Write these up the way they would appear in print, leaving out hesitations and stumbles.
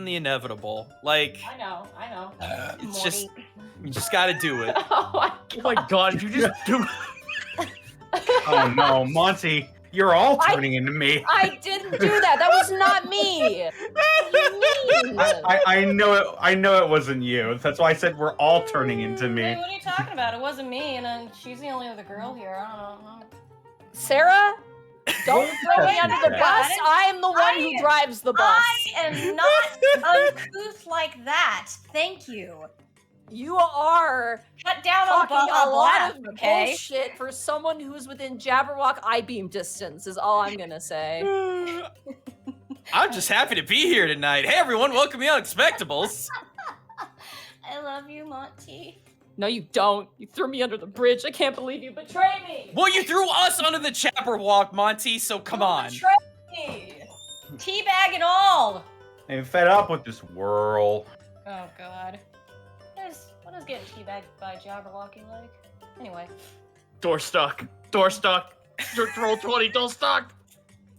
accepting the inevitable. Like, I know. it's just, you just gotta do it. Oh my god, you just do. Oh no, Monty, you're all turning into me. I didn't do that. That was not me. What do you mean? I know it wasn't you. That's why I said we're all turning into Hey, me. what are you talking about? It wasn't me, and she's the only other girl here. I don't know. Sarah, don't throw me under the bus. I am the one who drives the bus. I am not uncouth like that. Thank you. You are Cut down on talking the a lot of okay? bullshit for someone who's within Jabberwock I-beam distance, is all I'm gonna say. I'm just happy to be here tonight. Hey everyone, welcome to Unexpectables. I love you, Monty. No, you don't. You threw me under the bridge. I can't believe you betrayed me. Well, you threw us under the Jabberwock, Monty, so come on. Betray me. Teabag and all. I'm fed up with this whirl. Oh god. What is getting teabagged by Jabberwocky like? Anyway. Door stuck. Door stuck. Roll 20, door stuck.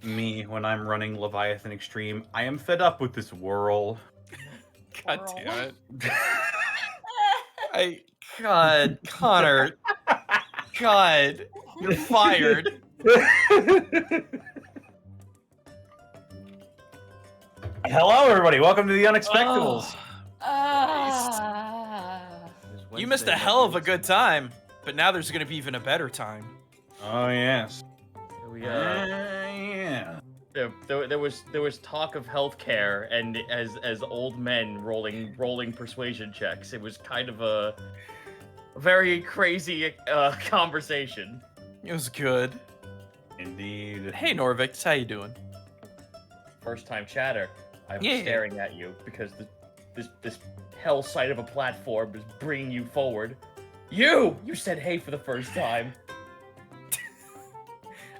Me, when I'm running Leviathan Extreme, I am fed up with this whirl. God damn it. God, Connor. God, you're fired. Hello, everybody. Welcome to the Unexpectables. You missed a hell of a good time, but now there's gonna be even a better time. Oh yes. Yeah. There was talk of healthcare, and as old men rolling persuasion checks, it was kind of a very crazy conversation. It was good. Indeed. Hey Norvix, how you doing? First time chatter. I'm Yeah. staring at you because this hell site of a platform is bringing you forward. You said hey for the first time.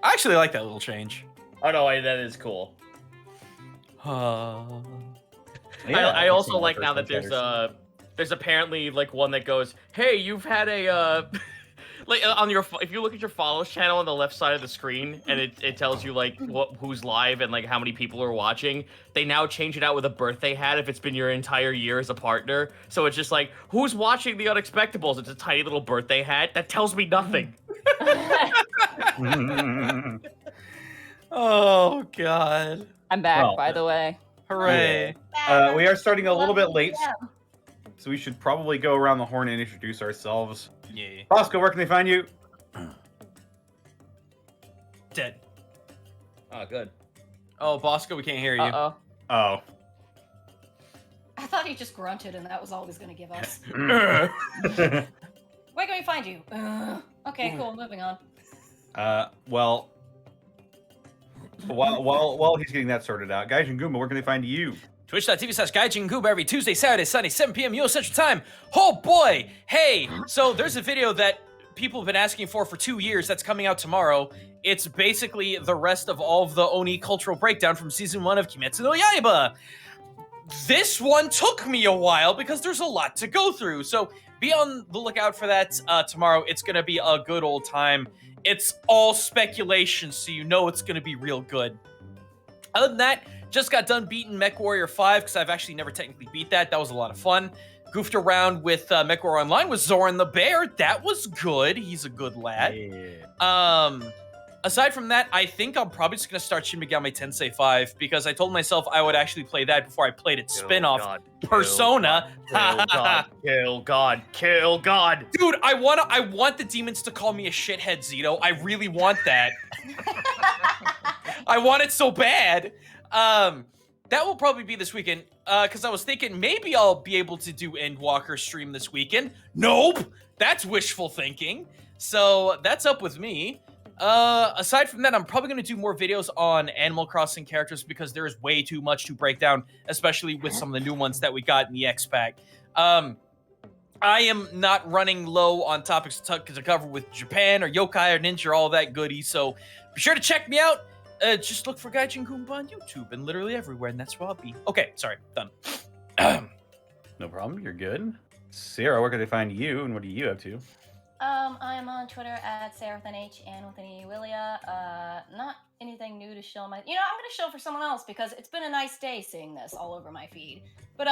I actually like that little change. Oh no, that is cool. I also seen like the now first that time there's apparently like one that goes, hey, you've had a like on your if you look at your follows channel on the left side of the screen and it tells you like who's live and like how many people are watching. They now change it out with a birthday hat if it's been your entire year as a partner. So it's just like, who's watching the Unexpectables? It's a tiny little birthday hat that tells me nothing. Oh god. I'm back, Well, by the way. Hooray. We are starting a little bit late, so we should probably go around the horn and introduce ourselves. Yeah. Bosco, where can they find you? Dead. Oh, good. Oh, Bosco, we can't hear you. Uh-oh. Oh. I thought he just grunted and that was all he was gonna give us. Well, Where can we find you? Okay, cool, moving on. while he's getting that sorted out, Gaijin Goomba, where can they find you? Twitch.tv/GaijinGooba every Tuesday, Saturday, Sunday, 7 p.m. US Central Time. Oh boy! Hey, so there's a video that people have been asking for 2 years that's coming out tomorrow. It's basically the rest of all of the Oni cultural breakdown from season 1 of Kimetsu no Yaiba. This one took me a while because there's a lot to go through, so be on the lookout for that tomorrow. It's gonna be a good old time. It's all speculation, so you know it's gonna be real good. Other than that, just got done beating MechWarrior 5 because I've actually never technically beat that. That was a lot of fun. Goofed around with MechWarrior Online with Zoran the Bear. That was good. He's a good lad. Yeah. Aside from that, I think I'm probably just going to start Shin Megami Tensei 5 because I told myself I would actually play that before I played its spin-off, Persona. Kill God. Dude, I want the demons to call me a shithead, Zito. I really want that. I want it so bad. That will probably be this weekend, because I was thinking maybe I'll be able to do Endwalker stream this weekend. Nope! That's wishful thinking. So, that's up with me. Aside from that, I'm probably going to do more videos on Animal Crossing characters because there is way too much to break down, especially with some of the new ones that we got in the X-Pack. I am not running low on topics to cover with Japan or Yokai or Ninja or all that goody, so be sure to check me out. Just look for Gaijin Goomba on YouTube and literally everywhere, and that's where I'll be. Okay, sorry, done. No problem, you're good. Sarah, where can they find you, and what are you up to? I'm on Twitter at Sarah with an H and with an E Willia. Not anything new to shill my. I'm gonna shill for someone else because it's been a nice day seeing this all over my feed. But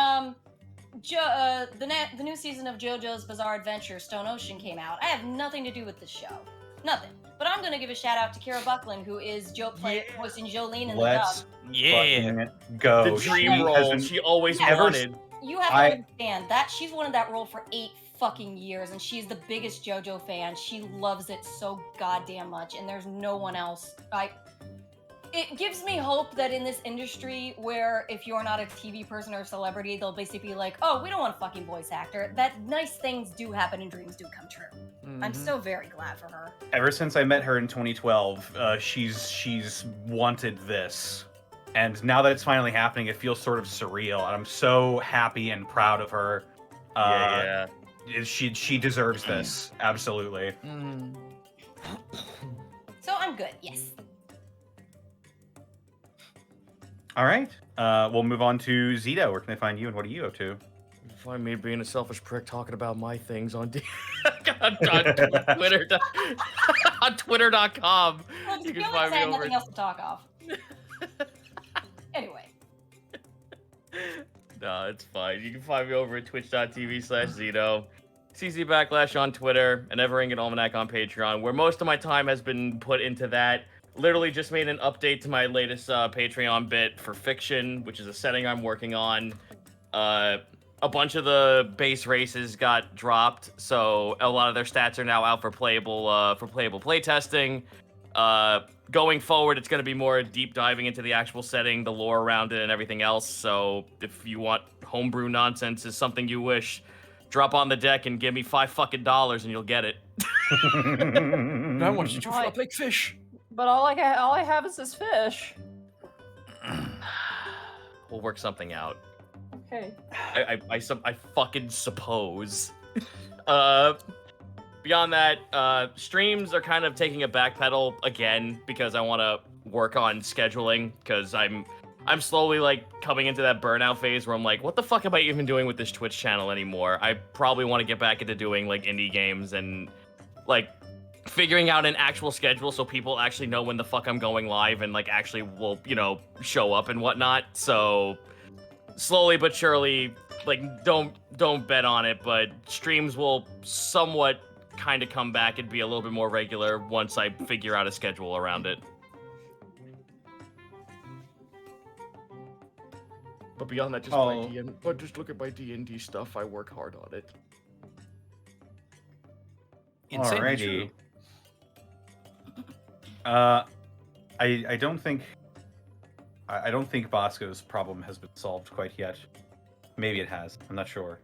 the new season of JoJo's Bizarre Adventure Stone Ocean came out. I have nothing to do with this show, nothing. But I'm gonna give a shout out to Kira Buckland, who is voicing Jolene in the dub. Let's Yeah. fucking go. The dream role she always wanted. You have to understand that she's wanted that role for 8 fucking years, and she's the biggest JoJo fan. She loves it so goddamn much, and there's no one else. It gives me hope that in this industry, where if you're not a TV person or a celebrity, they'll basically be like, "Oh, we don't want a fucking voice actor." That nice things do happen and dreams do come true. I'm so very glad for her. Ever since I met her in 2012, she's wanted this. And now that it's finally happening, it feels sort of surreal. And I'm so happy and proud of her. Yeah. She deserves this. Absolutely. So I'm good, yes. All right. We'll move on to Zito. Where can they find you and what are you up to? Find me being a selfish prick talking about my things on Twitter. On Twitter.com. Well, You to be can honest, find I me have over. nothing else to talk off. Anyway. No, it's fine. You can find me over at twitch.tv/Zito. CZ on Twitter, and Everington Almanac on Patreon, where most of my time has been put into that. Literally just made an update to my latest Patreon bit for fiction, which is a setting I'm working on. A bunch of the base races got dropped, so a lot of their stats are now out for playable playtesting. Going forward, it's going to be more deep diving into the actual setting, the lore around it, and everything else. So if you want homebrew nonsense is something you wish, drop on the deck and give me $5 and you'll get it. I want you to Why? flip big fish. But all I have is this fish. We'll work something out. Okay. I fucking suppose. Beyond that, streams are kind of taking a backpedal again because I want to work on scheduling because I'm slowly like coming into that burnout phase where I'm like, what the fuck am I even doing with this Twitch channel anymore? I probably want to get back into doing like indie games and like figuring out an actual schedule so people actually know when the fuck I'm going live and like actually will, show up and whatnot. So slowly but surely, like don't bet on it, but streams will somewhat kind of come back and be a little bit more regular once I figure out a schedule around it. But beyond that, just look at my D&D stuff. I work hard on it. Insanely Alrighty. true. I don't think Bosco's problem has been solved quite yet. Maybe it has. I'm not sure.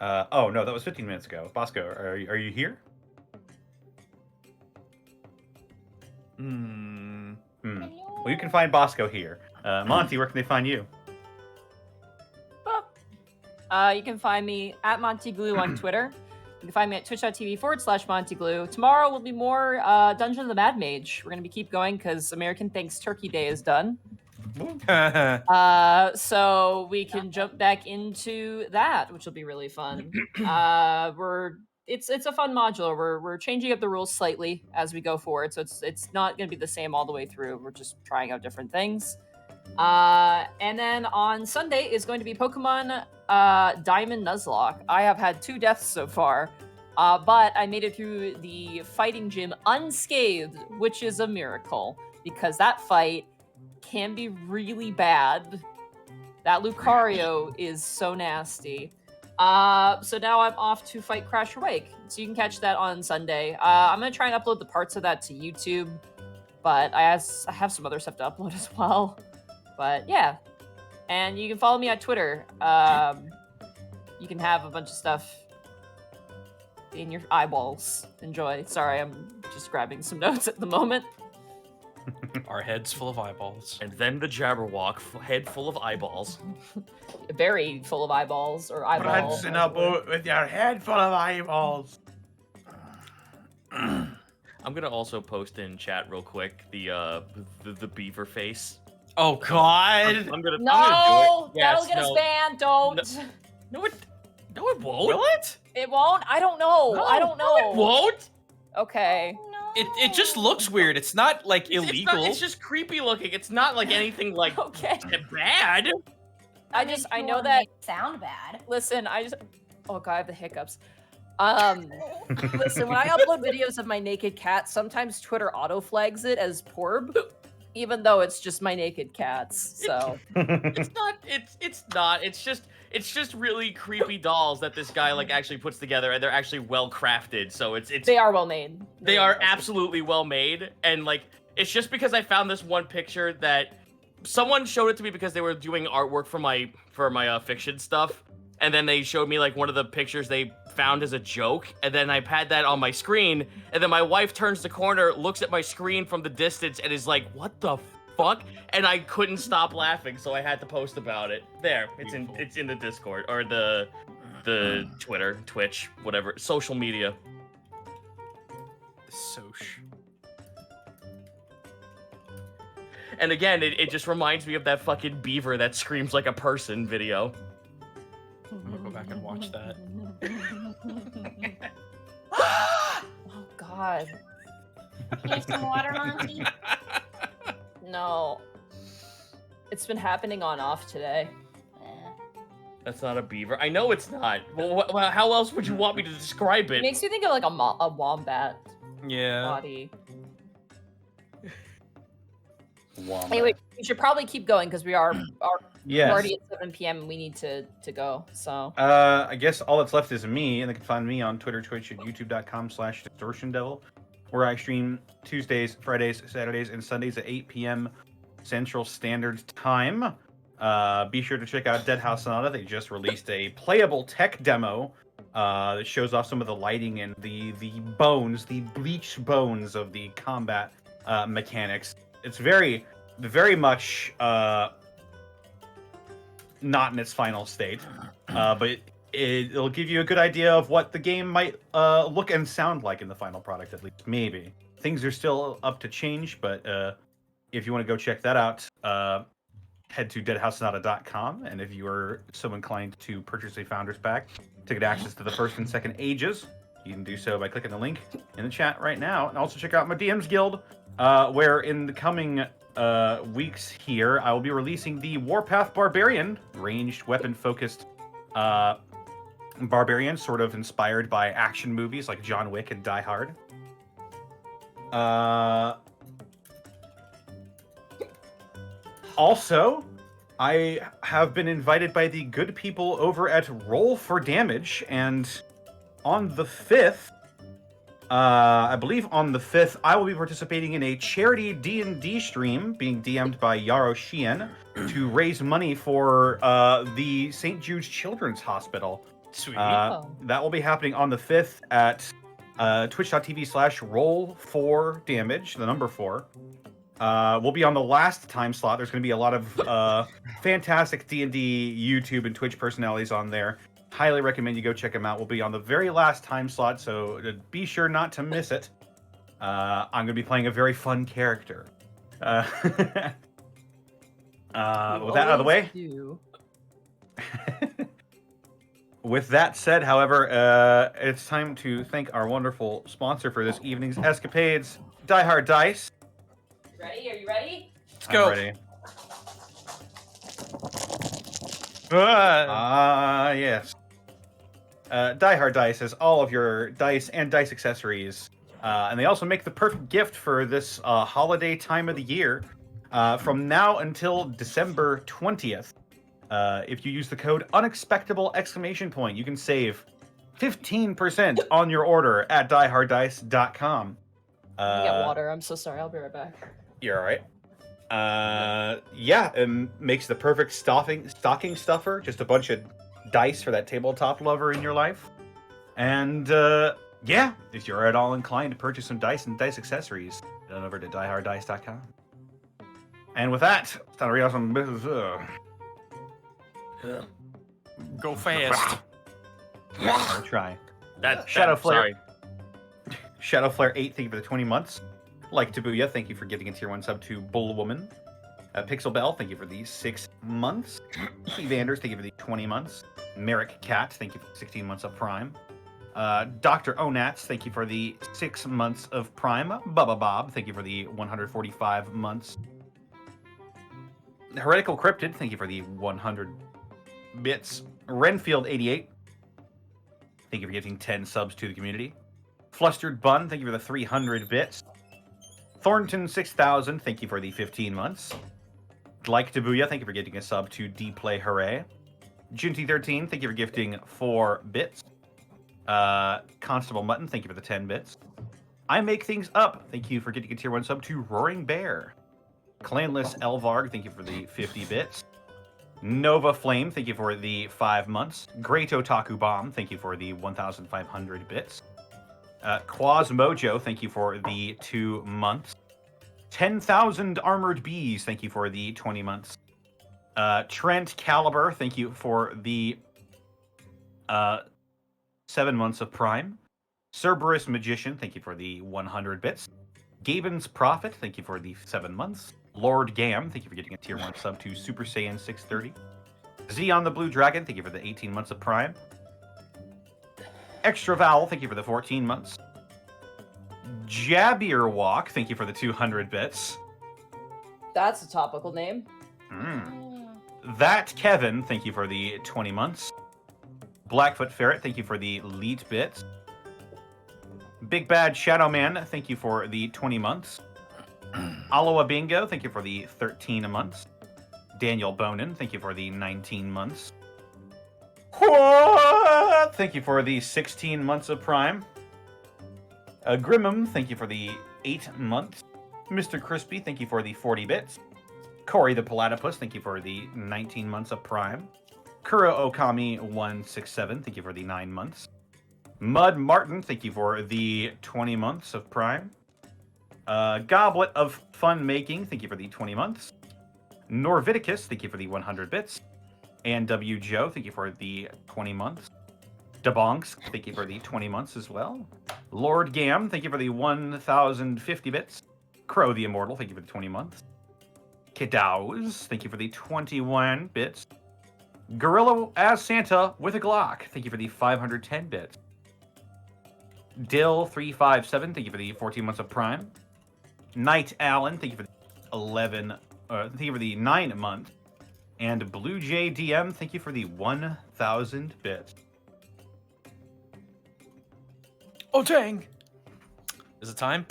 Oh no, that was 15 minutes ago. Bosco, are you here? Well, you can find Bosco here. Monty, where can they find you? You can find me at MontyGlue on Twitter. You can find me at twitch.tv/MontyGlue. Tomorrow will be more Dungeon of the Mad Mage. We're going to keep going because American Thanks Turkey Day is done. So we can jump back into that, which will be really fun. It's a fun module. We're changing up the rules slightly as we go forward, so it's not going to be the same all the way through. We're just trying out different things. And then on Sunday is going to be Pokemon Diamond Nuzlocke. I have had 2 deaths so far, but I made it through the fighting gym unscathed, which is a miracle because that fight can be really bad. That Lucario is so nasty. So now I'm off to fight Crash Awake. So you can catch that on Sunday. I'm going to try and upload the parts of that to YouTube, but I have some other stuff to upload as well. But yeah, and you can follow me on Twitter. You can have a bunch of stuff in your eyeballs. Enjoy. Sorry, I'm just grabbing some notes at the moment. Our heads full of eyeballs. And then the Jabberwock, head full of eyeballs. Very full of eyeballs or eyeballs. Once in a boat with your head full of eyeballs. I'm gonna also post in chat real quick the beaver face. Oh God! I'm gonna do No, it. Yes, that'll get us banned. Don't. No, it won't. Will it? It won't. I don't know. I don't know. No, it won't. Okay. No. It just looks weird. It's not like illegal. It's just creepy looking. It's not like anything like Okay. bad. I mean, if I you know wanna that. make it sound bad. Listen, oh god, I have the hiccups. Listen, when I upload videos of my naked cat, sometimes Twitter auto flags it as porb, even though it's just my naked cats. So It's not. It's not. It's just really creepy dolls that this guy like actually puts together, and they're actually well crafted. So it's they are well made. they are absolutely well made, and like it's just because I found this one picture that someone showed it to me because they were doing artwork for my fiction stuff, and then they showed me like one of the pictures they found as a joke, and then I had that on my screen, and then my wife turns the corner, looks at my screen from the distance, and is like, "What the fuck?" And I couldn't stop laughing, so I had to post about it. There, it's in the Discord or the Twitter, Twitch, whatever, social media. Soch. And again, it just reminds me of that fucking beaver that screams like a person video. I'm gonna go back and watch that. Oh god, Here's some water, Monty. no. It's been happening on off today. That's not a beaver. I know it's not. Well, how else would you want me to describe It it? makes me think of like a wombat Yeah. body. Wombat. Anyway, we should probably keep going because we are Yes. already at 7 p.m. and we need to go. So I guess all that's left is me, and they can find me on Twitter, Twitch, and youtube.com/distortiondevil, where I stream Tuesdays, Fridays, Saturdays, and Sundays at 8 p.m. Central Standard Time. Be sure to check out Dead House Sonata. They just released a playable tech demo that shows off some of the lighting and the bleached bones of the combat mechanics. It's very much not in its final state, but it'll give you a good idea of what the game might look and sound like in the final product, at least. Maybe. Things are still up to change, but if you want to go check that out, head to deadhousesonata.com, and if you are so inclined to purchase a Founders Pack to get access to the first and second ages, you can do so by clicking the link in the chat right now. And also check out my DM's Guild, where in the coming weeks here, I will be releasing the Warpath Barbarian, ranged weapon-focused barbarian, sort of inspired by action movies like John Wick and Die Hard. Also, I have been invited by the good people over at Roll for Damage, and on the 5th, I believe on the 5th, I will be participating in a charity D&D stream being DM'd by Yaro Shien to raise money for the St. Jude's Children's Hospital. Sweet. That will be happening on the 5th at twitch.tv/roll4damage, the number 4. We'll be on the last time slot. There's going to be a lot of fantastic D&D YouTube and Twitch personalities on there. Highly recommend you go check them out. We'll be on the very last time slot, so be sure not to miss it. I'm going to be playing a very fun character. With that out of the way. With that said, however, it's time to thank our wonderful sponsor for this evening's escapades, Die Hard Dice. ready? Are you ready? Let's go. I'm ready. Yes. Die Hard Dice has all of your dice and dice accessories, and they also make the perfect gift for this holiday time of the year. From now until December 20th, if you use the code Unexpectable ! You can save 15% on your order at dieharddice.com. I get water. I'm so sorry. I'll be right back. You're all right. Yeah, it makes the perfect stocking stuffer. Just a bunch of dice for that tabletop lover in your life. And yeah, if you're at all inclined to purchase some dice and dice accessories, head on over to dieharddice.com. And with that, it's time to read out some business. Go fast. I'll try. Shadow Flare. Shadow Flare 8, thank you for the 20 months. Like Tabuya, thank you for giving a tier 1 sub to Bullwoman. Pixel Bell, thank you for the 6 months. Vanders, thank you for the 20 months. Merrick Cat, thank you for 16 months of Prime. Dr. Onats, thank you for the 6 months of Prime. Bubba Bob, thank you for the 145 months. Heretical Cryptid, thank you for the 100 bits. Renfield88, thank you for giving 10 subs to the community. Flustered Bun, thank you for the 300 bits. Thornton6000, thank you for the 15 months. Like Tabuya, thank you for getting a sub to D-Play Hooray. Junty13, thank you for gifting 4 bits. Constable Mutton, thank you for the 10 bits. I Make Things Up, thank you for getting a tier 1 sub to Roaring Bear. Clanless Elvarg, thank you for the 50 bits. Nova Flame, thank you for the 5 months. Great Otaku Bomb, thank you for the 1,500 bits. Quaz Mojo, thank you for the 2 months. 10,000 Armored Bees, thank you for the 20 months. Trent Caliber, thank you for the 7 months of Prime. Cerberus Magician, thank you for the 100 bits. Gaben's Prophet, thank you for the 7 months. Lord Gam, thank you for getting a tier 1 sub to Super Saiyan 630. Zeon the Blue Dragon, thank you for the 18 months of Prime. Extra Vowel, thank you for the 14 months. Jabbier Walk, thank you for the 200 bits. That's a topical name. That Kevin, thank you for the 20 months. Blackfoot Ferret, thank you for the lead bits. Big Bad Shadow Man, thank you for the 20 months. Aloha Bingo, thank you for the 13 months. Daniel Bonin, thank you for the 19 months. What? Thank you for the 16 months of Prime. Grimmum, thank you for the 8 months. Mr. Crispy, thank you for the 40 bits. Corey the Platypus, thank you for the 19 months of Prime. Kuro Okami 167, thank you for the 9 months. Mud Martin, thank you for the 20 months of Prime. Goblet of Fun Making, thank you for the 20 months. Norviticus, thank you for the 100 bits. And W. Joe, thank you for the 20 months. Debonks, thank you for the 20 months as well. Lord Gam, thank you for the 1,050 bits. Crow the Immortal, thank you for the 20 months. Kidaus, thank you for the 21 bits. Gorilla as Santa with a Glock, thank you for the 510 bits. Dill357, thank you for the 14 months of Prime. Knight Allen, thank you for the thank you for the 9 months. And Blue Jay DM, thank you for the 1,000 bits. Oh, dang. Is it time?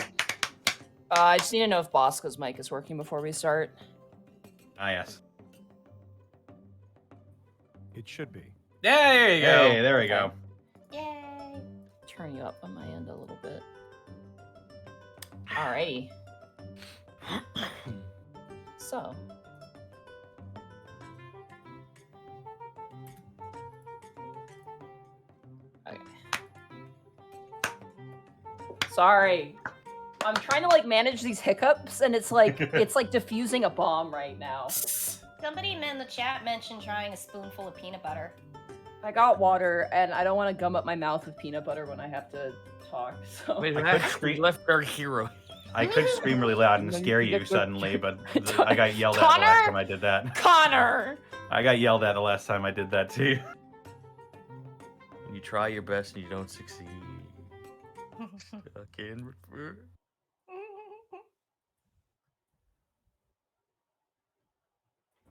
I just need to know if Bosco's mic is working before we start. Ah, yes. It should be. Yeah, there you go. Hey, there we go. Yay! Turn you up on my end a little bit. Alrighty. So. Okay. Sorry. I'm trying to like manage these hiccups and it's like diffusing a bomb right now. Somebody in the chat mentioned trying a spoonful of peanut butter. I got water and I don't want to gum up my mouth with peanut butter when I have to talk. So Wait, I could we left our hero. I could scream really loud and scare you suddenly, but I got yelled at Connor! the last time I did that. Connor! I got yelled at the last time I did that too. You try your best and you don't succeed. I can refer.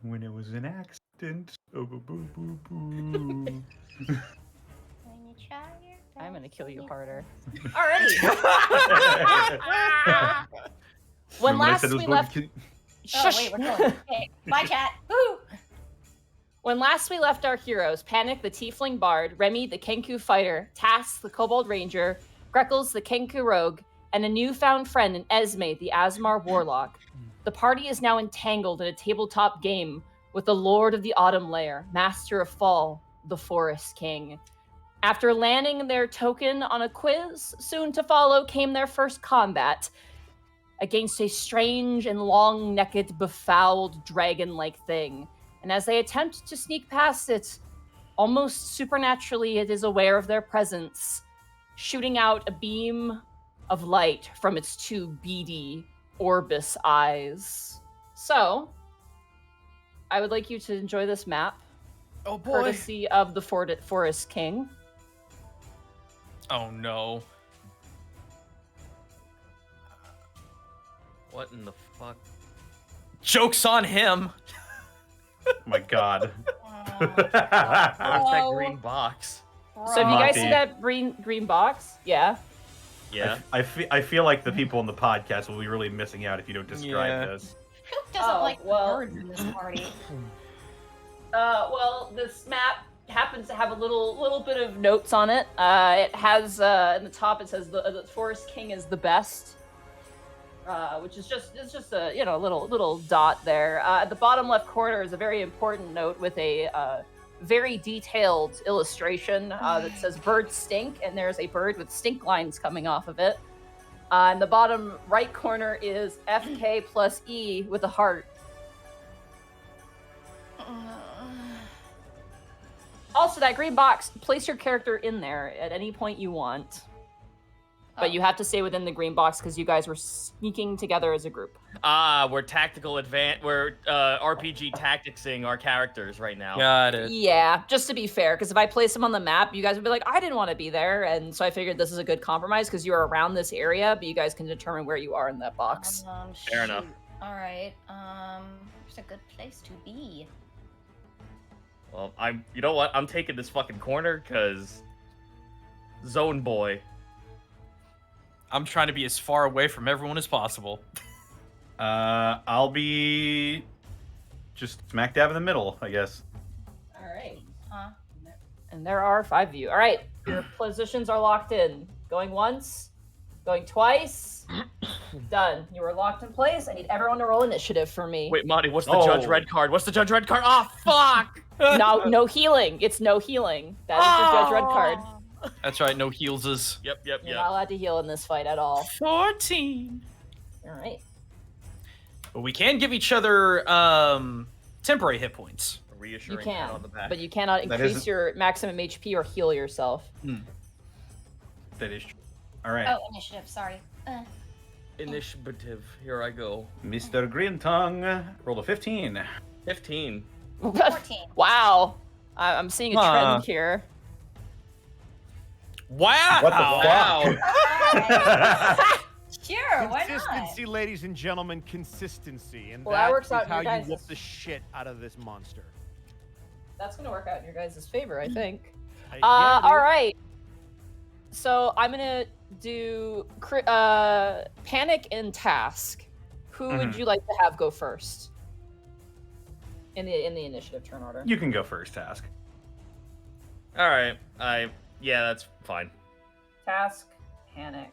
When it was an accident. Oh, boo, boo, boo, boo. When you try your I'm gonna kill you harder. Alrighty. When Remember I last said it was we going left, to kill- Oh wait, we're going. Okay, bye chat. Woo! when last we left our heroes, Panic the Tiefling Bard, Remy the Kenku Fighter, Tass the Kobold Ranger, Greckles the Kenku Rogue, and a newfound friend in Esme the Asmar Warlock, the party is now entangled in a tabletop game with the Lord of the Autumn Lair, Master of Fall, the Forest King. After landing their token on a quiz, soon to follow came their first combat against a strange and long-necked, befouled dragon-like thing. And as they attempt to sneak past it, almost supernaturally it is aware of their presence, shooting out a beam of light from its 2 beady Orbis eyes. So, I would like you to enjoy this map, Oh boy. courtesy of the Forest King. Oh no. What in the fuck? Joke's on him. Oh my god. Where's that Oh. green box? So if you guys see Monty. that green box, yeah. Yeah. I feel like the people in the podcast will be really missing out if you don't describe Yeah. this. Who doesn't Oh, like well. birds in this party? Well, this map happens to have a little bit of notes on it. It has in the top it says the Forest King is the best, which is just a little dot there. At the bottom left corner is a very important note with a very detailed illustration that says "birds stink," and there's a bird with stink lines coming off of it. In the bottom right corner is FK plus E with a heart. Also, that green box, place your character in there at any point you want. But you have to stay within the green box because you guys were sneaking together as a group. We're we're RPG tacticsing our characters right now. Got it. Yeah, just to be fair, because if I place them on the map, you guys would be like, I didn't want to be there. And so I figured this is a good compromise because you're around this area, but you guys can determine where you are in that box. Fair enough. All right. Where's a good place to be? Well, you know what? I'm taking this fucking corner because Zone Boy. I'm trying to be as far away from everyone as possible. I'll be just smack dab in the middle, I guess. All right. Huh? And there are 5 of you. All right, your positions are locked in. Going once, going twice. Done. You are locked in place. I need everyone to roll initiative for me. Wait, Monty, what's the Judge Red card? What's the Judge Red card? Oh, fuck! No healing. It's no healing. That is your Judge Red card. That's right, no healses. Yep. You're not allowed to heal in this fight at all. 14. All right. But we can give each other temporary hit points. A reassuring You pat can, on the back. but you cannot That increase isn't- your maximum HP or heal yourself. That is true. All right, Oh, initiative. Sorry. Initiative. Here I go. Mr. Green Tongue, roll a 15. 15. 14. Wow. I'm seeing a Huh. trend here. Wow! What the fuck? Sure, why not? Consistency, ladies and gentlemen, consistency. And Well, that that works is out in how your you whoop guys'- the shit out of this monster. That's going to work out in your guys' favor, I think. Yeah, All dude. right. So I'm going to do Panic and Task. Who would you like to have go first? In the initiative turn order. You can go first, Task. All right. Yeah, that's fine. Task, Panic.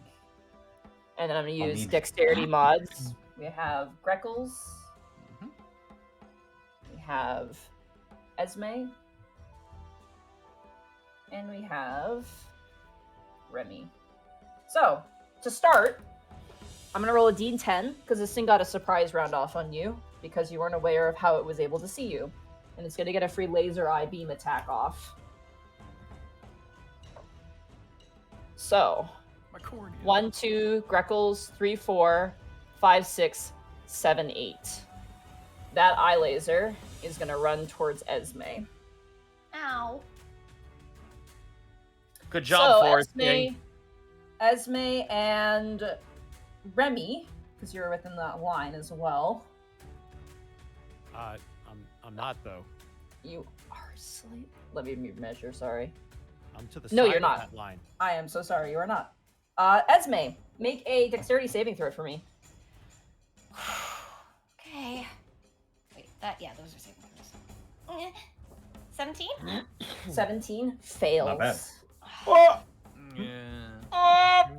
And then I'm going to I'll use need- dexterity mods. We have Greckles. We have Esme. And we have Remy. So, to start, I'm going to roll a D10 because this thing got a surprise round off on you because you weren't aware of how it was able to see you. And it's going to get a free laser eye beam attack off. So, My cornea. 1, 2, Greckles, 3, 4, 5, 6, 7, 8. That eye laser is going to run towards Esme. Ow. Good job, so, Forrest King. Esme and Remy, because you're within that line as well. I'm not though. You are asleep. Let me measure, sorry. I'm to the No, side you're of not. that line. I am so sorry, you are not. Esme, make a dexterity saving throw for me. Okay. Wait, those are saving throws. 17? 17 fails. Not bad. Yeah.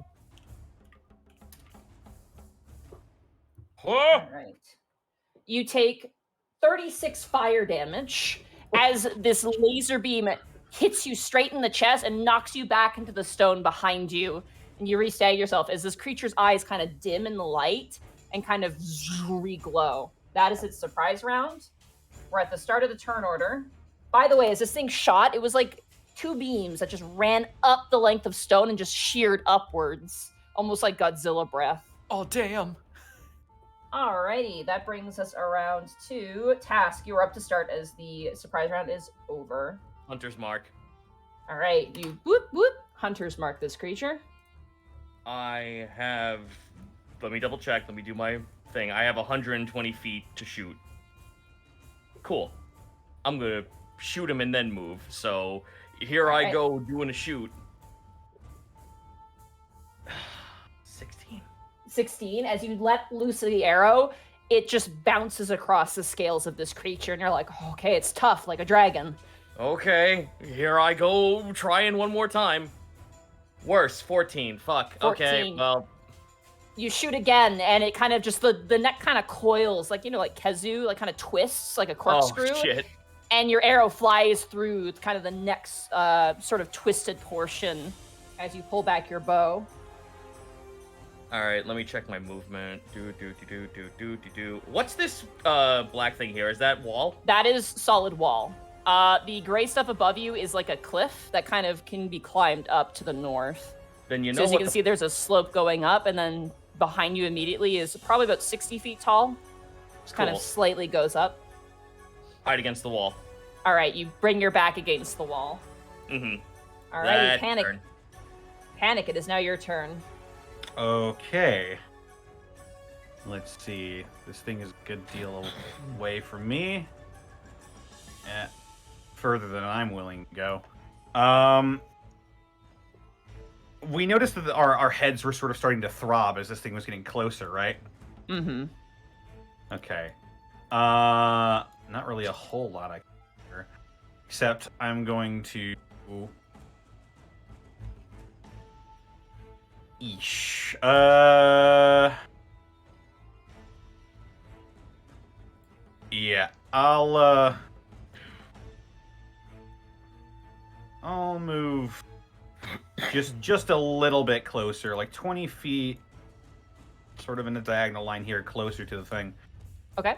All right. You take 36 fire damage as this laser beam hits you straight in the chest and knocks you back into the stone behind you. And you re-stagger yourself as this creature's eyes kind of dim in the light and kind of re-glow. That is its surprise round. We're at the start of the turn order. By the way, as this thing shot, it was like 2 beams that just ran up the length of stone and just sheared upwards, almost like Godzilla breath. Oh, damn. Alrighty, that brings us around to Task. You are up to start as the surprise round is over. Hunter's Mark. Alright, you whoop whoop hunters mark this creature? I have. Let me double check. Let me do my thing. I have 120 feet to shoot. Cool. I'm gonna shoot him and then move. So here I Alright. go doing a shoot. 16. 16. As you let loose the arrow, it just bounces across the scales of this creature, and you're like, okay, it's tough, like a dragon. Okay, here I go trying one more time. Worse, 14. Fuck. 14. Okay, well. You shoot again, and it kind of just, the neck kind of coils, like, you know, like Kezu, like kind of twists, like a corkscrew. Oh, shit. And your arrow flies through kind of the neck's sort of twisted portion as you pull back your bow. Alright, let me check my movement. What's this black thing here? Is that wall? That is solid wall. The gray stuff above you is like a cliff that kind of can be climbed up to the north. Then you know So as you what can the see, there's a slope going up, and then behind you immediately is probably about 60 feet tall. Just kind of Cool. slightly goes up. hide against the wall. All right, you bring your back against the wall. Mm-hmm. All right, That panic. turn. Panic, it is now your turn. Okay. Let's see. This thing is a good deal away from me. Further than I'm willing to go. We noticed that our heads were sort of starting to throb as this thing was getting closer, right? Mm-hmm. Okay. Not really a whole lot I can do here, except I'm going to. Eesh. Yeah. I'll move just a little bit closer, like 20 feet, sort of in a diagonal line here, closer to the thing. Okay.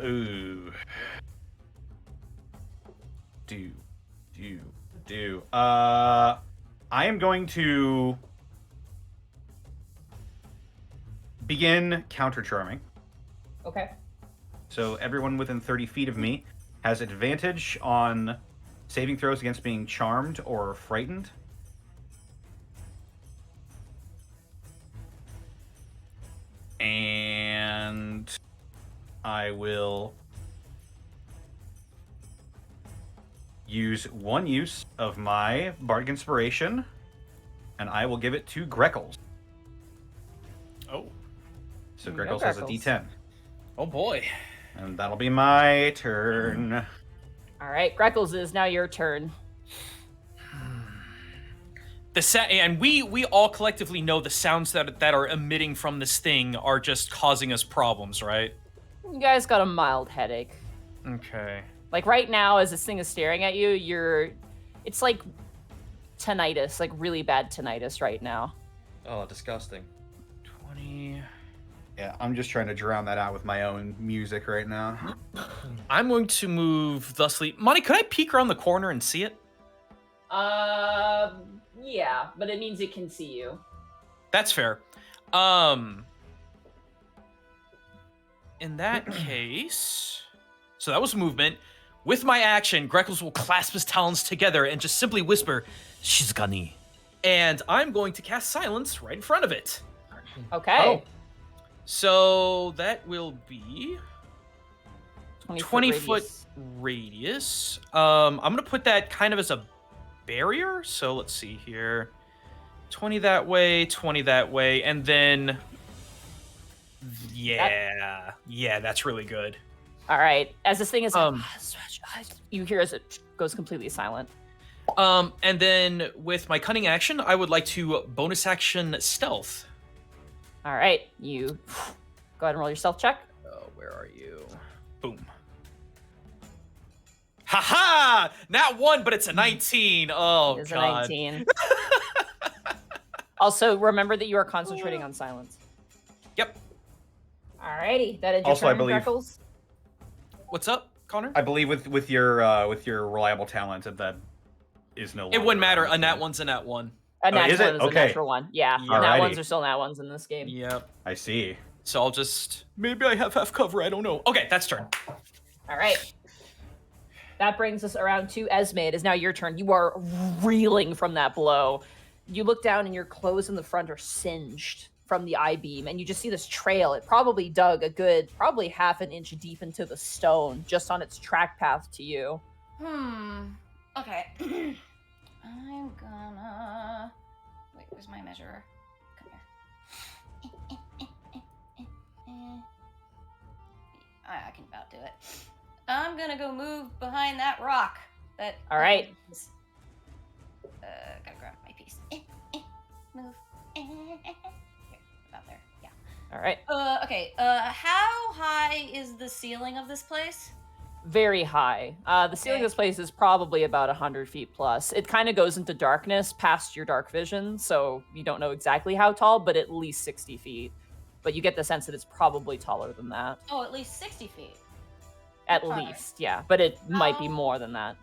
Ooh. I am going to begin counter charming. Okay. So everyone within 30 feet of me has advantage on saving throws against being charmed or frightened. And I will use one use of my Bardic Inspiration, and I will give it to Greckles. Oh. So There you Greckles go, has a Greckles. D10. Oh boy. And that'll be my turn. All right, Greckles, is now your turn. And we all collectively know the sounds that are emitting from this thing are just causing us problems, right? You guys got a mild headache. Okay. Like right now, as this thing is staring at you, it's like tinnitus, like really bad tinnitus right now. Oh, disgusting. 20. Yeah, I'm just trying to drown that out with my own music right now. I'm going to move thusly. Monty, could I peek around the corner and see it? Yeah, but it means it can see you. That's fair. In that case, so that was movement. With my action, Greckles will clasp his talons together and just simply whisper, "Shizugani." And I'm going to cast silence right in front of it. Okay. Oh. So that will be 20 foot radius. I'm going to put that kind of as a barrier. So let's see here. 20 that way, 20 that way, and then yeah, that's really good. All right. As this thing is you hear as it goes completely silent. And then with my cunning action, I would like to bonus action stealth. All right. You go ahead and roll your stealth check. Oh, where are you? Boom. Haha! Not one, but it's a 19. Oh, It's God. a 19. Also, remember that you are concentrating on silence. Yep. Alrighty, that is your Also, I turn, believe- Greckles. What's up, Connor? I believe with your reliable talent that is no longer. It wouldn't matter. A around, nat so- one's a nat one. A nat is it? one is a Okay. natural one. Yeah, Yeah. nat Alrighty. ones are still nat ones in this game. Yep. I see. So I'll just... Maybe I have half cover. I don't know. Okay, that's turn. All right. That brings us around to Esme. It is now your turn. You are reeling from that blow. You look down and your clothes in the front are singed from the I-beam, and you just see this trail. It probably dug a good, probably half an inch deep into the stone, just on its track path to you. Okay. I'm gonna... Wait, where's my measurer? Come here. I can about do it. I'm gonna go move behind that rock. All right. Gotta grab my piece. Move. Here, about there. Yeah. All right. Okay. How high is the ceiling of this place? Very high. The ceiling of this place is probably about 100 feet plus. It kind of goes into darkness past your dark vision, so you don't know exactly how tall, but at least 60 feet. But you get the sense that it's probably taller than that. Oh, at least 60 feet. At least, yeah. But it might be more than that.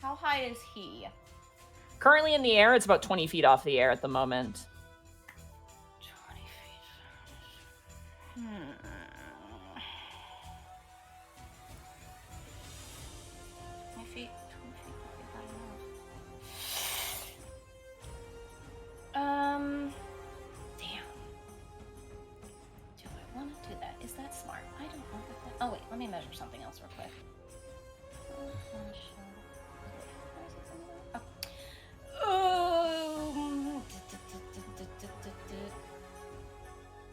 How high is he? Currently in the air, it's about 20 feet off the air at the moment. 20 feet. 20 feet. 20 feet. Damn. Do I want to do that? Is that smart? I don't know that. Oh wait, let me measure something else real quick.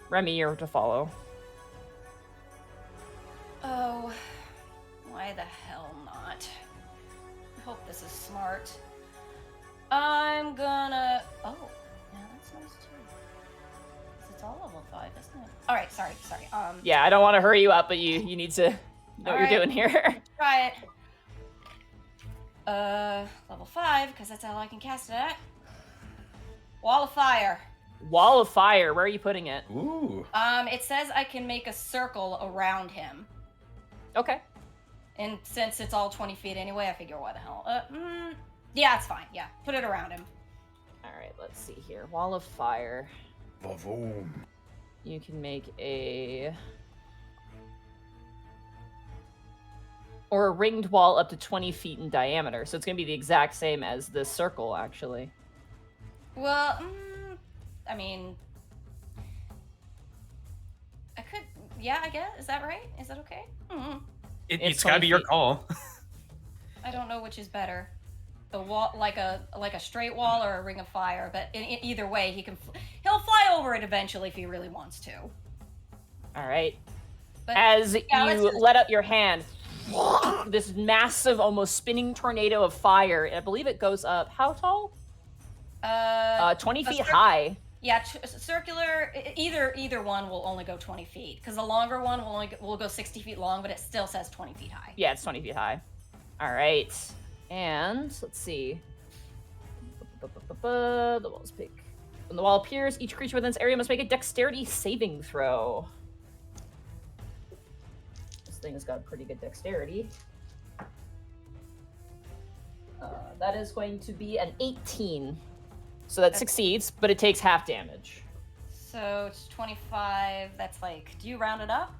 Remy, you're to follow. Oh, why the hell not? I hope this is smart. I'm gonna... Oh, yeah, that's nice too. 'Cause it's all level 5, isn't it? Alright, sorry. Yeah, I don't want to hurry you up, but you need to know what you're doing here. Try it. Level 5, because that's all I can cast it at. Wall of Fire. Wall of Fire, where are you putting it? Ooh. It says I can make a circle around him. Okay. And since it's all 20 feet anyway, I figure why the hell. Yeah, it's fine. Yeah, put it around him. All right, let's see here. Wall of Fire. Vavoom. You can make a... Or a ringed wall up to 20 feet in diameter. So it's going to be the exact same as this circle, actually. Well, I mean... I could... Yeah, I guess. Is that right? Is that okay? It's gotta be your call. I don't know which is better. The wall, like a straight wall or a ring of fire, but in either way, he'll fly over it eventually if he really wants to. All right. But, As yeah, you let up your hand, this massive, almost spinning tornado of fire, and I believe it goes up, how tall? 20 feet high. Yeah, circular. Either one will only go 20 feet because the longer one will go 60 feet long, but it still says 20 feet high. Yeah, it's 20 feet high. All right, and let's see. The walls pick. When the wall appears, each creature within this area must make a dexterity saving throw. This thing has got a pretty good dexterity. That is going to be an 18. So that succeeds, but it takes half damage. So it's 25. That's like, do you round it up?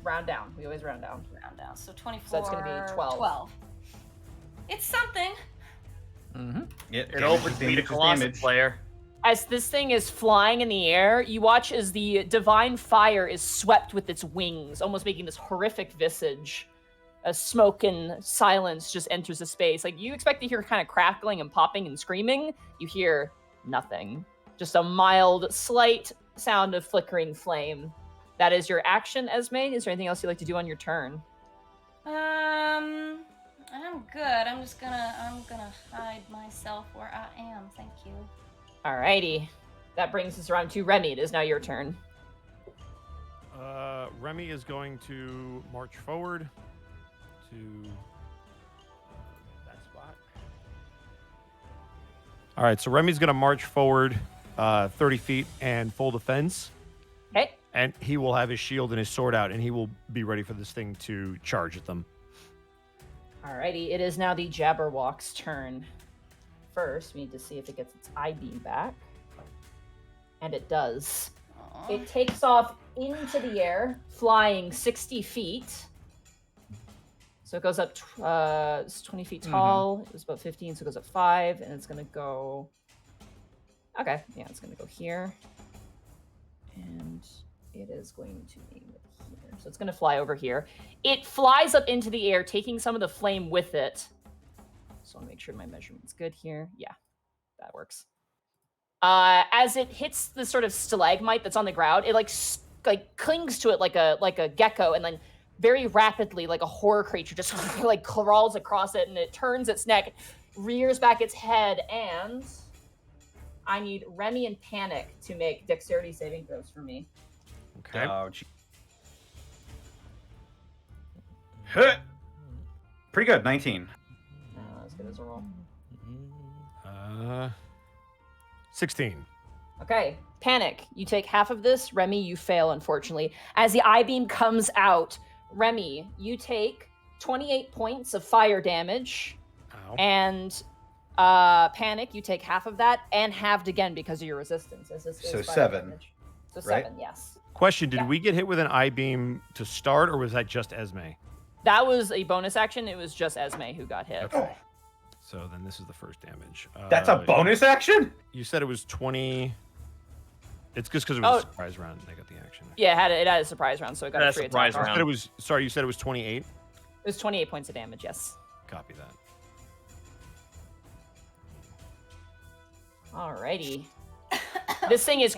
Round down. We always round down. Round down. So 24. So that's going to be 12. 12. It's something. Mm-hmm. Yeah, It opens me to Colossus player. As this thing is flying in the air, you watch as the divine fire is swept with its wings, almost making this horrific visage. As smoke and silence just enters the space. Like, you expect to hear kind of crackling and popping and screaming. You hear nothing. Just a mild, slight sound of flickering flame. That is your action, Esme. Is there anything else you'd like to do on your turn? I'm good. I'm gonna hide myself where I am. Thank you. Alrighty. That brings us around to Remy. It is now your turn. Remy is going to march forward to that spot. All right, so Remy's going to march forward 30 feet and full defense. Okay. And he will have his shield and his sword out, and he will be ready for this thing to charge at them. Alrighty, it is now the Jabberwock's turn. First, we need to see if it gets its I-beam back. And it does. Aww. It takes off into the air, flying 60 feet. So it goes up, it's 20 feet tall. It was about 15, so it goes up 5, and it's going to go... Okay, yeah, it's going to go here. And it is going to aim it here. So it's going to fly over here. It flies up into the air, taking some of the flame with it. So I'll make sure my measurement's good here. Yeah, that works. As it hits the sort of stalagmite that's on the ground, it like clings to it like a gecko, and then very rapidly, like a horror creature, just like crawls across it, and it turns its neck, rears back its head, and I need Remy and Panic to make dexterity saving throws for me. Okay. Pretty good, 19. As good as a roll. 16. Okay, Panic, you take half of this. Remy, you fail, unfortunately. As the I-beam comes out, Remy, you take 28 points of fire damage. Ow. And Panic, you take half of that, and halved again because of your resistance. As this So is fire 7, damage. So right? 7, yes. Question, did Yeah. we get hit with an I-beam to start, or was that just Esme? That was a bonus action. It was just Esme who got hit. Okay. So then this is the first damage. That's a bonus action? You said it was 20... It's just because it was Oh. a surprise round. They got the action. Yeah, it had a surprise round, so it got a free surprise attack. round. But it was... Sorry, you said it was 28? It was 28 points of damage, yes. Copy that. Alrighty. This thing is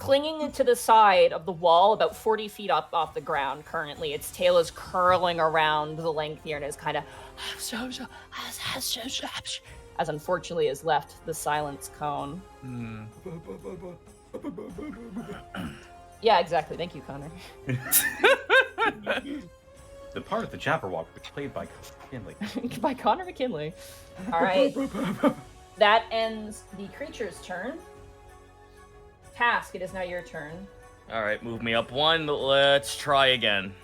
clinging to the side of the wall about 40 feet up off the ground currently. Its tail is curling around the length here and is kind of... as unfortunately has left the silence cone. Yeah, exactly. Thank you, Connor. The part of the Jabberwock was played by Kinley. By Connor McKinley. Alright. That ends the creature's turn. Task, it is now your turn. All right, move me up 1. Let's try again.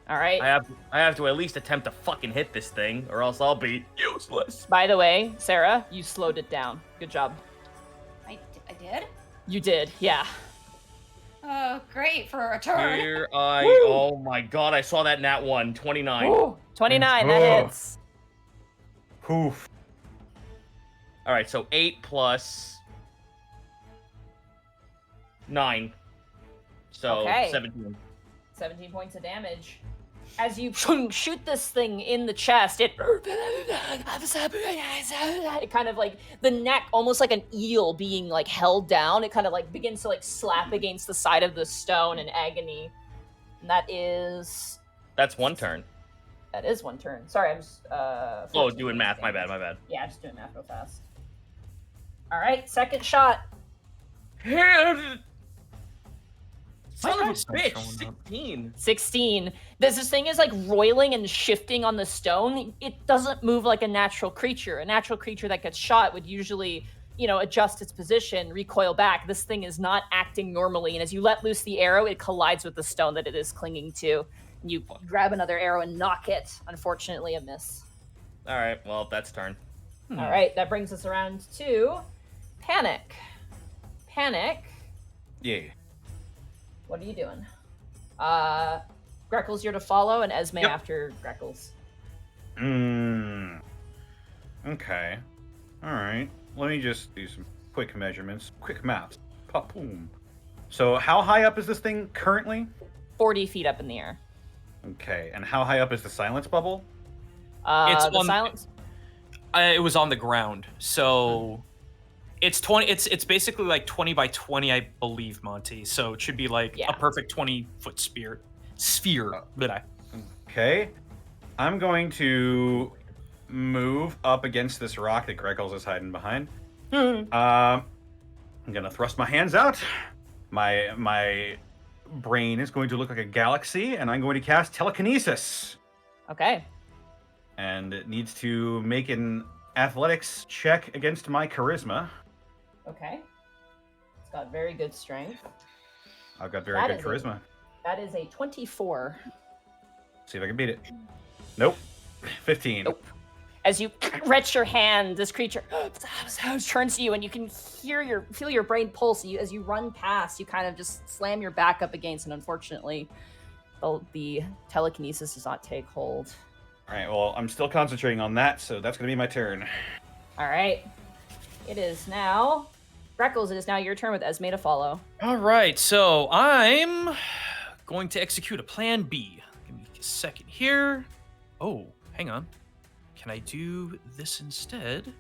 Alright. I have to at least attempt to fucking hit this thing, or else I'll be useless. By the way, Sarah, you slowed it down. Good job. I did? You did, yeah. Oh, great for a turn. Here I... Woo! Oh my god, I saw that nat 1. 29. Ooh, 29, that Oh. hits. Poof. All right, so 8 plus 9. So Okay. 17. 17 points of damage. As you shoot this thing in the chest, it kind of like the neck, almost like an eel being like held down. It kind of like begins to like slap against the side of the stone in agony. And that is That's 1 turn. 1 turn. Sorry, I'm just Oh, 14 doing points math. of My damage. bad. Yeah, just doing math real fast. All right, second shot. Son of a Nice. bitch. Showing up. 16. 16. This thing is like roiling and shifting on the stone. It doesn't move like a natural creature. A natural creature that gets shot would usually, adjust its position, recoil back. This thing is not acting normally, and as you let loose the arrow, it collides with the stone that it is clinging to. And you grab another arrow and knock it. Unfortunately, a miss. All right, well, that's turn. All right, that brings us around to Panic. Panic, Yeah. what are you doing? Greckles, you're to follow, and Esme Yep. after Greckles. Okay. All right. Let me just do some quick measurements. Quick maths. Pop-boom. So how high up is this thing currently? 40 feet up in the air. Okay. And how high up is the silence bubble? It's The on- silence. It was on the ground, so it's 20. It's basically like 20 by 20, I believe, Monty. So it should be like Yeah. a perfect 20-foot sphere. But Okay. I'm going to move up against this rock that Greckles is hiding behind. I'm gonna thrust my hands out. My brain is going to look like a galaxy, and I'm going to cast telekinesis. Okay. And it needs to make an athletics check against my charisma. Okay. It's got very good strength. I've got very That good is charisma. That is a 24. See if I can beat it. Nope. 15. Nope. As you retch your hand, this creature turns to you, and you can feel your brain pulse. As you run past, you kind of just slam your back up against, and unfortunately, the telekinesis does not take hold. All right. Well, I'm still concentrating on that, so that's gonna be my turn. All right. It is now Freckles. It is now your turn with Esme to follow. All right, so I'm going to execute a plan B. Give me a second here. Oh, hang on. Can I do this instead?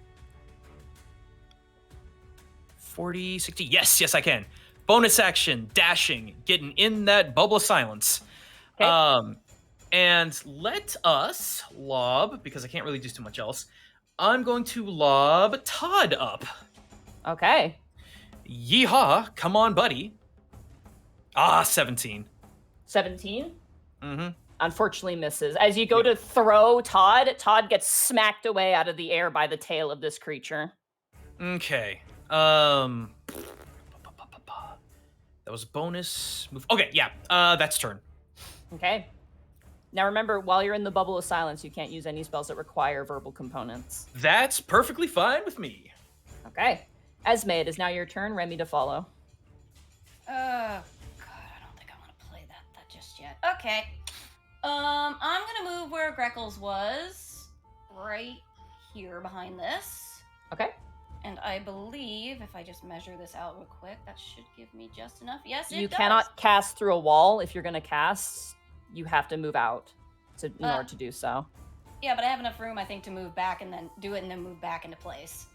40, 60. Yes, I can. Bonus action, dashing, getting in that bubble of silence. Okay. And let us lob, because I can't really do too much else. I'm going to lob Todd up. Okay. Yeehaw, come on, buddy. 17. 17. Mm-hmm. Unfortunately misses. As you go to throw Todd gets smacked away out of the air by the tail of this creature. Okay. That was a bonus move. Okay, yeah. That's turn. Okay. Now remember, while you're in the bubble of silence, you can't use any spells that require verbal components. That's perfectly fine with me. Okay. Esme, it is now your turn. Remy to follow. God, I don't think I want to play that just yet. Okay. I'm gonna move where Greckles was, right here behind this. Okay. And I believe, if I just measure this out real quick, that should give me just enough. Yes, it You does. cannot cast through a wall. If you're going to cast, you have to move out in order to do so. Yeah, but I have enough room, I think, to move back and then do it and then move back into place.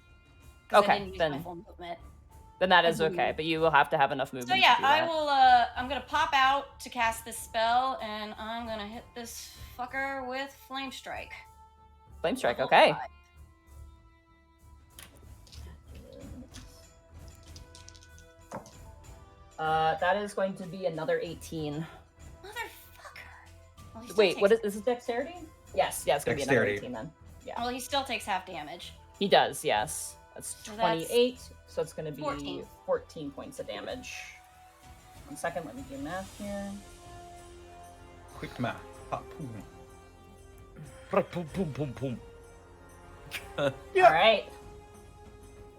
'Cause I Okay, didn't use then- my full movement. Then that is okay, but you will have to have enough movement. So yeah, to do I that. will, I'm gonna pop out to cast this spell, and I'm gonna hit this fucker with Flame Strike. Flame Strike, Level okay. 5. That is going to be another 18. Motherfucker. Well, he still Wait, takes- what is this? Is dexterity? Yes, it's going to be another Dexterity. 18 then. Yeah. Well, he still takes half damage. He does, yes. That's So that's 28, so it's going to be 14. 14 points of damage. 1 second, let me do math here. Quick math. Pop, boom. Boom, boom, boom, boom. All right.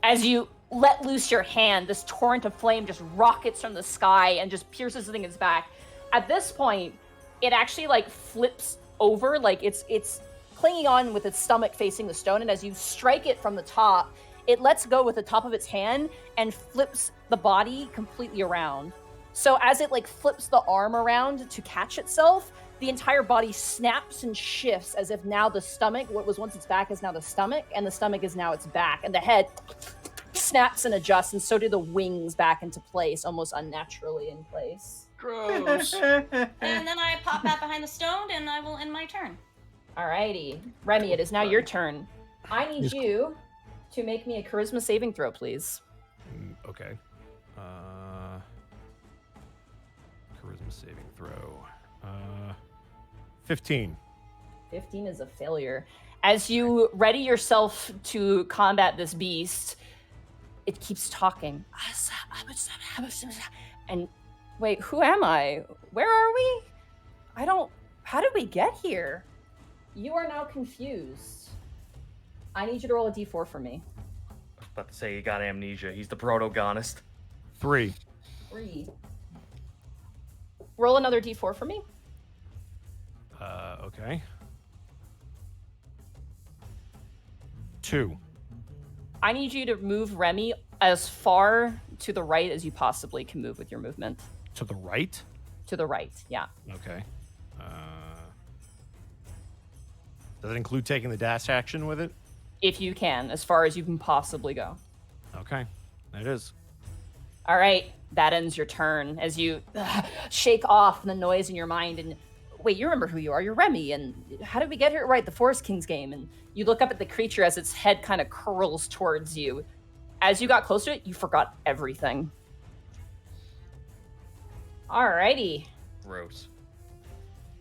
As you let loose your hand, this torrent of flame just rockets from the sky and just pierces the thing in its back. At this point, it actually like flips over, like it's clinging on with its stomach facing the stone, and as you strike it from the top, it lets go with the top of its hand and flips the body completely around. So as it like flips the arm around to catch itself, the entire body snaps and shifts as if now the stomach, what was once its back, is now the stomach, and the stomach is now its back, and the head snaps and adjusts, and so do the wings back into place, almost unnaturally in place. Gross. And then I pop back behind the stone, and I will end my turn. Alrighty. Remy, it is now your turn. I need Yes. you to make me a charisma saving throw, please. Okay. Charisma saving throw. 15. 15 is a failure. As you ready yourself to combat this beast, it keeps talking. And wait, who am I? Where are we? How did we get here? You are now confused. I need you to roll a d4 for me. I was about to say he got amnesia. He's the protagonist. 3. 3. Roll another d4 for me. Okay. 2. I need you to move Remy as far to the right as you possibly can move with your movement. To the right? To the right, yeah. Okay. Does it include taking the dash action with it? If you can, as far as you can possibly go. Okay. It is. All right, that ends your turn as you shake off the noise in your mind and wait, you remember who you are. You're Remy, and how did we get here? Right, the Forest King's game. And you look up at the creature as its head kind of curls towards you. As you got close to it, you forgot everything. Alrighty. Gross.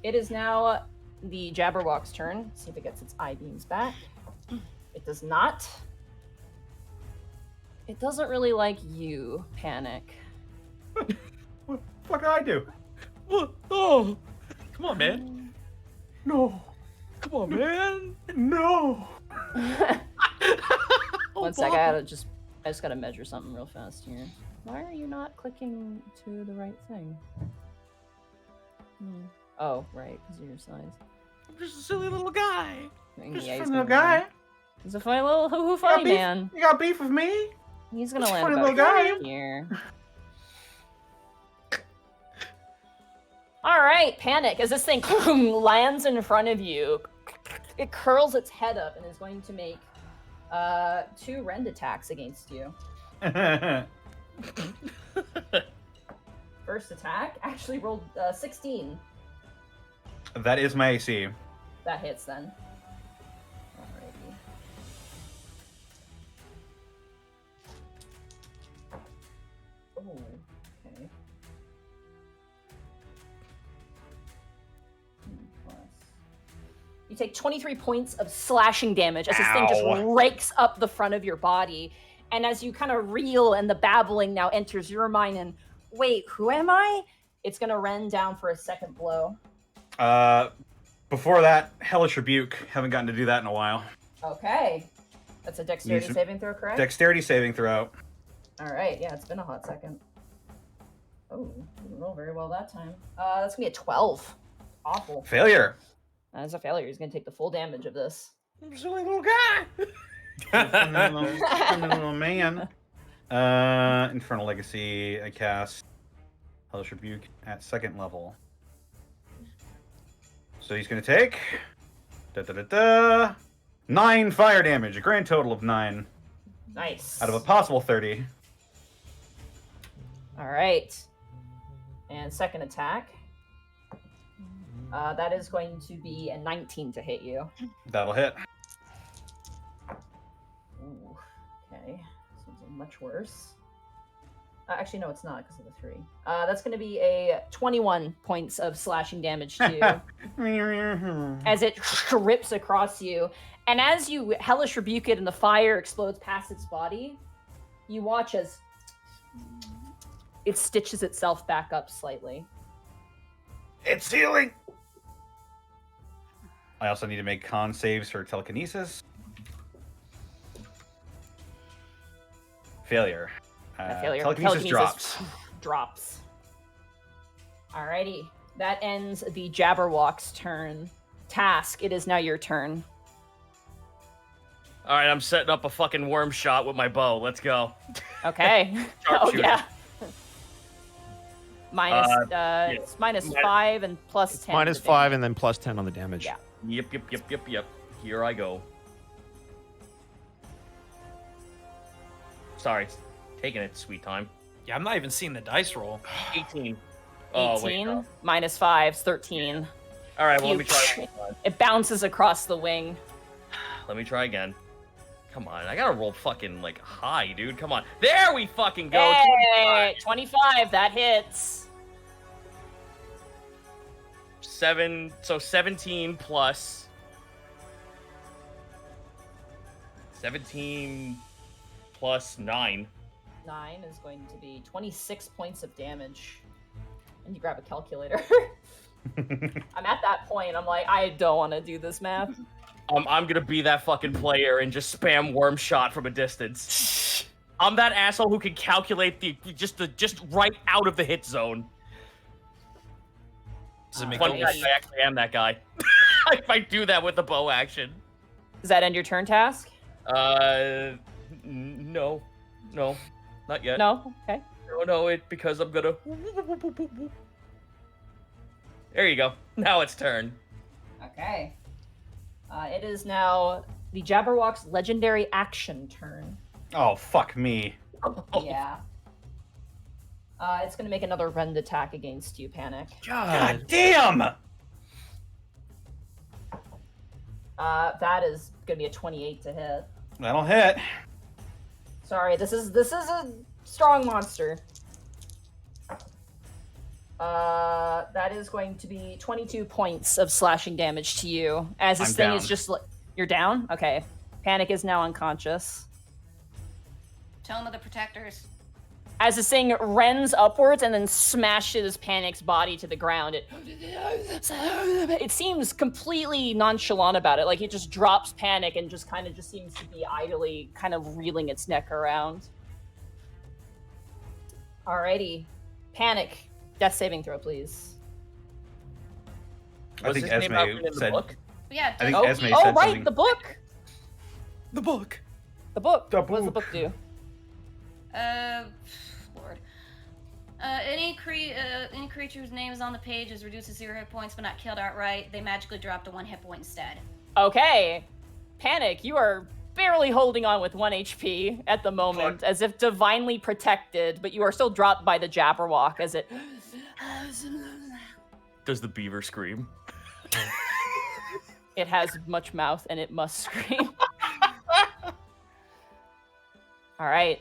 It is now the Jabberwock's turn. See if it gets its eye beams back. It does not. It doesn't really like you, Panic. What the fuck did I do? What? Oh, Come on, man. No. come on, man. No. One sec, I just gotta measure something real fast here. Why are you not clicking to the right thing? Oh, right, because of your size. I'm just a silly little guy. Just Yeah, a he's fun little gonna guy. land. He's a funny little hoo-hoo funny beef? man. You got beef with me? He's gonna Just a land funny about little guy. here. All right, Panic. As this thing lands in front of you, it curls its head up and is going to make 2 rend attacks against you. First attack actually rolled 16. That is my AC. That hits then. Alrighty. Oh, okay. Plus. You take 23 points of slashing damage as this thing just Ow. rakes up the front of your body. And as you kind of reel and the babbling now enters your mind and, wait, who am I? It's going to rend down for a second blow. Before that, Hellish Rebuke. Haven't gotten to do that in a while. Okay. That's a dexterity Use- saving throw, correct? Dexterity saving throw. All right. Yeah, it's been a hot second. Oh, didn't roll very well that time. That's going to be a 12. Awful. Failure. That is a failure. He's going to take the full damage of this. I'm a silly little guy. Funny little man. Infernal Legacy. I cast Hellish Rebuke at 2nd level. So he's going to take 9 fire damage, a grand total of 9 Nice. out of a possible 30. All right. And second attack. That is going to be a 19 to hit you. That'll hit. Ooh, okay. This one's much worse. Actually, no, it's not because of the 3. That's going to be a 21 points of slashing damage to you as it rips across you. And as you Hellish Rebuke it and the fire explodes past its body, you watch as it stitches itself back up slightly. It's healing. I also need to make con saves for telekinesis. Failure. Failure. Telekinesis drops. Alrighty. That ends the Jabberwock's turn. Task, it is now your turn. All right, I'm setting up a fucking worm shot with my bow. Let's go. Okay. Oh, Sharpshooter. yeah. Minus, yeah. it's minus 5 and plus 10. Minus to 5 damage. and then plus 10 on the damage. Yeah. Yep. Here I go. Sorry, taking it, sweet time. Yeah, I'm not even seeing the dice roll. 18. 18 Oh, wait, no. minus 5 is 13. All right, well, let You- me try it one time. It bounces across the wing. Let me try again. Come on, I gotta roll fucking, like, high, dude. Come on. There we fucking go. Hey, 25, that hits. 17 plus 17 plus 9. 9 is going to be 26 points of damage. And you grab a calculator. I'm at that point. I'm like, I don't want to do this math. I'm gonna be that fucking player and just spam worm shot from a distance. I'm that asshole who can calculate the just right out of the hit zone. Does it make Fun a fact, I actually am that guy. If I do that with the bow action. Does that end your turn task? No, not yet. No? Okay. No, because I'm gonna. There you go. Now it's turn. Okay. It is now the Jabberwock's legendary action turn. Oh, fuck me. Yeah. It's going to make another rend attack against you, Panic. God damn! That is going to be a 28 to hit. That'll hit. Sorry, this is a strong monster. That is going to be 22 points of slashing damage to you. As this I'm thing down. is just like, you're down? Okay. Panic is now unconscious. Tell him of the protectors. As this thing rends upwards and then smashes Panic's body to the ground, it seems completely nonchalant about it. Like it just drops Panic and just kind of just seems to be idly kind of reeling its neck around. Alrighty. Panic. Death saving throw, please. I think his name Esme outlined in the said. book? Yeah. I think Oh, Esme oh said right, something. the book. The book. The book. The What does the book. book do? Lord. Any creature whose name is on the page is reduced to 0 hit points but not killed outright. They magically drop to 1 hit point instead. Okay. Panic, you are barely holding on with 1 HP at the moment, as if divinely protected, but you are still dropped by the Jabberwock as it... Does the beaver scream? It has much mouth and it must scream. All right.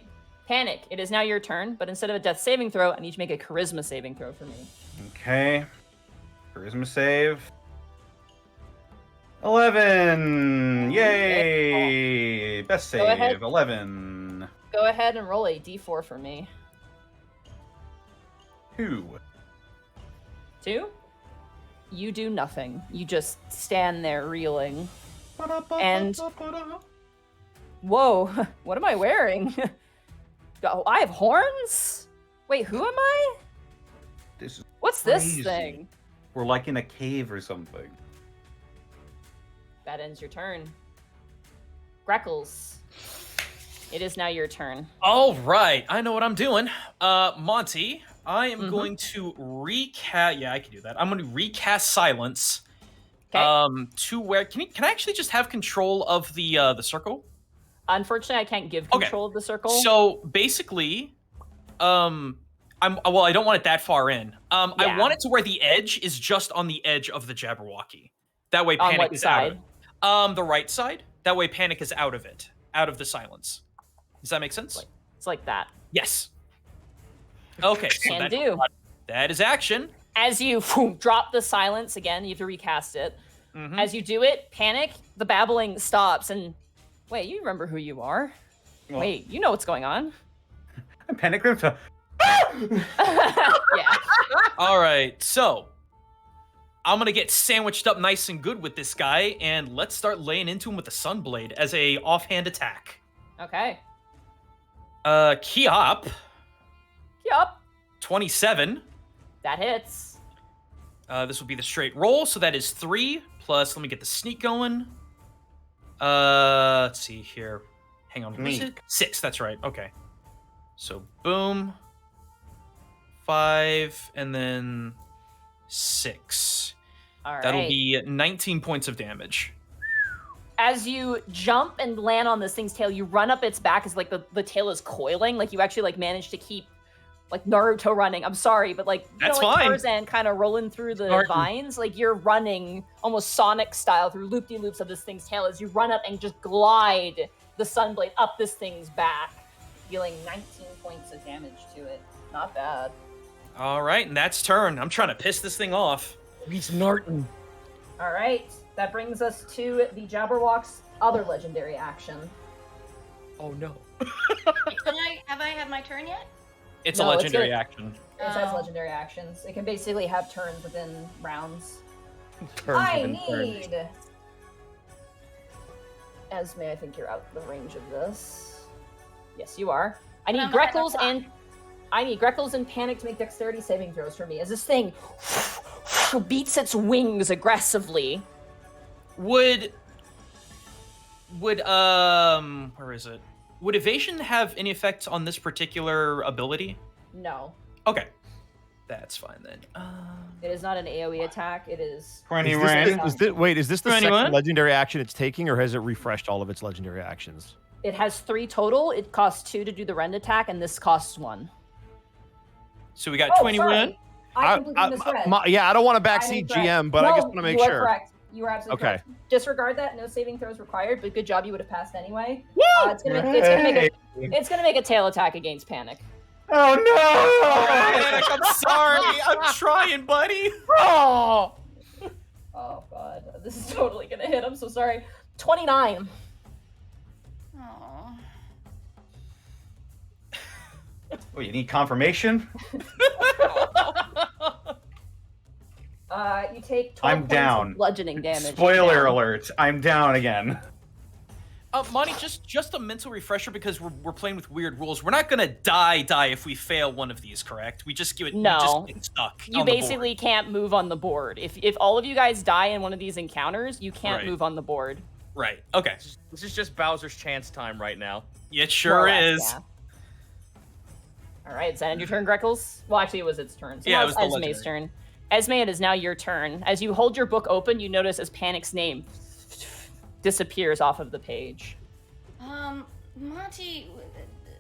Panic, it is now your turn, but instead of a death saving throw, I need you to make a charisma saving throw for me. Okay. Charisma save. 11! Yay! Best Go ahead. save, 11. Go ahead and roll a d4 for me. 2. 2? You do nothing. You just stand there reeling. And- Whoa, what am I wearing? Oh, I have horns? Wait, who am I? This is What's crazy. this thing? We're like in a cave or something. That ends your turn. Greckles. It is now your turn. All right, I know what I'm doing. Monty, I am Mhm. going to recast. Yeah, I can do that. I'm going to recast silence. Okay. To where can I actually just have control of the circle? Unfortunately, I can't give Okay. control of the circle. So basically, I don't want it that far in. I Yeah. want it to where the edge is just on the edge of the Jabberwocky. That way, On Panic what is out of side? it. The right side. That way, Panic is out of it, out of the silence. Does that make sense? It's like that. Yes. Okay. So Can do. that is action. As you drop the silence again, you have to recast it. Mhm. As you do it, Panic, the babbling stops and... Wait, you remember who you are? Well- Wait, you know what's going on? I'm panicked. Yeah. All right. So I'm gonna get sandwiched up nice and good with this guy, and let's start laying into him with the Sunblade as a offhand attack. Okay. Kiop, Yup. 27. That hits. This will be the straight roll, so that is 3 plus. Let me get the sneak going. Let's see here. Hang on. What is it? 6. That's right. Okay. So boom. 5 and then 6. All right. That'll be 19 points of damage. As you jump and land on this thing's tail, you run up its back as like the tail is coiling. Like you actually like manage to keep like Naruto running. I'm sorry, but like you That's know, like fine. Tarzan kind of rolling through the Martin. vines. Like you're running almost Sonic style through loop-de-loops of this thing's tail as you run up and just glide the Sunblade up this thing's back, dealing 19 points of damage to it. Not bad. All right, and that's turn. I'm trying to piss this thing off. He's Norton. All right, that brings us to the Jabberwock's other legendary action. Oh no. Have I had my turn yet? It's No, a it's legendary gonna- action. It has Oh. legendary actions. It can basically have turns within rounds. Turns I within turns. need... Esme, I think you're out of the range of this. Yes, you are. I need I'm not gonna Greckles and Panic to make dexterity saving throws for me as this thing beats its wings aggressively. Would where is it? Would evasion have any effect on this particular ability? No, Okay. That's fine then. it is not an AoE attack. It is... Is 21. is this the For anyone? second legendary action it's taking, or has it refreshed all of its legendary actions? It has 3 total. It costs 2 to do the rend attack, and this costs 1. So we got Oh, 21. sorry. I completely misread. Yeah, I don't want to I'm backseat incorrect. GM, but No, I just want to make you are sure. correct. You are absolutely Okay. correct. Disregard that. No saving throws required, but good job. You would have passed anyway. Woo! It's gonna make a tail attack against Panic. Oh no! Panic, I'm sorry. I'm trying, buddy. Oh! Oh god, this is totally gonna hit. I'm so sorry. 29. Aww. Oh, you need confirmation? You take 12 I'm points down. of bludgeoning damage. Spoiler Down. alert, I'm down again. Monty, just a mental refresher because we're playing with weird rules. We're not gonna die if we fail one of these, correct? We just give it. No. We just get stuck. You on the board. basically can't move on the board. If all of you guys die in one of these encounters, you can't Right. move on the board. Right. Okay. This is just Bowser's chance time right now. It sure More or less, is. yeah. All right, is that end your turn, Greckles? Well, actually, it was its turn. So Yeah, now it was it's the Esme's legendary. turn. Esme, it is now your turn. As you hold your book open, you notice as Panic's name disappears off of the page. Monty,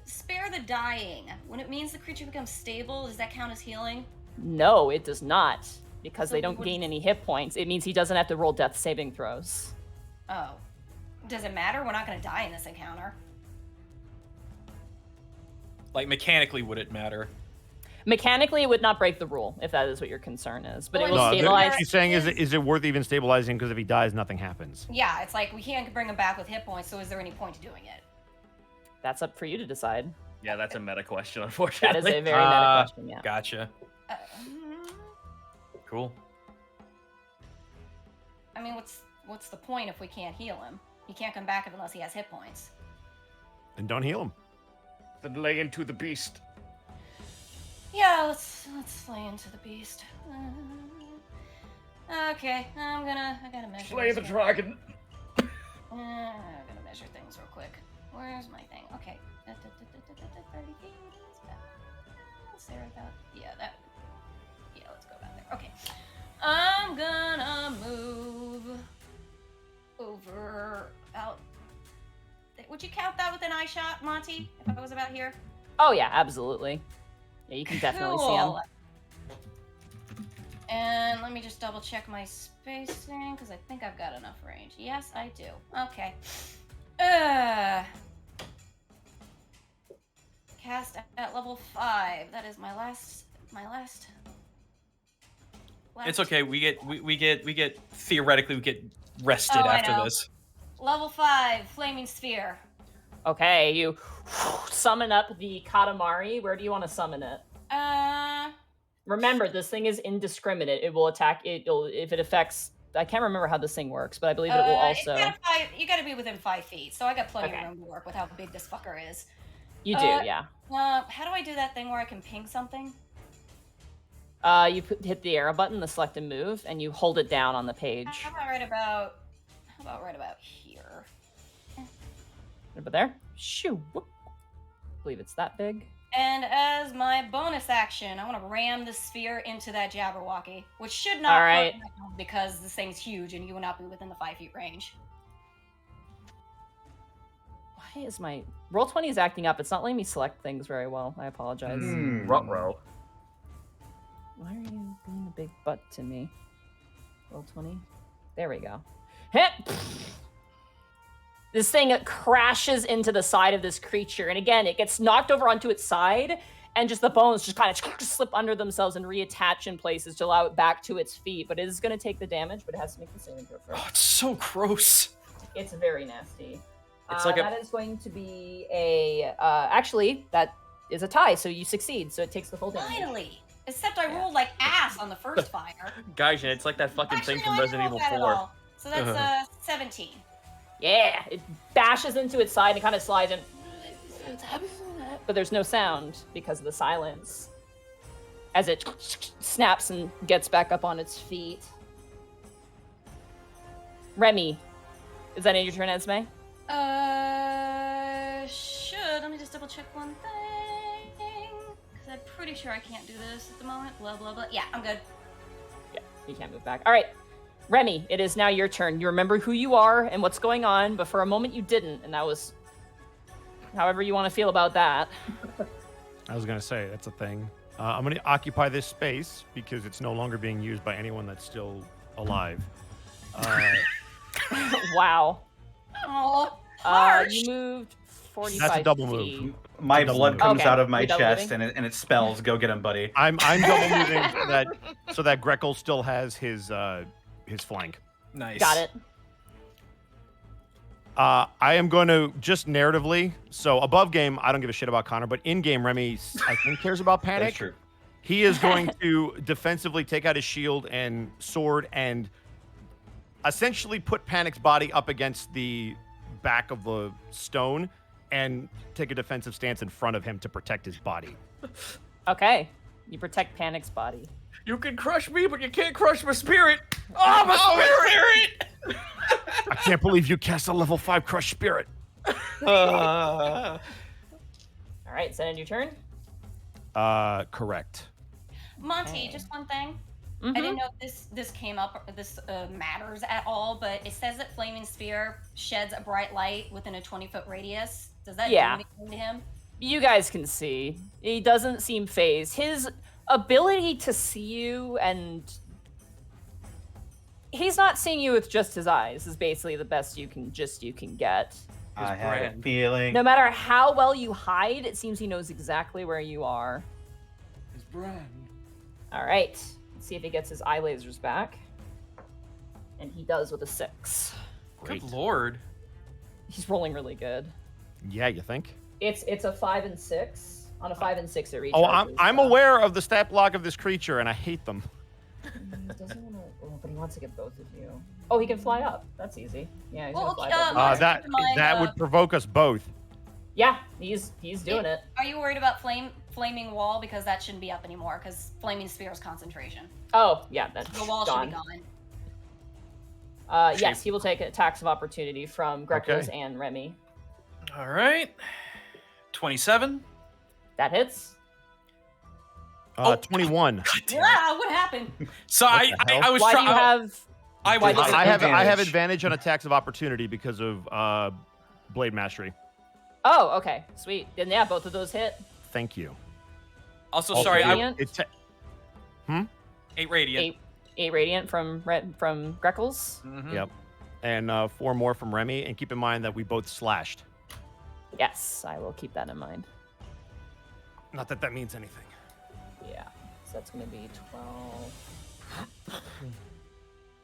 spare the dying. When it means the creature becomes stable, does that count as healing? No, it does not, because So they don't what- gain any hit points. It means he doesn't have to roll death saving throws. Oh. Does it matter? We're not gonna die in this encounter. Like mechanically, would it matter? Mechanically, it would not break the rule, if that is what your concern is. But Well, it will No, stabilize. she's saying, is it worth even stabilizing? Because if he dies, nothing happens. Yeah, it's like we can't bring him back with hit points, so is there any point to doing it? That's up for you to decide. Yeah, that's a meta question, That unfortunately. is a very meta question, yeah. Gotcha. Uh, Cool. I mean, what's the point if we can't heal him? He can't come back unless he has hit points. And don't heal him. Then lay into the beast. Yeah, let's lay into the beast. Okay, I gotta measure. Slay the this dragon. real- I gotta measure things real quick. Where's my thing? Okay. 30 feet. Let's say right about. Yeah, that. Yeah, let's go about there. Okay. I'm gonna move over about. Would you count that with an eye shot, Monty? If I was about here? Oh, yeah, absolutely. Yeah, you can definitely see him. Cool. And let me just double check my spacing, because I think I've got enough range. Yes, I do. Okay. Cast at level 5. That is my last. It's okay. We get theoretically we get rested Oh, I after know. this. Level 5, Flaming Sphere. Okay, you summon up the Katamari. Where do you want to summon it? Remember, Remember, this thing is indiscriminate. It will attack. If it affects. I can't remember how this thing works, but I believe it will also. You gotta be within 5 feet, so I got plenty Okay. of room to work with how big this fucker is. You do, yeah. How do I do that thing where I can ping something? Hit the arrow button, the select and move, and you hold it down on the page. How about right about here? Over there. Shoo. Whoop. I believe it's that big. And as my bonus action, I want to ram the sphere into that Jabberwocky, which should not All right. hurt him because this thing's huge and you will not be within the 5 feet range. Why is my Roll20 is acting up? It's not letting me select things very well. I apologize. Ruh-roh. Why are you being a big butt to me? Roll20. There we go. Hit. This thing crashes into the side of this creature, and again, it gets knocked over onto its side, and just the bones just kind of slip under themselves and reattach in places to allow it back to its feet. But it is going to take the damage, but it has to make the saving throw first. Oh, it's so gross. It's very nasty. It's like that is going to be a. Actually, that is a tie, so you succeed. So it takes the full damage. Finally! Except I rolled like ass on the first fire. Gaijin, it's like that fucking Actually, thing no, from I Resident didn't Evil roll that at 4. all. So that's 17. Yeah, it bashes into its side and kind of slides in. But there's no sound because of the silence. As it snaps and gets back up on its feet. Remy, is that in your turn, Esme? Should. Let me just double check one thing. Because I'm pretty sure I can't do this at the moment. Blah, blah, blah. Yeah, I'm good. Yeah, you can't move back. All right, Remy, it is now your turn. You remember who you are and what's going on, but for a moment you didn't, and that was however you want to feel about that. I was going to say, that's a thing. I'm going to occupy this space because it's no longer being used by anyone that's still alive. Wow. Oh, harsh. You moved 45 That's a double feet. move. My Double blood move. comes Okay, out of my you're double chest moving? and it spells, go get him, buddy. I'm double moving so that Greckle still has his flank. Nice. Got it. I am going to just narratively. So above game, I don't give a shit about Connor, but in game, Remy, I think cares about Panic. That's true. He is going to defensively take out his shield and sword and essentially put Panic's body up against the back of the stone and take a defensive stance in front of him to protect his body. Okay. You protect Panic's body. You can crush me, but you can't crush my spirit. Oh, my spirit! I can't believe you cast a level 5 crush spirit. All right, is that end your turn? Correct. Monty, Okay. just one thing. Mhm. I didn't know if this came up, or this matters at all, but it says that Flaming Sphere sheds a bright light within a 20-foot radius. Does that Yeah. do anything to him? You guys can see. He doesn't seem phased. His ability to see you and he's not seeing you with just his eyes is basically the best you can get. I had a brand. feeling. No matter how well you hide, it seems he knows exactly where you are. His brand. All right. Let's see if he gets his eye lasers back. And he does with a 6. Good lord. He's rolling really good. Yeah, you think? It's a 5 and 6. On a 5 and 6, it recharges. Oh, I'm aware of the stat block of this creature, and I hate them. He doesn't want to. Oh, but he wants to get both of you. Oh, he can fly up. That's easy. Yeah, he's Well, gonna fly okay, up. Mark, That keep in mind, that would provoke us both. Yeah, he's doing it. Are you worried about flaming wall? Because that shouldn't be up anymore, because Flaming Sphere is concentration. Oh, yeah, that's The wall gone. should be gone. Yes, he will take attacks of opportunity from Greco's Okay. and Remy. All right. 27. That hits. 21. God damn it. Ah, what happened? So What the hell? I was Why do trying. you have? I why was. does it- I have advantage. advantage on attacks of opportunity because of blade mastery. Oh, okay, sweet. Then yeah, both of those hit. Thank you. Also, Also, sorry. Radiant? 8 radiant. 8 radiant from Greckles. Mhm. Yep. And 4 more from Remy. And keep in mind that we both slashed. Yes, I will keep that in mind. Not that that means anything. Yeah, so that's gonna be 12.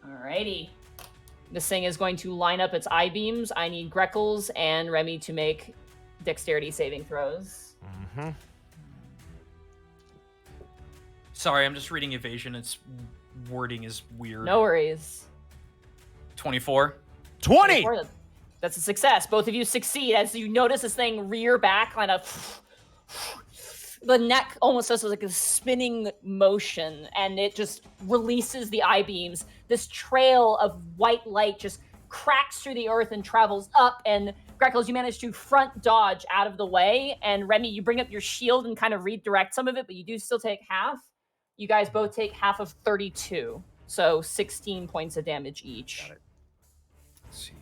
Alrighty. This thing is going to line up its eye beams. I need Greckles and Remy to make dexterity saving throws. Mm-hmm. Sorry, I'm just reading evasion. Its wording is weird. No worries. 24. 20! That's a success. Both of you succeed as you notice this thing rear back, kind of. The neck almost does like a spinning motion, and it just releases the eye beams. This trail of white light just cracks through the earth and travels up. And Greckles, you manage to front dodge out of the way. And Remy, you bring up your shield and kind of redirect some of it, but you do still take half. You guys both take half of 32, so 16 points of damage each. Got it. Let's see.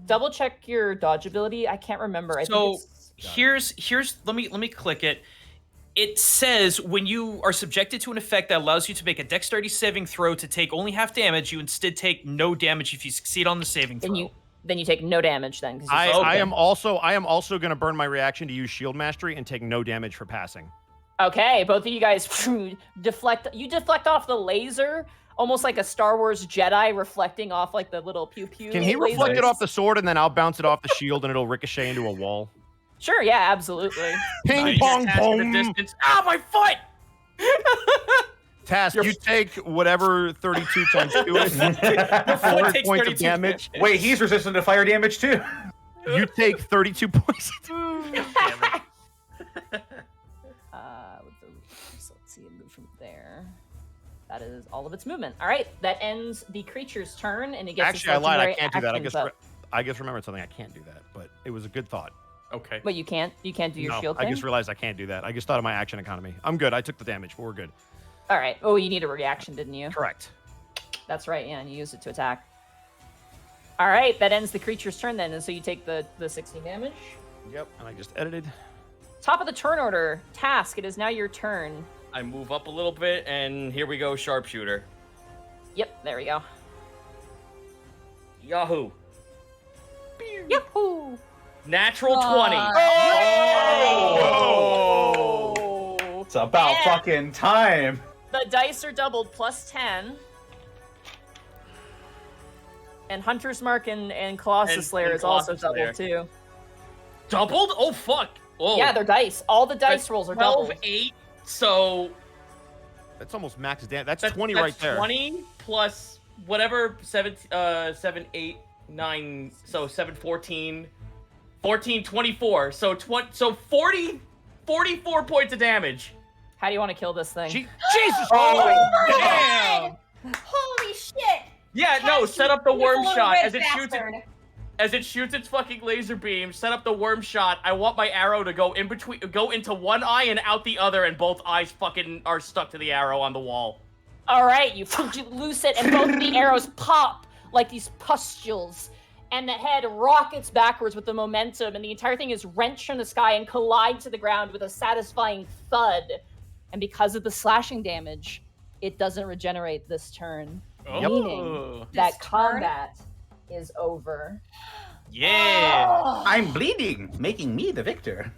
Double check your dodge ability. I can't remember. I So think it's... here's let me click it. It says when you are subjected to an effect that allows you to make a dexterity saving throw to take only half damage, you instead take no damage if you succeed on the saving throw. Then you take no damage then. 'Cause I Okay. am also going to burn my reaction to use shield mastery and take no damage for passing. Okay, both of you guys deflect. You deflect off the laser, almost like a Star Wars Jedi reflecting off like the little pew pew. Can he reflect it off the sword and then I'll bounce it off the shield and it'll ricochet into a wall? Sure, yeah, absolutely. Ping Nice. pong Task in the pong. distance. Ah, my foot! Task, you take whatever 32 times 2 is. Your foot 400 takes points 32 of damage. Wait, he's resistant to fire damage too. You take 32 points. With the, so let's see, move from there. That is all of its movement. All right, that ends the creature's turn, and it gets. Actually, I lied. I its can't do that. actions up. I just remembered something. I can't do that, but it was a good thought. Okay. But you can't do your No, shield I thing. just realized I can't do that. I just thought of my action economy. I'm good. I took the damage, but we're good. All right. Oh, you need a reaction, didn't you? Correct. That's right. Yeah, and you used it to attack. All right, that ends the creature's turn then, and so you take the 16 damage. Yep. And I just edited. Top of the turn order, Task. It is now your turn. I move up a little bit, and here we go, sharpshooter. Yep, there we go. Yahoo! Yahoo! Natural 20. Oh! It's about And- fucking time. The dice are doubled plus 10. And Hunter's Mark and Colossus And- Slayer and is also Colossus doubled Slayer. too. Doubled? Oh, fuck. Whoa. Yeah, they're dice. All the dice That's rolls are 12, doubled. 8, so That's almost max damage. That's that's 20 that's right there. 20 plus whatever, 7, 8 9, so 7, 14, 14, 24. So 44 points of damage. How do you want to kill this thing? Jesus! Oh, damn! Holy shit! Yeah, no, set up the worm Little shot red as it shoots it. bastard. As it shoots its fucking laser beam, set up the worm shot. I want my arrow to go go into one eye and out the other, and both eyes fucking are stuck to the arrow on the wall. All right, you loose it, and both of the arrows pop like these pustules, and the head rockets backwards with the momentum, and the entire thing is wrenched from the sky and collides to the ground with a satisfying thud. And because of the slashing damage, it doesn't regenerate this turn, meaning that This turn? combat is over. Yeah. Oh. I'm bleeding, making me the victor.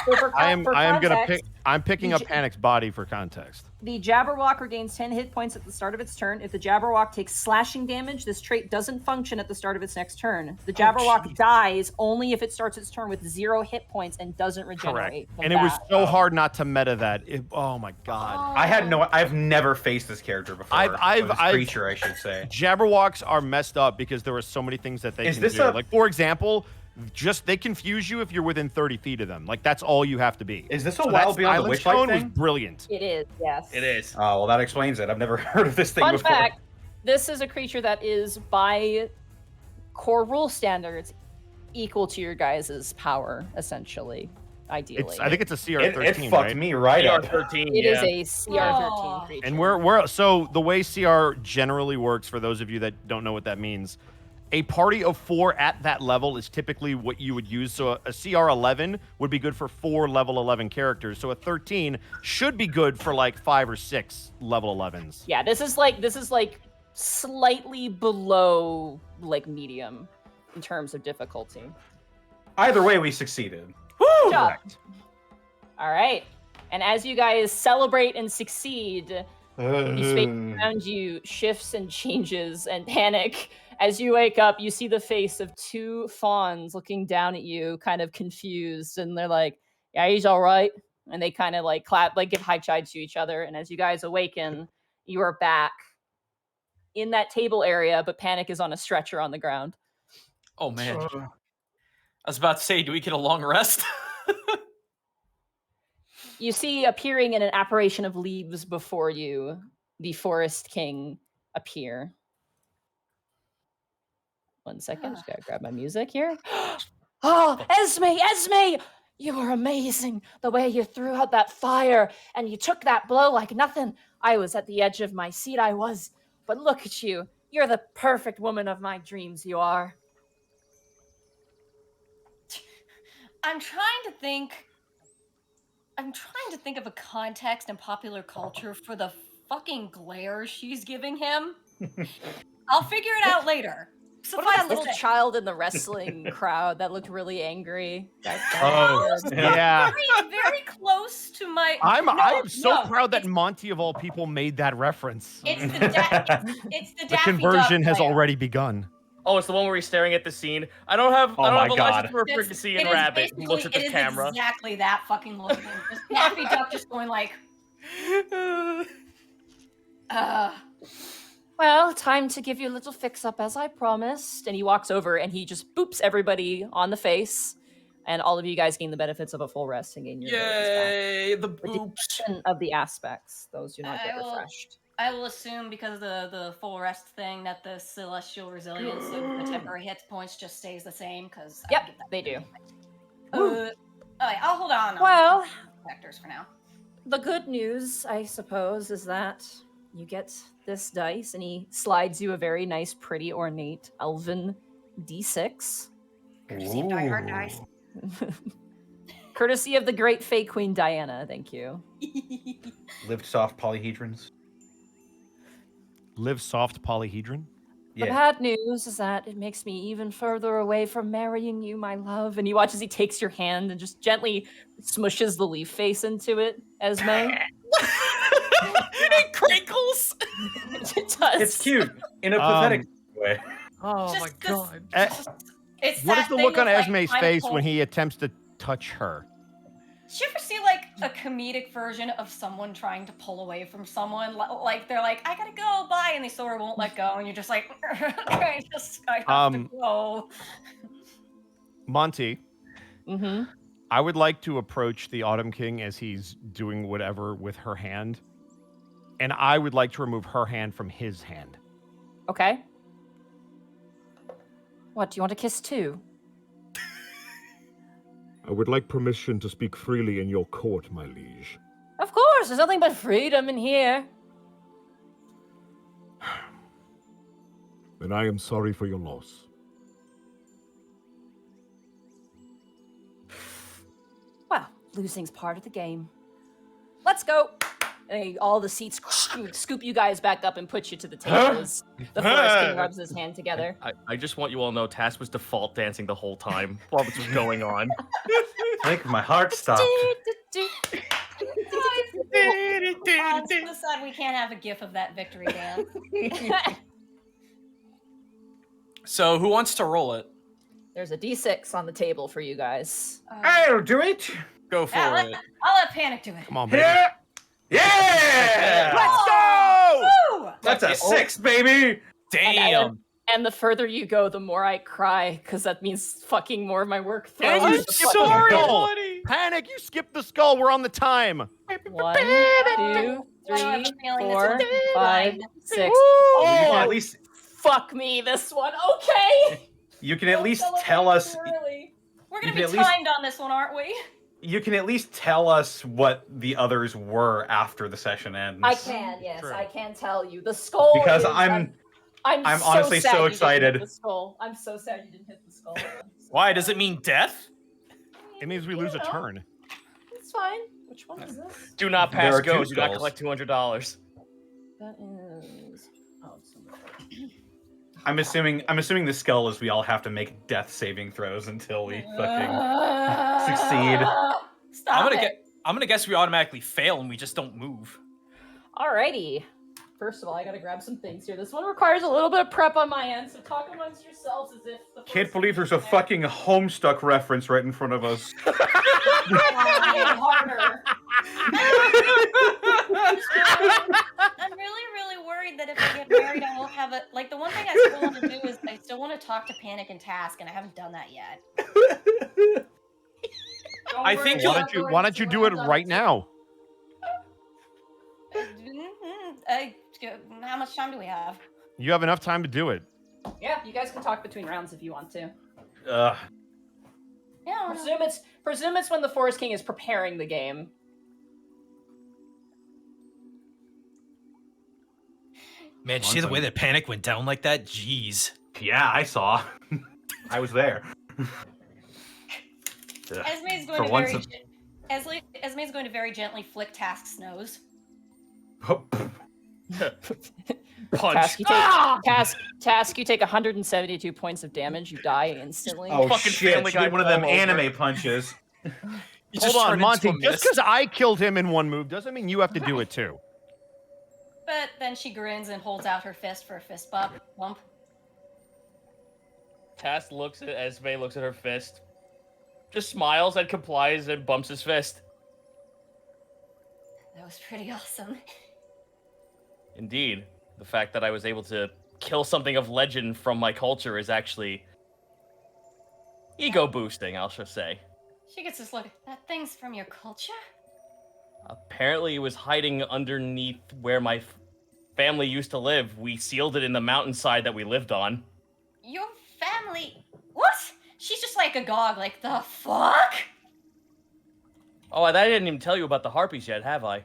So for I am gonna context, I'm picking up Panic's body for context. the Jabberwock regains 10 hit points at the start of its turn. If the Jabberwock takes slashing damage, this trait doesn't function at the start of its next turn. The Jabberwock dies only if it starts its turn with 0 hit points and doesn't regenerate. Correct. from And it was that. so hard not to meta that. Oh my god. I've never faced this character before. I've- Or this creature, I should say. Jabberwocks are messed up because there are so many things that they Is can this do. a- Like, for example, just they confuse you if you're within 30 feet of them. Like, that's all you have to be. Is this a So Wild that Beyond the Silence Witchlight Cone thing? was brilliant. It is, yes. It is. Oh, well, that explains it. I've never heard of this thing Fun before. fact, this is a creature that is, by core rule standards, equal to your guys' power, essentially, ideally. I think it's a CR It 13, fucked right? me right up. CR13, It yeah. is a CR13 Oh. creature. And we're so the way CR generally works, for those of you that don't know what that means, a party of 4 at that level is typically what you would use. So a CR 11 would be good for 4 level 11 characters. So a 13 should be good for like 5 or 6 level 11s. Yeah, this is like slightly below like medium in terms of difficulty. Either way, we succeeded. Good job. All right. And as you guys celebrate and succeed, the space around you shifts and changes and panic. As you wake up, you see the face of 2 fawns looking down at you, kind of confused, and they're like, "Yeah, he's all right." And they kind of like clap, like give high chides to each other. And as you guys awaken, you are back in that table area, but Panic is on a stretcher on the ground. Oh man. I was about to say, do we get a long rest? You see appearing in an apparition of leaves before you, the Forest King appear. 1 second, just gotta grab my music here. Oh, Esme! You were amazing. The way you threw out that fire and you took that blow like nothing. I was at the edge of my seat, I was. But look at you. You're the perfect woman of my dreams, you are. I'm trying to think of a context in popular culture for the fucking glare she's giving him. I'll figure it out later. What about that Suffice little to say, child in the wrestling crowd that looked really angry? Oh, yeah. very close to my. I am so no, proud that it's- Monty of all people made that reference. It's the it's the The Daffy conversion Duck has glare. already begun. Oh, it's the one where he's staring at the scene. I don't have Oh a my license God. for a It's- freaking seeing it is rabbit who looks at basically- the it is camera. exactly that fucking look. Just Daffy Duck just going like. Well, time to give you a little fix-up as I promised. And he walks over and he just boops everybody on the face. And all of you guys gain the benefits of a full rest and gain your abilities back. Yay, the With the boops. exception of the aspects. Those do not get I will- refreshed. I will assume because of the full rest thing that the celestial resilience of the temporary hit points just stays the same. Because Yep, they do. Alright, I'll hold on. Well, Vectors for now. the good news, I suppose, is that you get this dice, and he slides you a very nice, pretty, ornate elven d6. Courtesy of Die Hard Dice. Courtesy of the great Fey Queen Diana, thank you. Lived soft polyhedrons. Live soft polyhedron. The Yeah. bad news is that it makes me even further away from marrying you, my love. And you watch as he takes your hand and just gently smushes the leaf face into it, Esme. It crinkles. It does. It's cute in a pathetic way. Oh Just my this- god. It's What that is the thing look on of, like, Esme's I'm face cold. when he attempts to touch her? Did you ever see like a comedic version of someone trying to pull away from someone? Like they're like, "I gotta go, bye," and they sort of won't let go, and you're just like, "I have to go." Monty, Mm-hmm. I would like to approach the Autumn King as he's doing whatever with her hand, and I would like to remove her hand from his hand. Okay. What, do you want a kiss too? I would like permission to speak freely in your court, my liege. Of course, there's nothing but freedom in here. And I am sorry for your loss. Well, losing's part of the game. Let's go. And all the seats scoop you guys back up and put you to the table as the Forest King rubs his hand together. I just want you all to know Tass was default dancing the whole time while this was going on. I think my heart stopped. I'm so sad we can't have a gif of that victory dance. So who wants to roll it? There's a D6 on the table for you guys. I'll do it. Go for Yeah, it. I'll let Panic do it. Come on, baby. Yeah! Let's go! Woo! That's a 6, baby. Damn. And the further you go, the more I cry, because that means fucking more of my work. And thrown you at the skipped fucking the skull. skull! Panic, you skipped the skull. We're on the time. 1, 2, I don't have a 3, feeling this 4, one's 5, mine. 6. You can Oh, at least fuck me, this one. Okay. you can at Don't least celebrate tell us too early. We're You gonna be can at least- timed on this one, aren't we? you can at least tell us what the others were after the session ends. I can, yes, True. I can tell you. The skull Because is, I'm so honestly sad so you didn't excited. hit the skull. I'm so sad you didn't hit the skull. Why? Does it mean death? It means we lose a turn. It's fine. Which one is this? Do not There pass are go. two Do not skulls. collect $200. That is. Oh, it's I'm assuming the skull is we all have to make death saving throws until we fucking succeed. Stop I'm gonna guess we automatically fail and we just don't move. Alrighty. First of all, I gotta grab some things here. This one requires a little bit of prep on my end, so talk amongst yourselves as if the Can't first believe there's a thing fucking Homestuck reference right in front of us. there- harder. I'm really worried that if I get married, I won't have a like. The one thing I still want to do is I still want to talk to Panic and Task, and I haven't done that yet. Don't I worry, think I'm you'll- not going Why don't you to do it land on right now? How much time do we have? You have enough time to do it. Yeah, you guys can talk between rounds if you want to. Ugh. Yeah. Presume it's when the Forest King is preparing the game. Man, did you see the way that Panic went down like that? Jeez. Yeah, I saw. I was there. Ugh. Esme's For going to once Esme's going to very gently flick Task's nose. Punch. Task, you take, task, you take 172 points of damage. You die instantly. Oh Fucking shit! Family She did Guy one of them pull over. anime punches. You Hold just on, turned Monty. into a Just mist. because I killed him in one move doesn't mean you have to do it too. But then she grins and holds out her fist for a fist bump. Tass looks at Esme, looks at her fist, just smiles and complies and bumps his fist. That was pretty awesome. Indeed, the fact that I was able to kill something of legend from my culture is actually ego boosting, I'll just say. She gets this look. That thing's from your culture? Apparently, it was hiding underneath where my family used to live. We sealed it in the mountainside that we lived on. Your family? What? She's just like agog, like, the fuck? Oh, I didn't even tell you about the harpies yet, have I?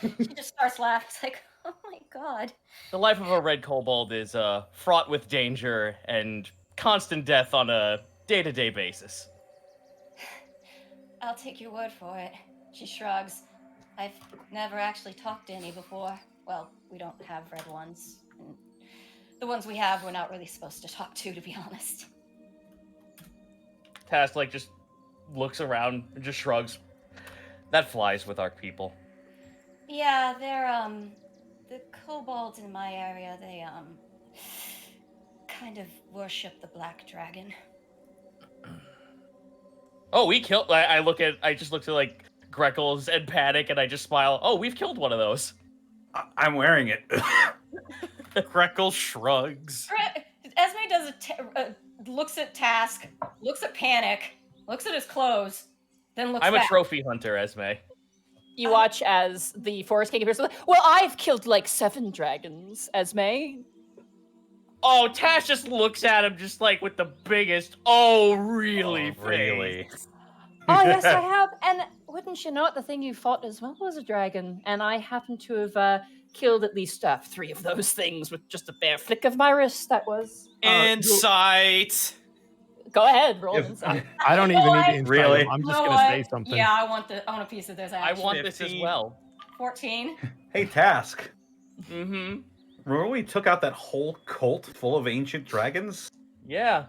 She just starts laughing. It's like, oh my god. The life of a red kobold is fraught with danger and constant death on a day-to-day basis. I'll take your word for it. She shrugs. I've never actually talked to any before. Well, we don't have red ones. And the ones we have, we're not really supposed to talk to be honest. Task, just looks around and just shrugs. That flies with our people. Yeah, they're, the kobolds in my area, they, kind of worship the black dragon. Oh, we killed. I just looked at like Greckles and Panic, and I just smile. Oh, we've killed one of those. I'm wearing it. Greckle shrugs. Esme does looks at Task, looks at Panic, looks at his clothes, then looks I'm back. a trophy hunter, Esme. You watch as the Forest King appears. Well, I've killed like 7 dragons, Esme. Oh, Tash just looks at him just like with the biggest, oh, really, really? face. Oh, yes, I have. And wouldn't you know it, the thing you fought as well was a dragon. And I happen to have killed at least 3 of those things with just a bare flick of my wrist, that was. Insight. Go ahead, roll insight. I don't even need to insight Really? him. I'm just You know gonna what? say something. Yeah, I want a piece of this I action. want this as 15. well. 14. Hey, Task. Mm-hmm. Remember when we took out that whole cult full of ancient dragons? Yeah.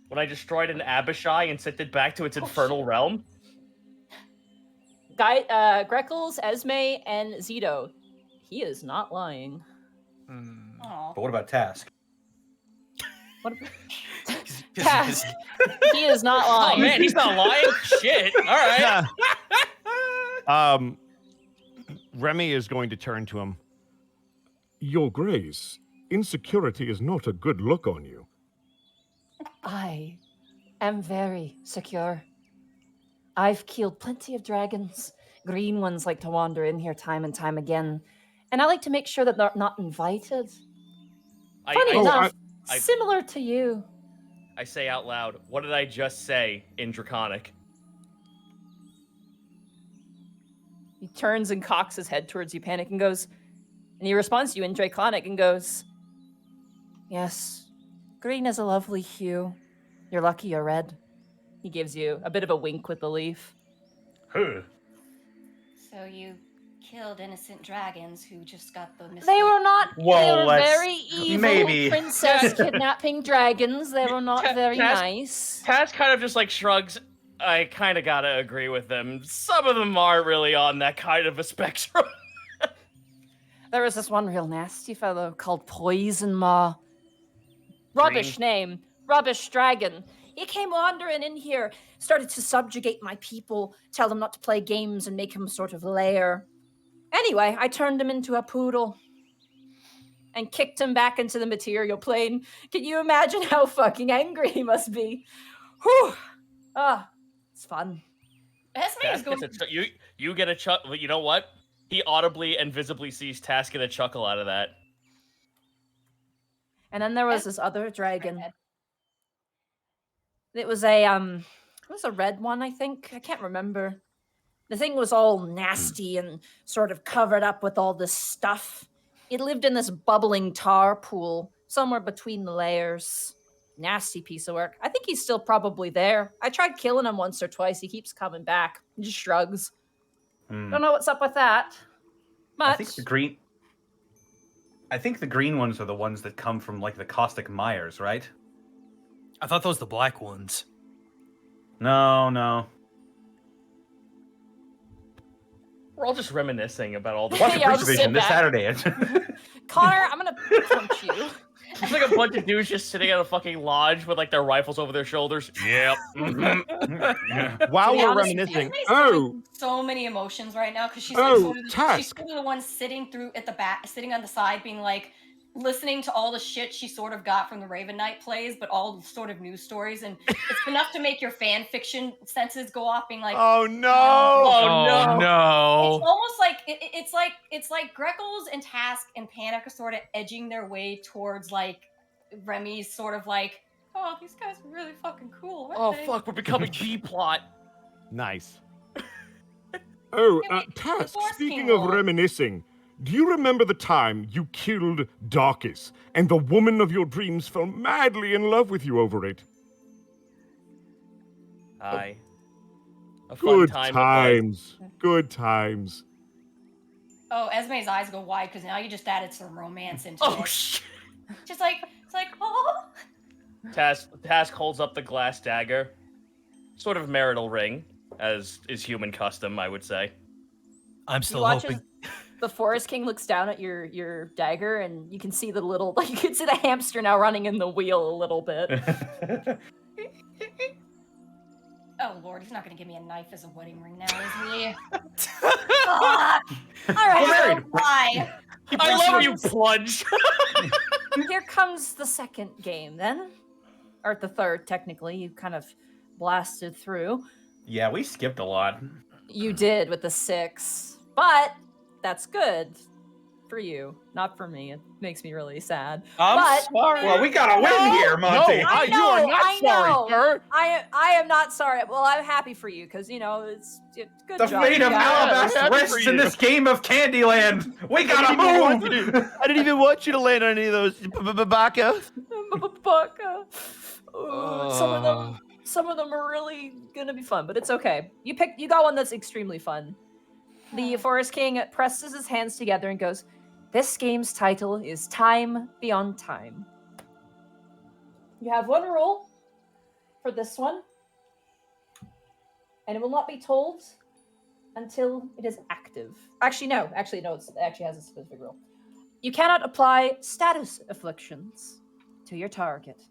When I destroyed an Abishai and sent it back to its infernal realm. Greckles, Esme, and Zito. He is not lying. Aw. But what about Task? What? Task. He is not Oh lying. man, he's not lying. Shit. All right. Remy is going to turn to him. Your Grace, insecurity is not a good look on you. I am very secure. I've killed plenty of dragons. Green ones like to wander in here time and time again. And I like to make sure that they're not invited. Funny enough, similar to you. I say out loud, what did I just say in Draconic? He turns and cocks his head towards you, Panic, and goes, and he responds to you in Draconic and goes, yes, green is a lovely hue. You're lucky you're red. He gives you a bit of a wink with the leaf. Huh. So you killed innocent dragons who just got the They were not. Well, they were let's- very evil maybe. princess kidnapping dragons. They were not very nice. Taz kind of just like shrugs. I kind of gotta agree with them. Some of them aren't really on that kind of a spectrum. There was this one real nasty fellow called Poison Maw. Rubbish name. Rubbish dragon. He came wandering in here, started to subjugate my people, tell them not to play games and make him a sort of lair. Anyway, I turned him into a poodle and kicked him back into the material plane. Can you imagine how fucking angry he must be? Whew. Ah, it's fun. Esme is going. You get a chuckle. You know what? He audibly and visibly sees Task get a chuckle out of that. And then there was this other dragon. It was a red one, I think. I can't remember. The thing was all nasty and sort of covered up with all this stuff. It lived in this bubbling tar pool somewhere between the layers. Nasty piece of work. I think he's still probably there. I tried killing him once or twice. He keeps coming back. He just shrugs. Don't know what's up with that. But I think the green ones are the ones that come from like the caustic mires, right? I thought those were the black ones. No. We're all just reminiscing about all the. Watch Yeah, I'll the just Vision sit this back. Saturday. Connor, I'm gonna punch you. It's like a bunch of dudes just sitting at a fucking lodge with like their rifles over their shoulders. Yep. While To be we're honest, reminiscing, Esme's Oh. feeling so many emotions right now because she's Oh, like sort of she's Task. sort of the one sitting through at the back, sitting on the side, being like listening to all the shit she sort of got from the Raven Knight plays, but all sort of news stories, and it's enough to make your fan fiction senses go off, being like, oh no! Oh, no. It's almost like it's like Greckles and Task and Panic are sort of edging their way towards like Remy's sort of like, oh, these guys are really fucking cool. Aren't Oh they? fuck, we're becoming B-plot. Nice. Oh, Yeah, we- Task, Forest speaking King of will- reminiscing, do you remember the time you killed Darkis and the woman of your dreams fell madly in love with you over it? Aye. A fun Good time. times. Good times. Oh, Esme's eyes go wide because now you just added some romance into Oh it. shit. Just like it's like, oh. Task holds up the glass dagger. Sort of marital ring, as is human custom, I would say. I'm You still watch hoping. as the Forest King looks down at your dagger, and you can see the little, like you can see the hamster now running in the wheel a little bit. Oh Lord, he's not gonna give me a knife as a wedding ring now, is he? Fuck. All right, married. so why? I love you, Plunge. Here comes the second game, then. Or the third, technically. You kind of blasted through. Yeah, we skipped a lot. You did with the 6. But that's good for you, not for me. It makes me really sad. I'm But- sorry. Well, we got to win here, Monty. No, I you are know, not I sorry, know. sir. I am not sorry. Well, I'm happy for you because it's good The job. fate of Yeah, Alabaster happy for rests in you. this game of Candyland. We gotta I didn't even move. want you to land on any of those, Baka. Baka. Some of them are really gonna be fun, but it's okay. You got one that's extremely fun. The Forest King presses his hands together and goes, "This game's title is Time Beyond Time." You have one rule for this one, and it will not be told until it is active. Actually, no. It actually has a specific rule. You cannot apply status afflictions to your target,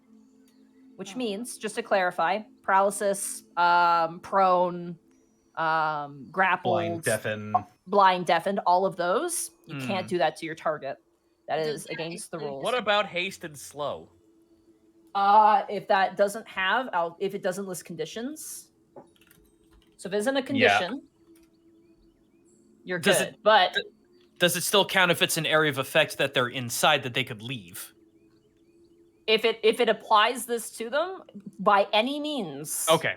which means, just to clarify, paralysis, prone, grappled, blind, deafened, all of those. You can't do that to your target. That is against the rules. What about haste and slow? If that doesn't have, if it doesn't list conditions. So if it isn't a condition, you're Does good. it- But Does it still count if it's an area of effect that they're inside that they could leave? if it applies this to them by any means, Okay.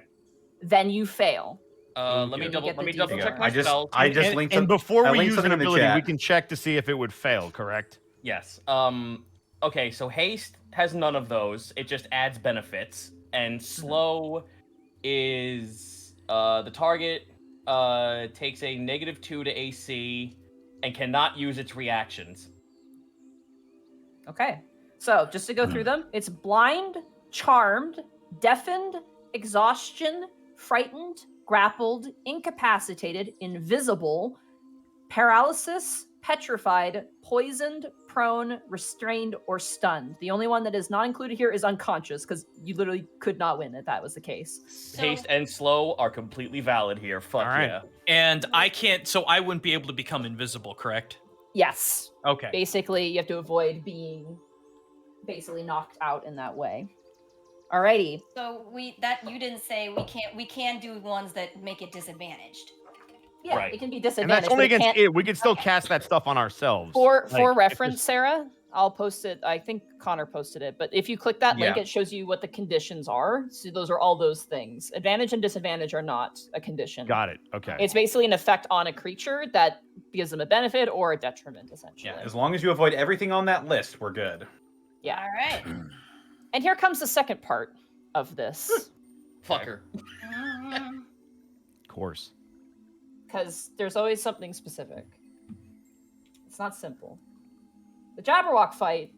then you fail. Let me you double get the check detail. my spells. I just linked And some- before I we linked use something an in the ability, we chat. can check to see if it would fail, correct? Yes. Okay, so haste has none of those. It just adds benefits. And slow is the target takes a -2 to AC and cannot use its reactions. Okay. So just to go through them, it's blind, charmed, deafened, exhaustion, frightened, grappled, incapacitated, invisible, paralysis, petrified, poisoned, prone, restrained, or stunned. The only one that is not included here is unconscious, because you literally could not win if that was the case. So, Haste and slow are completely valid here. Fuck All right. yeah. And I can't, so I wouldn't be able to become invisible, correct? Yes. Okay. Basically, you have to avoid being basically knocked out in that way. Alrighty. so you didn't say we can do ones that make it disadvantaged. Yeah, Right. it can be And disadvantaged. that's only but it against can't- it. We can still cast that stuff on ourselves. For Like, reference, if Sarah, I'll post it. I think Connor posted it. But if you click that link, Yeah. it shows you what the conditions are. So those are all those things. Advantage and disadvantage are not a condition. Got it. Okay. It's basically an effect on a creature that gives them a benefit or a detriment, essentially. Yeah, as long as you avoid everything on that list, we're good. Yeah. All right. And here comes the second part of this. Fucker. Of course. Because there's always something specific. It's not simple. The Jabberwock fight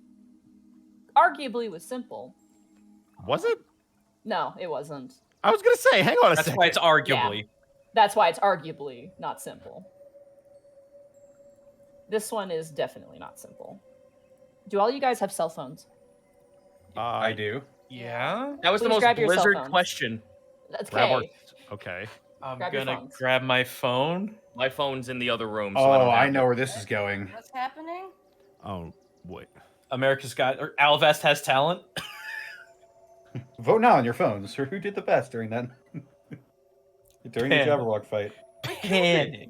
arguably was simple. Was it? No, it wasn't. I was gonna say, hang on a That's second. why it's arguably. That's why it's arguably not simple. This one is definitely not simple. Do all you guys have cell phones? I do. Yeah. That was the Please most grab your cell Blizzard phones. question. That's Grab our- okay. Okay. I'm Grab your gonna phones. grab my phone. My phone's in the other room. So Oh, don't I have know it. where this is going. What's happening? Oh, wait. America's Got, or Alvest has talent. Vote now on your phones for who did the best during that during the Panic. Jabberwock fight. Panic.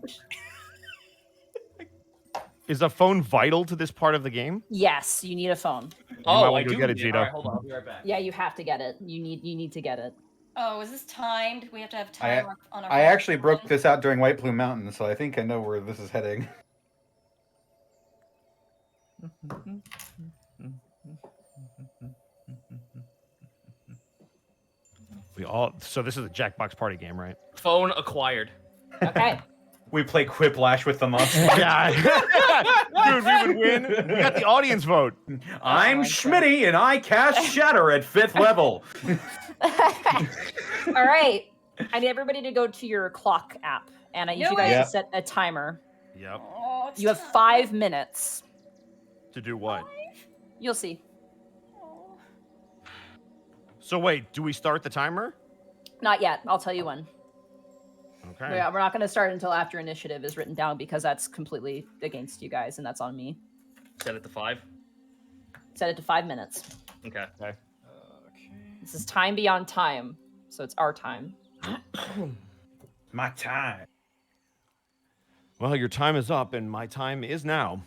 Is a phone vital to this part of the game? Yes, you need a phone. might Oh, wanna I go do. get it, need Gito. All right, hold on. I'll be right back. Yeah, you have to get it. You need to get it. Oh, is this timed? We have to have time on our I actually broke this out during White Plume Mountain, so I think I know where this is heading. So this is a Jackbox party game, right? Phone acquired. Okay. We play Quiplash with the monster. Yeah. Dude, we would win. We got the audience vote. I'm Schmitty, and I cast Shatter at 5th level. All right. I need everybody to go to your clock app, and I need you guys Yeah. to set a timer. Yep. Oh, it's You have time. 5 minutes. To do what? You'll see. Oh. So wait, do we start the timer? Not yet. I'll tell you when. Okay. Yeah, we're not going to start until after initiative is written down because that's completely against you guys, and that's on me. Set it to 5. Set it to 5 minutes. Okay. This is time beyond time, so it's our time. My time. Well, your time is up, and my time is now.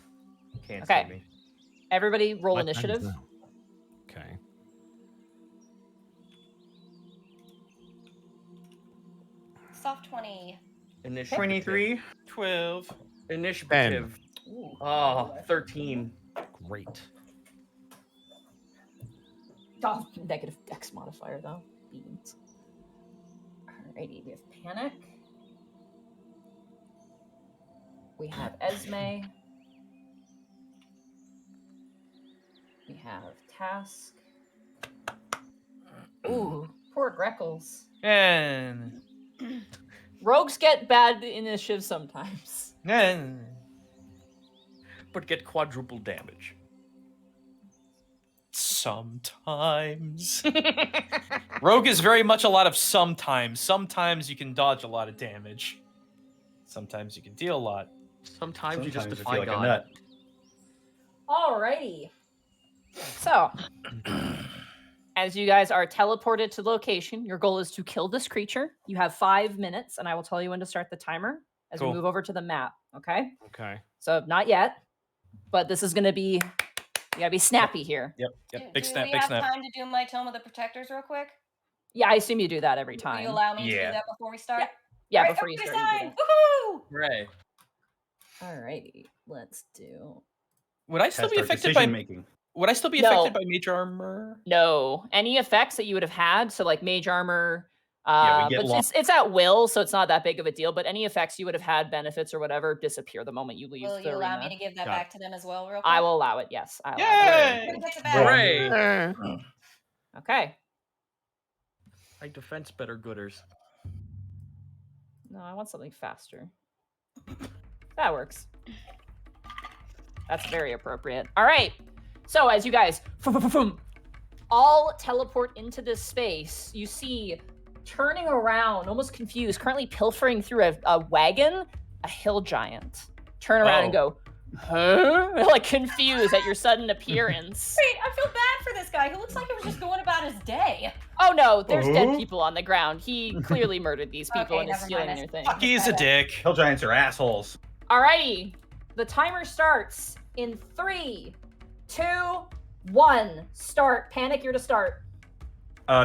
Can't Okay. see me. Everybody roll My time is initiative. now. Okay. Soft 20. Initiative. 23. 12. Initiative. Ooh. Oh, 13. Great. Oh, negative dex modifier, though. Beans. Alrighty, we have Panic. We have Esme. We have Task. Ooh, poor Greckles. And Rogues get bad initiative sometimes. But get quadruple damage. sometimes. Rogue is very much a lot of sometimes. Sometimes you can dodge a lot of damage. Sometimes you can deal a lot. Sometimes you just Sometimes I defy feel like a God. nut. Alrighty. So, as you guys are teleported to the location, your goal is to kill this creature. You have 5 minutes, and I will tell you when to start the timer as Cool. we move over to the map. Okay? Okay. So, not yet, but this is going to be, you gotta be snappy here. Yep. Big do snap, we big have snap. time to do my Tome of the Protectors real quick? Yeah, I assume you do that every Will time. you allow me to Yeah. do that before we start? Yeah, Alright, before you everybody's start. You do time. Woohoo! Hooray. that. Alrighty, let's do. Would I still Test be our affected by? decision making. Would I still be No. affected by mage armor? No, any effects that you would have had, so like mage armor, Yeah, we get but it's at will, so it's not that big of a deal. But any effects you would have had, benefits or whatever, disappear the moment you leave Will the you allow arena. me to give that Got it. back to them as well, real quick? I will allow it. Yes, I allow it. Yay! Everybody takes it back. Hooray. Eh. Okay. I defense better gooders. No, I want something faster. That works. That's very appropriate. All right. So as you guys all teleport into this space, you see turning around, almost confused, currently pilfering through a wagon, a hill giant. Turn around and go, huh? Like confused at your sudden appearance. Wait, I feel bad for this guy who looks like he was just going about his day. Oh no, there's dead Oh. people on the ground. He clearly murdered these people Okay, and is never stealing mind. their things. Fuck, he's a dick. Hill giants are assholes. Alrighty, the timer starts in 3, 2, 1. Start. Panic, you're to start.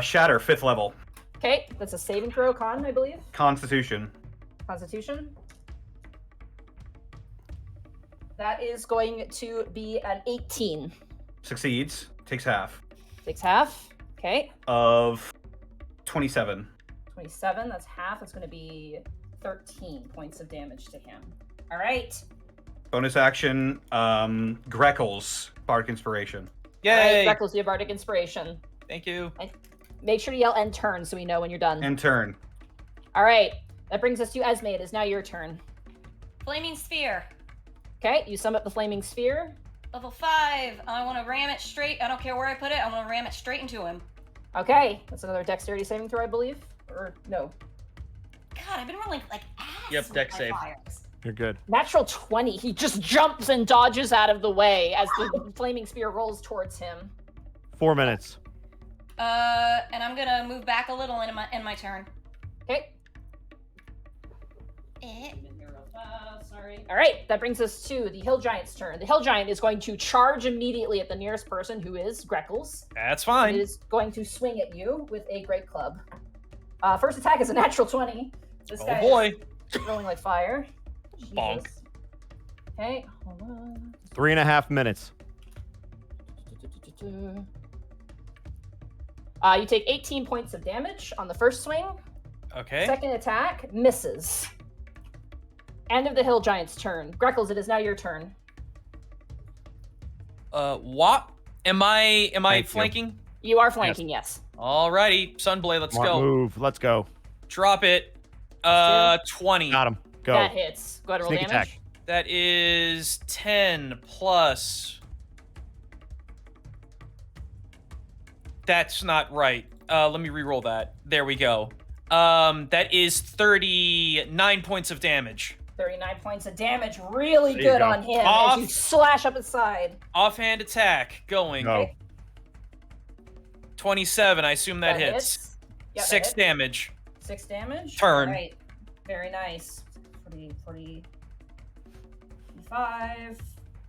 Shatter, 5th level. Okay, that's a saving throw, con, I believe. Constitution. Constitution. That is going to be an 18. Succeeds. Takes half. Takes half. Okay, Of 27. 27, that's half. It's going to be 13 points of damage to him. All right. Bonus action, Greckles, Bardic Inspiration. Yay! Freckles, you have Bardic Inspiration. Thank you. Make sure to yell end turn so we know when you're done. End turn. All right, that brings us to Esme. It is now your turn. Flaming Sphere. Okay, you sum up the Flaming Sphere. Level 5. I want to ram it straight. I don't care where I put it. I want to ram it straight into him. Okay, that's another Dexterity saving throw, I believe. Or no, God, I've been rolling like ass. Yep, with dex my save. fires. You're good. natural 20. He just jumps and dodges out of the way as the Flaming Spear rolls towards him. 4 minutes. And I'm gonna move back a little in my turn. Okay. Eh. Sorry. All right, that brings us to the Hill Giant's turn. The Hill Giant is going to charge immediately at the nearest person, who is Greckles. That's It fine. is going to swing at you with a great club. First attack is a natural 20. This Oh guy boy. is rolling like fire. Bonk. Jesus. Okay, hold on. 3.5 minutes. You take 18 points of damage on the first swing. Okay. Second attack misses. End of the Hill Giant's turn. Greckles, it is now your turn. What? Am I Thank you. flanking? You are flanking, yes. Alrighty, Sunblade, let's Smart go. move. Let's go. Drop it. 20. Got him. Go. That hits. Go ahead and roll Sneak damage. attack. That is 10 plus. That's not right. Let me re-roll that. There we go. That is 39 points of damage. 39 points of damage. Really There you good go. on him Off. as you slash up his side. Offhand attack going. Go. 27. I assume that hits. Yep, that 6 hits. damage. 6 damage. Turn. All right. Very nice. 40, 40, 45.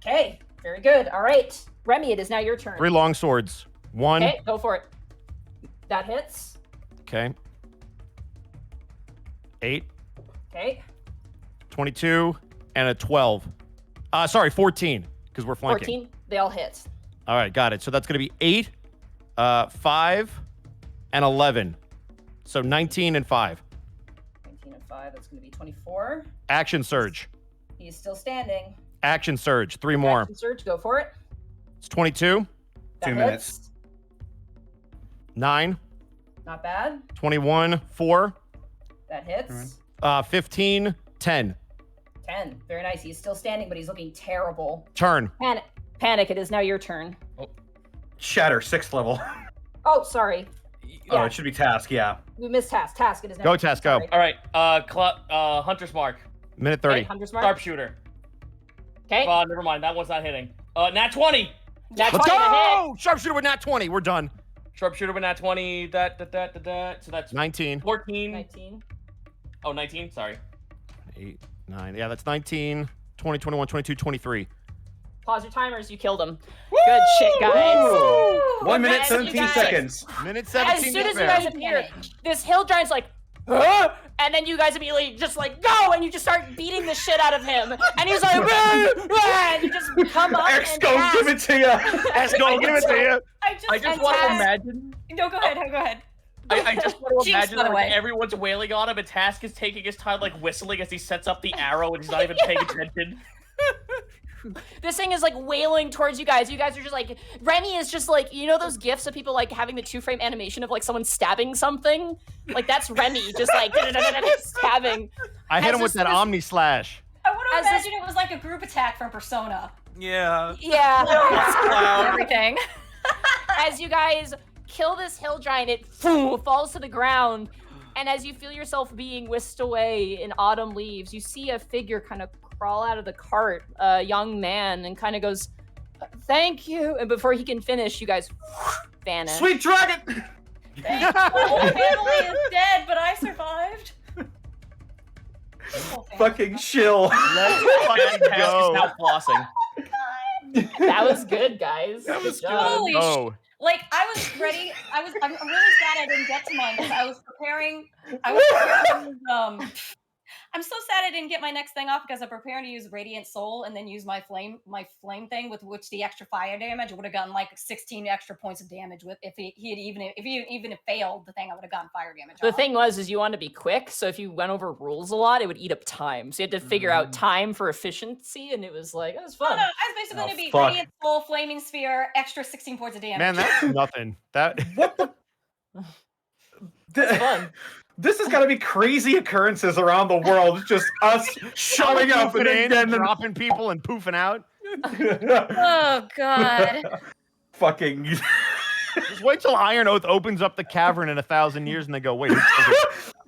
Okay. Very good. All right. Remy, it is now your turn. 3 long swords. 1. Okay, go for it. That hits. Okay. 8, Okay. 22, and a 12. Sorry, 14, because we're flanking. 14. They all hit. All right, got it. So that's going to be 8, 5, and 11. So 19 and 5. 19 and 5. That's going to be 24. Action surge. He's still standing. Action surge. 3 more. Action surge. Go for it. It's 22, That 2 hits. minutes. 9, Not bad. 21, 4, That hits. 15, 10. 10. Very nice. He's still standing, but he's looking terrible. Turn. Panic. Panic. It is now your turn. Shatter, 6th level. Oh, sorry. Oh, it should be task, yeah. We missed Task. Task. It is now. Go, your turn. Task, go. Sorry. All right. Hunter's mark. Minute Okay, 30. Hunter's mark. Sharpshooter. Okay. Never mind. That one's not hitting. Nat 20. That's Let's fine, that hit. go! Sharpshooter with nat 20. We're done. Sharpshooter with nat 20. So that's 19. 14. 19. Oh, 19. Sorry. 8, 9. Yeah, that's 19, 20, 21, 22, 23. Pause your timers. You killed him. Good shit, guys. 1 minute, As you 17 guys- seconds. Minute 17. As soon as you there. guys appear, this hill giant's like, "Huh?" And then you guys immediately just like go, and you just start beating the shit out of him, and he's like, "Rah, rah," and you just come up X, and go cast. give it to you. Go, give it to you. I just, I just And want to Task- imagine. No, go ahead. Go ahead. I just want to Jinx, imagine by the like, way. everyone's wailing on him, and Task is taking his time, like whistling as he sets up the arrow, and he's not even paying attention. This thing is like wailing towards you guys. You guys are just like, Remy is just like, you know those gifs of people like having the 2-frame animation of like someone stabbing something? Like that's Remy, just like stabbing. I hit As him with this- that Omni Slash. I want to As this- imagine it was like a group attack from Persona. Yeah. Yeah. Everything. As you guys kill this hill giant, it falls to the ground. And as you feel yourself being whisked away in autumn leaves, you see a figure kind of crawl out of the cart, a young man, and kind of goes, "Thank you." And before he can finish, you guys vanish. Sweet dragon! The whole family is dead, but I survived. The whole family Fucking shill. Let's fucking Task is go. now flossing. That was good, guys. That was Good good. job. Holy Oh. Like I was ready. I'm really sad I didn't get to mine because I was preparing. I'm so sad I didn't get my next thing off because I'm preparing to use Radiant Soul and then use my flame thing with which the extra fire damage would have gotten like 16 extra points of damage with if he had even failed the thing I would have gotten fire damage. The off. thing was, is you wanted to be quick, so if you went over rules a lot, it would eat up time. So you had to figure out time for efficiency, and it was like, it was No, fun. I was basically going to be fuck. Radiant Soul, Flaming Sphere, extra 16 points of damage. Man, that's nothing. That What the? It's fun. This has got to be crazy occurrences around the world. It's just us showing up and Poofing in, then dropping people and poofing out. Oh God. fucking. Just wait till Iron Oath opens up the cavern in 1,000 years and they go, wait,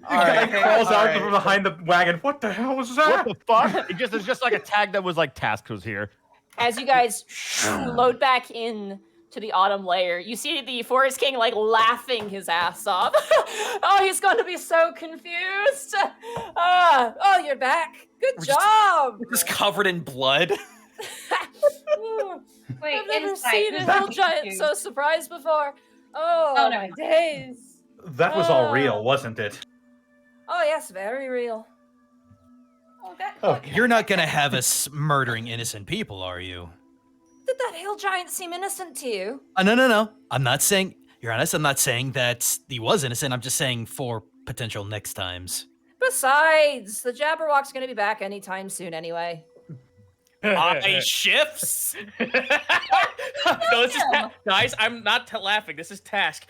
Guy crawls out from behind the wagon. What the hell was that? what the fuck? It's just like a tag that was like Task was here. As you guys load back in to the autumn layer, you see the Forest King like laughing his ass off. Oh, he's going to be so confused. Oh, you're back. Good We're just- job. Just covered in blood. Wait, I've never insight. seen a hill giant so surprised before. Oh, Oh, my no. days. That was all real, wasn't it? Oh, yes, very real. Oh, that, Oh, You're not gonna have us murdering innocent people, are you? Did that hill giant seem innocent to you? No. I'm not saying, Your Honest, I'm not saying that he was innocent. I'm just saying for potential next times. Besides, the Jabberwock's gonna be back anytime soon anyway. Eye shifts. No, this is guys. I'm not laughing. This is Task.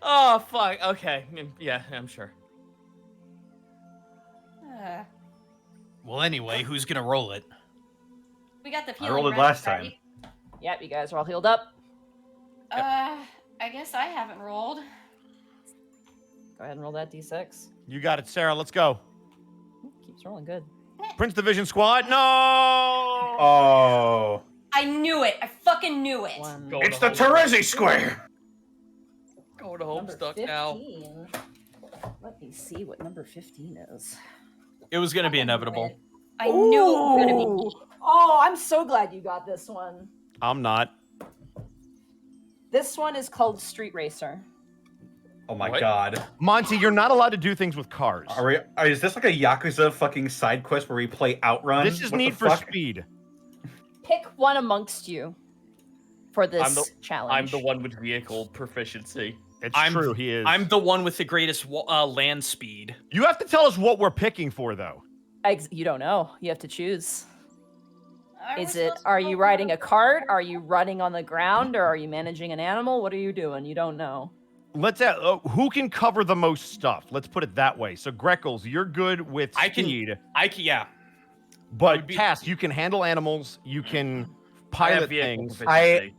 Oh fuck. Okay. Yeah, I'm sure. Well, anyway, who's gonna roll it? we got the I healing rolled it rest, last right? Yep, you guys are all healed up. I guess I haven't rolled. Go ahead and roll that d6. You got it, Sarah. Let's go. Keeps rolling good. Prince Division Squad. No. Oh. I knew it. I fucking knew it. One. Go It's to the home. Terezi Square. Go to Number Homestuck 15. now. Let me see what number 15 is. It was gonna be inevitable. I knew it was gonna be Ooh. me. Oh, I'm so glad you got this one. I'm not. This one is called Street Racer. Oh my What? god. Monty, you're not allowed to do things with cars. Is this like a Yakuza fucking side quest where we play Outrun? This is What the Need for fuck? Speed. Pick one amongst you for this challenge. I'm the one with vehicle proficiency. It's I'm- true, he is. I'm the one with the greatest land speed. You have to tell us what we're picking for, though. You don't know. You have to choose. Are we Is it, supposed to are roll you for riding the- a cart? Are you running on the ground? Or are you managing an animal? What are you doing? You don't know. Let's who can cover the most stuff? Let's put it that way. So Greckles, you're good with I can- speed, Yeah. but would be- Task, you can handle animals. You can I have pilot vehicle things. proficiency.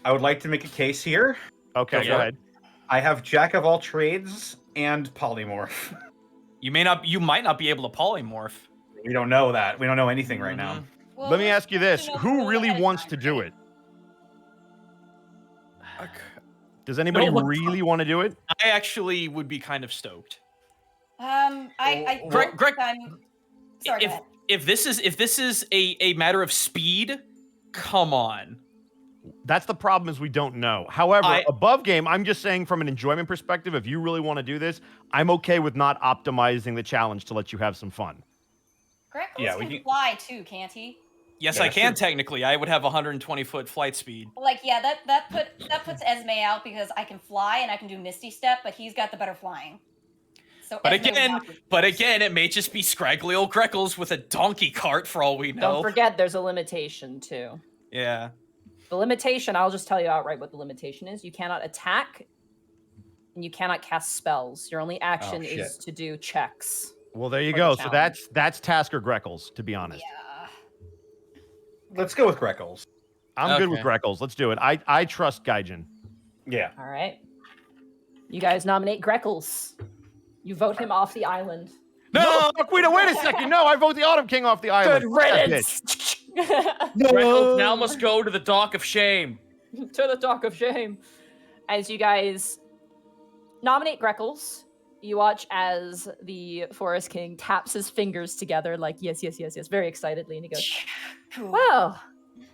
I would like to make a case here. Okay, Go go for it. ahead. I have Jack of all trades and polymorph. You might not be able to polymorph. We don't know that. We don't know anything right now. Well, Let me let's ask you get to this: know the who rules really ahead of wants time, to do right? it? Does anybody No one- really want to do it? I actually would be kind of stoked. Greg, sorry, go ahead. If this is a matter of speed, come on. That's the problem, is we don't know. However, I- above game, I'm just saying from an enjoyment perspective, if you really want to do this, I'm okay with not optimizing the challenge to let you have some fun. Greg Yeah, we can can- fly too, can't he? Yes, Yeah, I can sure. technically. I would have 120-foot flight speed. Like, yeah, that puts Esme out because I can fly and I can do Misty Step, but he's got the better flying. So But Esme would again, not be- it may just be scraggly old Greckles with a donkey cart for all we know. Don't forget there's a limitation too. Yeah. The limitation, I'll just tell you outright what the limitation is. You cannot attack and you cannot cast spells. Your only action shit. is to do checks. Well, there you For go. the So challenge. that's Task or Greckles, to be honest. Yeah. Let's go with Greckles. I'm good with Okay. Greckles. Let's do it. I trust Gaijin. Yeah. All right. You guys nominate Greckles. You vote him off the island. No, wait a second. No, I vote the Autumn King off the island. Good Fuck that riddance. Greckles now must go to the dock of shame. To the dock of shame. As you guys nominate Greckles, you watch as the Forest King taps his fingers together like, yes, very excitedly. And he goes, Cool. well,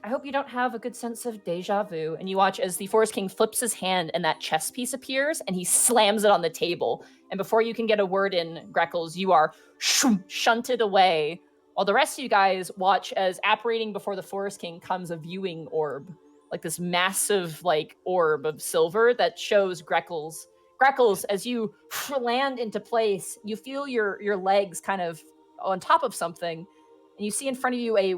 I hope you don't have a good sense of deja vu. And you watch as the Forest King flips his hand and that chess piece appears and he slams it on the table. And before you can get a word in, Greckles, you are shunted away. While the rest of you guys watch as apparating before the Forest King comes a viewing orb. Like this massive orb of silver that shows Greckles. Greckles, as you land into place, you feel your legs kind of on top of something. And you see in front of you a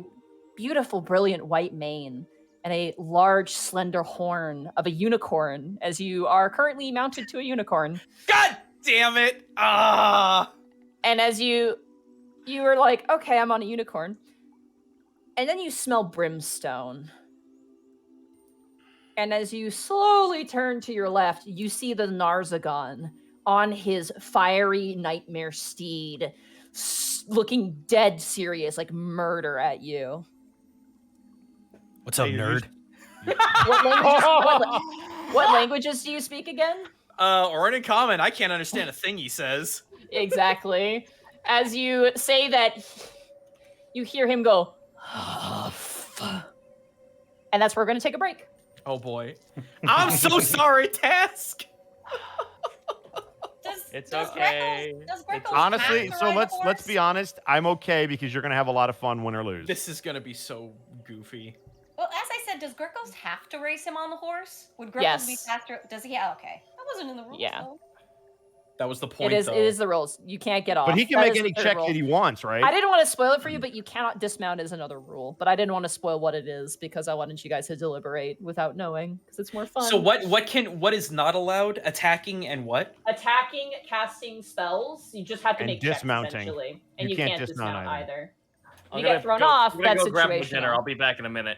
beautiful, brilliant white mane and a large, slender horn of a unicorn, as you are currently mounted to a unicorn. God damn it! Ah. And as you are like, okay, I'm on a unicorn. And then you smell brimstone. And as you slowly turn to your left, you see the Narzagon on his fiery nightmare steed, looking dead serious, like murder at you. What's up, Hey, nerd? What languages do you speak again? Or in common, I can't understand a thing he says. Exactly. As you say that, you hear him go, and that's where we're going to take a break. Oh boy. I'm so sorry, Task. It's Does okay. Does Greckles Honestly, have to so ride a let's be horse? honest. I'm okay because you're gonna have a lot of fun, win or lose. This is gonna be so goofy. Well, as I said, does Greckles have to race him on the horse? Would Greckles Yes. be faster? Does he? Oh, okay, that wasn't in the rules. Yeah. though. That was the point. It is. though. It is the rules. You can't get off. But he can That make is any the third check rule. that he wants, right? I didn't want to spoil it for you, but you cannot dismount is another rule. But I didn't want to spoil what it is because I wanted you guys to deliberate without knowing because it's more fun. So what is not allowed? Attacking and what? Attacking, casting spells, you just have to And make checks, dismounting. essentially. And You you can't can't dismount dismount either. I'm You gonna get thrown go- off, I'm gonna that's go grab my situational. dinner. I'll be back in a minute.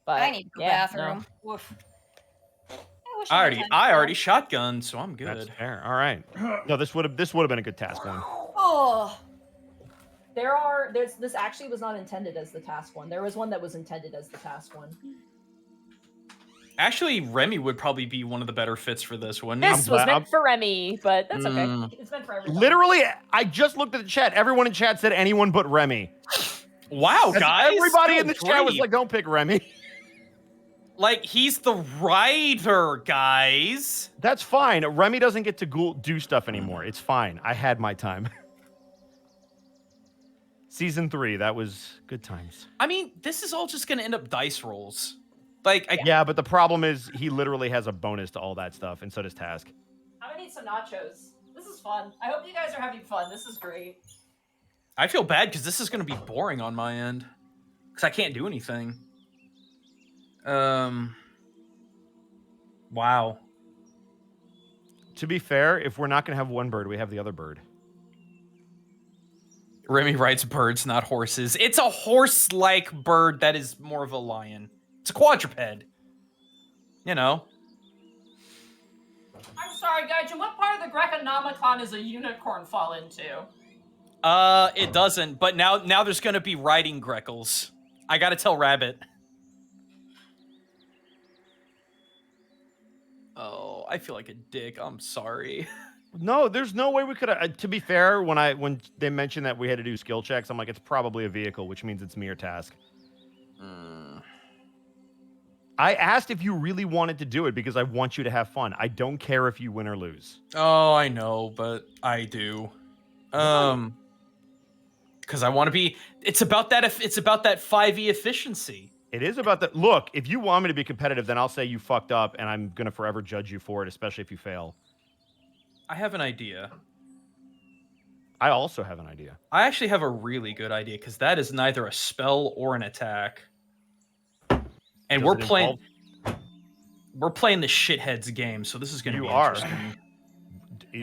But I need to go yeah, bathroom. no. Woof. wish I had time already to shotgunned, so I'm That's good. fair. All right. No, this would have been a good task one. Oh, This actually was not intended as the task one. There was one that was intended as the task one. Actually, Remy would probably be one of the better fits for this, wouldn't he? This was meant for Remy, but that's okay. Mm. It's meant for everyone. Literally, I just looked at the chat. Everyone in chat said anyone but Remy. Wow, guys! Everybody in the good chat was grief. like, "Don't pick Remy." Like, he's the writer, guys. That's fine. Remy doesn't get to do stuff anymore. It's fine. I had my time. Season 3, that was good times. I mean, this is all just gonna end up dice rolls. Like, Yeah, but the problem is he literally has a bonus to all that stuff, and so does Task. I'm gonna need some nachos. This is fun. I hope you guys are having fun. This is great. I feel bad because this is gonna be boring on my end. Because I can't do anything. Wow. To be fair, if we're not going to have one bird, we have the other bird. Remy writes birds, not horses. It's a horse-like bird that is more of a lion. It's a quadruped. You know. I'm sorry, Gaijin. What part of the Greconomicon does a unicorn fall into? It doesn't. But now there's gonna be riding Greckles. I gotta tell Rabbit. Oh, I feel like a dick. I'm sorry. No, there's no way we could have. To be fair, when they mentioned that we had to do skill checks, I'm like, it's probably a vehicle, which means it's me or Task. I asked if you really wanted to do it because I want you to have fun. I don't care if you win or lose. Oh, I know, but I do. Because I want to be. It's about that 5e efficiency. It is about that. Look, if you want me to be competitive, then I'll say you fucked up, and I'm gonna forever judge you for it, especially if you fail. I have an idea. I also have an idea. I actually have a really good idea because that is neither a spell or an attack. And we're playing the shitheads game, so this is going to be interesting.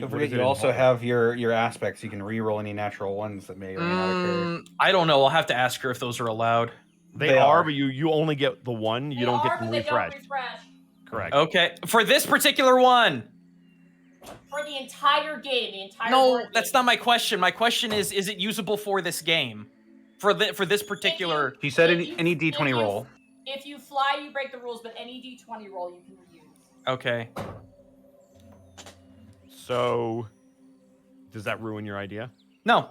Don't forget, you also have your aspects. You can re-roll any natural ones that may or may not occur. I don't know. I'll have to ask her if those are allowed. They are, but you only get the one. You don't get to They refresh. don't refresh. Correct. Okay, for this particular one. For the entire game, the entire No, board that's game. not my question. My question is it usable for this game? For this particular. She said any D20 roll. If you fly, you break the rules, but any D20 roll you can reuse. Okay. So, does that ruin your idea? No.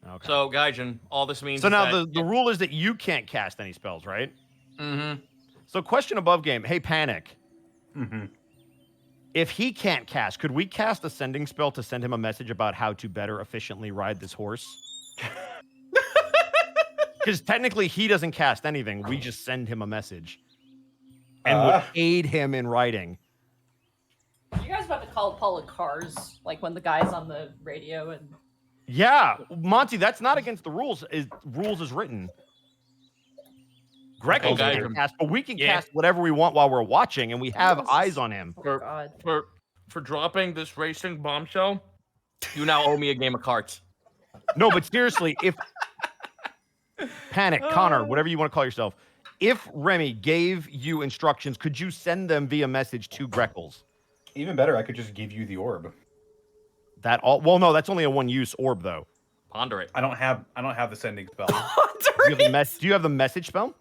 Okay. So, Gaijin, all this means So is now that the rule is that you can't cast any spells, right? Mm-hmm. So question above game. Hey, Panic. Mm-hmm. If he can't cast, could we cast a sending spell to send him a message about how to better efficiently ride this horse? Because technically he doesn't cast anything. We just send him a message. And would aid him in riding. You guys about to call it cars, like when the guy's on the radio and... Yeah, Monty, that's not against the rules. Rules is written. Greco's Okay, can't cast, but we can cast whatever we want while we're watching, and we have eyes on him. For dropping this racing bombshell, you now owe me a game of cards. No, but seriously, if Panic, Connor, whatever you want to call yourself, if Remy gave you instructions, could you send them via message to Greckles? Even better, I could just give you the orb. That all? Well, no, that's only a one-use orb, though. Ponder it. I don't have the sending spell. Do you have the message spell?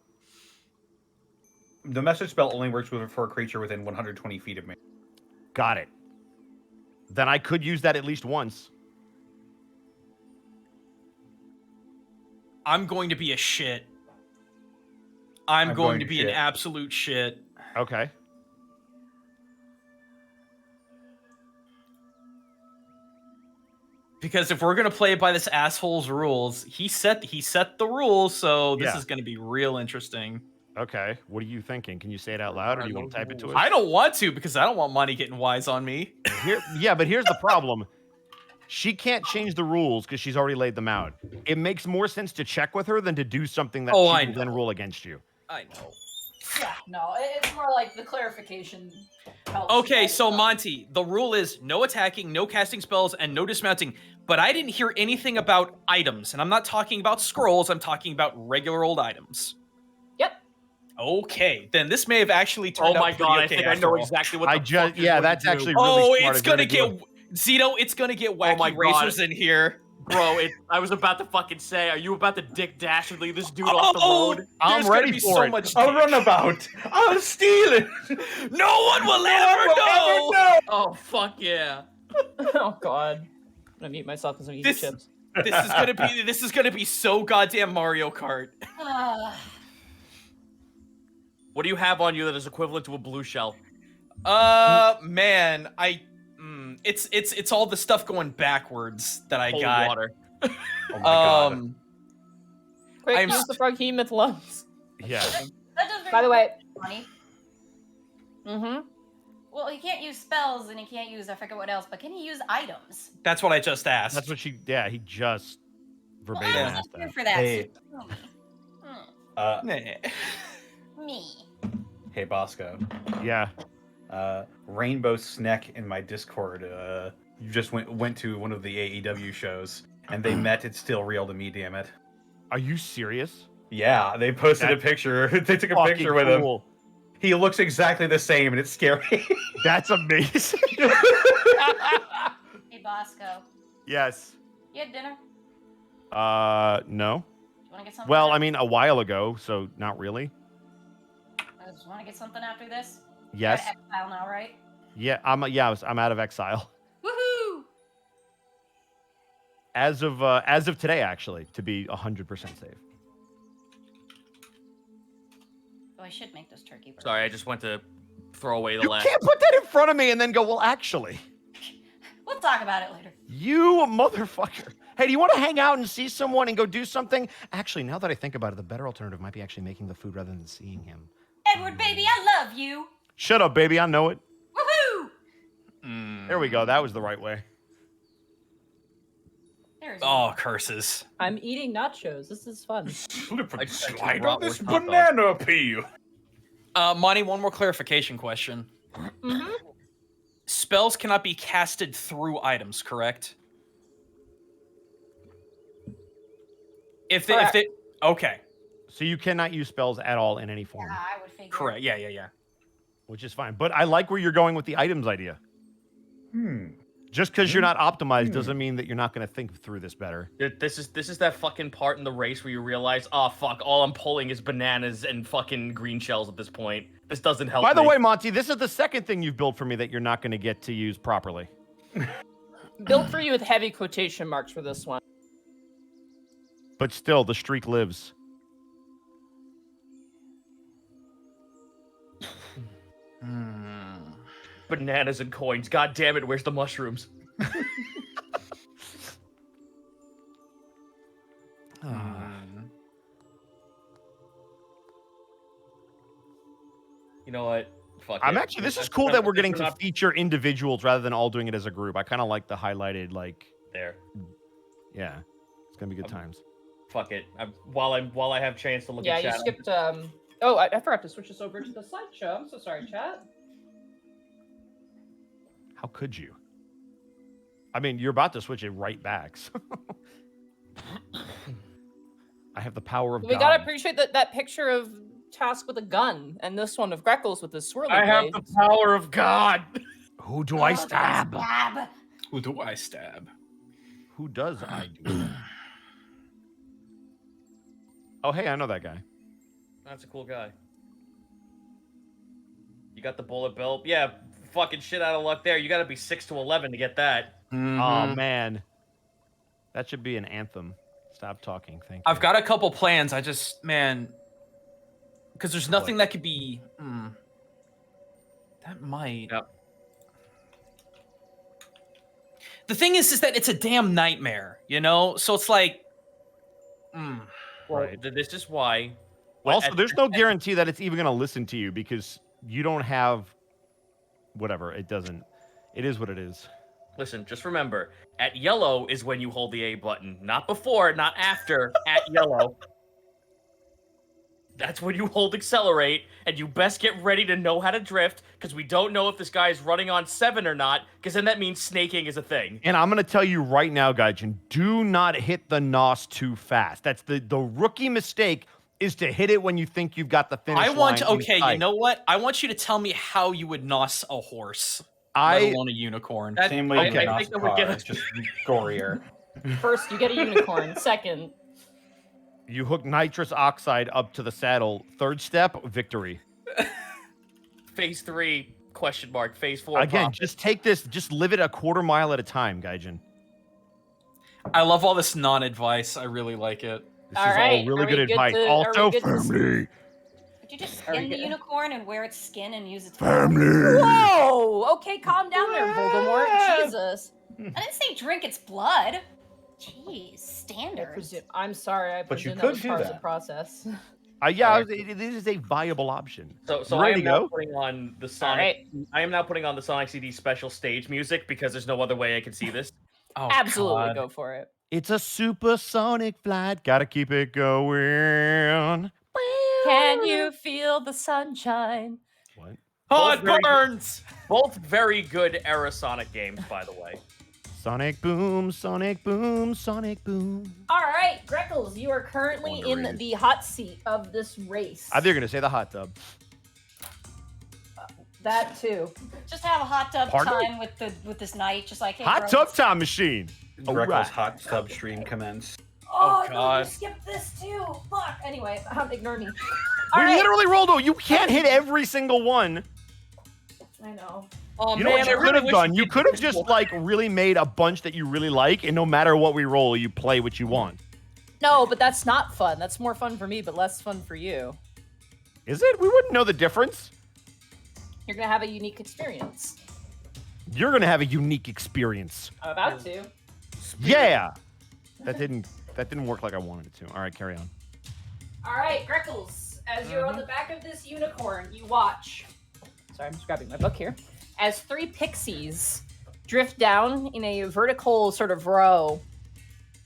The message spell only works for a creature within 120 feet of me. Got it. Then I could use that at least once. I'm going to be a shit. I'm going to be an absolute shit. Okay. Because if we're gonna play by this asshole's rules, he set the rules, so this is gonna be real interesting. Okay. What are you thinking? Can you say it out loud, or do you want to type it to us? I don't want to because I don't want money getting wise on me. But here's the problem. She can't change the rules because she's already laid them out. It makes more sense to check with her than to do something that she will then rule against you. I know. Yeah, no, it's more like the clarification helps. Okay, so Monty, the rule is no attacking, no casting spells, and no dismounting. But I didn't hear anything about items, and I'm not talking about scrolls, I'm talking about regular old items. Yep. Okay, then this may have actually turned Oh my out god, I pretty think okay I know after all. exactly what I the just fuck is yeah, what that's you do. actually really Oh, smart. it's if you're gonna do get Zito. It's gonna get wacky my God. racers in here. Bro, I was about to fucking say, are you about to dick dashingly this dude off the road? I'm there's ready gonna be for so it. much. I'll dick. run about. I'll steal it. No one will ever know. Oh fuck yeah. Oh god. I'm gonna mute myself because I'm eating This- chips. This is gonna be so goddamn Mario Kart. What do you have on you that is equivalent to a blue shell? Man, it's all the stuff going backwards that I Holy got. water. Oh my god. Quick, I'm use s- the froghemoth lungs. Yeah. That does By the way, funny. mm-hmm. Well, he can't use spells and he can't use I forget what else, but can he use items? That's what I just asked. That's what he just Well, verbatim I asked was that. here for that. Hey. So Nah. me. Hey Bosco. Yeah. Rainbow Snack in my Discord. You just went to one of the AEW shows and they met. It's still real to me, damn it. Are you serious? Yeah, they posted a That's picture. They took a Fucking picture with him. cool. He looks exactly the same, and it's scary. That's amazing. Hey Bosco, Yes. you had dinner? No. Do you want to get something? Well, after- I mean, a while ago, so not really. just want to get something after this. Yes. You're at Exile now, right? Yeah. I'm out of exile Woohoo! as of today, actually, to be 100% safe. Oh, I should make this turkey burger. Sorry, I just went to throw away the You last. can't put that in front of me and then go, well, actually. We'll talk about it later. You motherfucker. Hey, do you want to hang out and see someone and go do something? Actually, now that I think about it, the better alternative might be actually making the food rather than seeing him. Edward, baby, I love you. Shut up, baby. I know it. Woohoo! There we go. That was the right way. There's Oh, curses. I'm eating nachos. This is fun. Slip I and just slide brought on this with hot dogs. banana peel. Monty, one more clarification question. Mm-hmm. Spells cannot be casted through items, correct? If they okay, So you cannot use spells at all in any form, Yeah, I would figure. correct. Yeah. which is fine. But I like where you're going with the items idea. Just because you're not optimized doesn't mean that you're not going to think through this better. Dude, this is that fucking part in the race where you realize, oh fuck, all I'm pulling is bananas and fucking green shells at this point. This doesn't help. By the me. way, Monty, this is the second thing you've built for me that you're not going to get to use properly. Built for you with heavy quotation marks for this one. But still, the streak lives. Bananas and coins. God damn it, where's the mushrooms? You know what? Fuck I'm it. actually, this is Since cool that we're getting to not feature individuals rather than all doing it as a group. I kind of like the highlighted, like, there. yeah, it's going to be good times. Fuck it. While I have chance to look Yeah, at you chat. skipped. Oh, I forgot to switch this over to the slideshow. I'm so sorry, chat. How could you? I mean, you're about to switch it right back. So. I have the power of We God. gotta appreciate that picture of Task with a gun, and this one of Greckles with his swirly I have the blades. power of God. Who do I stab? Stab. Who do I stab? Who does I do? Oh, hey, I know that guy. That's a cool guy. You got the bullet bill. Yeah, fucking shit out of luck there. You got to be 6 to 11 to get that. Oh, man. That should be an anthem. Stop talking. Thank you. I've got a couple plans. I just, man, because there's nothing that could be. That might. Yep. The thing is that it's a damn nightmare, you know. So it's like, Well, Right. this is why. Well, also, at- there's no guarantee that it's even going to listen to you because you don't have whatever. It doesn't. It is what it is. Listen, just remember, at yellow is when you hold the A button. Not before, not after, at yellow. That's when you hold accelerate, and you best get ready to know how to drift, because we don't know if this guy is running on 7 or not, because then that means snaking is a thing. And I'm going to tell you right now, Gaijin, do not hit the NOS too fast. That's the rookie mistake is to hit it when you think you've got the finish I want line in okay, sight. you know what? I want you to tell me how you would nos a horse, let alone a unicorn. Same way okay, you I can think that car, would get it's just gorier. First, you get a unicorn. Second, You hook nitrous oxide up to the saddle. Third step, victory. Phase 3, question mark. Phase 4, Again, profit. just take this, just live it a quarter mile at a time, Gaijin. I love all this non-advice. I really like it. This All is right, all really are we good good advice. to- are we Also, good to- Family. Could you just Are we skin the good? unicorn and wear its skin and use its Family. whoa! Okay, calm down there, Voldemort. Jesus. I didn't say drink its blood. Jeez, I standards. presume. I'm sorry. I But you presume that could was do part of the that. process. yeah, it is a viable option. So You I ready am to now go? putting on the Sonic. I am now putting on the Sonic CD special stage music because there's no other way I can see this. Oh, Absolutely, God. go for it. It's a supersonic flight. Gotta keep it going. Can you feel the sunshine? What? Oh, Both it very- burns! Both very good era Sonic games, by the way. Sonic boom, Sonic boom, Sonic boom. All right, Greckles, you are currently in Wondering. the hot seat of this race. I think you're gonna say the hot tub. That too. Just have a hot tub Pardon? time with this night. Just like, hey, Hot bro, tub let's- time machine. Greco's Alright. hot tub stream commence. Oh, no, God. you skipped this too. Fuck. Anyway, ignore me. We All right. literally rolled. You can't hit every single one. I know. Oh You know what you could have done? You could have just like really made a bunch that you really like, and no matter what we roll, you play what you want. No, but that's not fun. That's more fun for me, but less fun for you. Is it? We wouldn't know the difference. You're gonna have a unique experience. You're gonna have a unique experience. I'm about to. Yeah. That didn't work like I wanted it to. All right, carry on. All right, Greckles, as you're on the back of this unicorn, you watch. Sorry, I'm just grabbing my book here. As 3 pixies drift down in a vertical sort of row,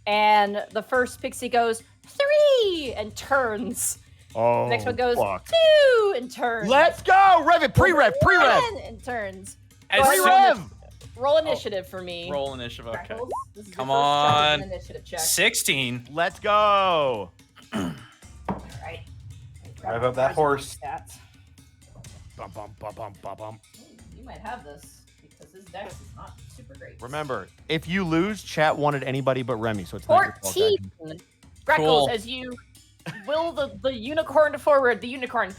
and the first pixie goes 3 and turns. Oh, The next one goes fuck. 2 and turns. Let's go! Rev it! Pre-rev! Pre-rev! 1 and turns. As Go ahead, soon- Pre-rev! Roll initiative for me. Roll initiative, okay. Greckles. This is your Come first check as on. an initiative check. 16. Let's go! All right. Rev up that horse. Stats. Bum, bum, bum, bum, bum, bum. You might have this because his dex is not super great. Remember, if you lose, chat wanted anybody but Remy, so it's not your fault, 14. guys. Greckles, Cool. as you will the unicorn forward, the unicorn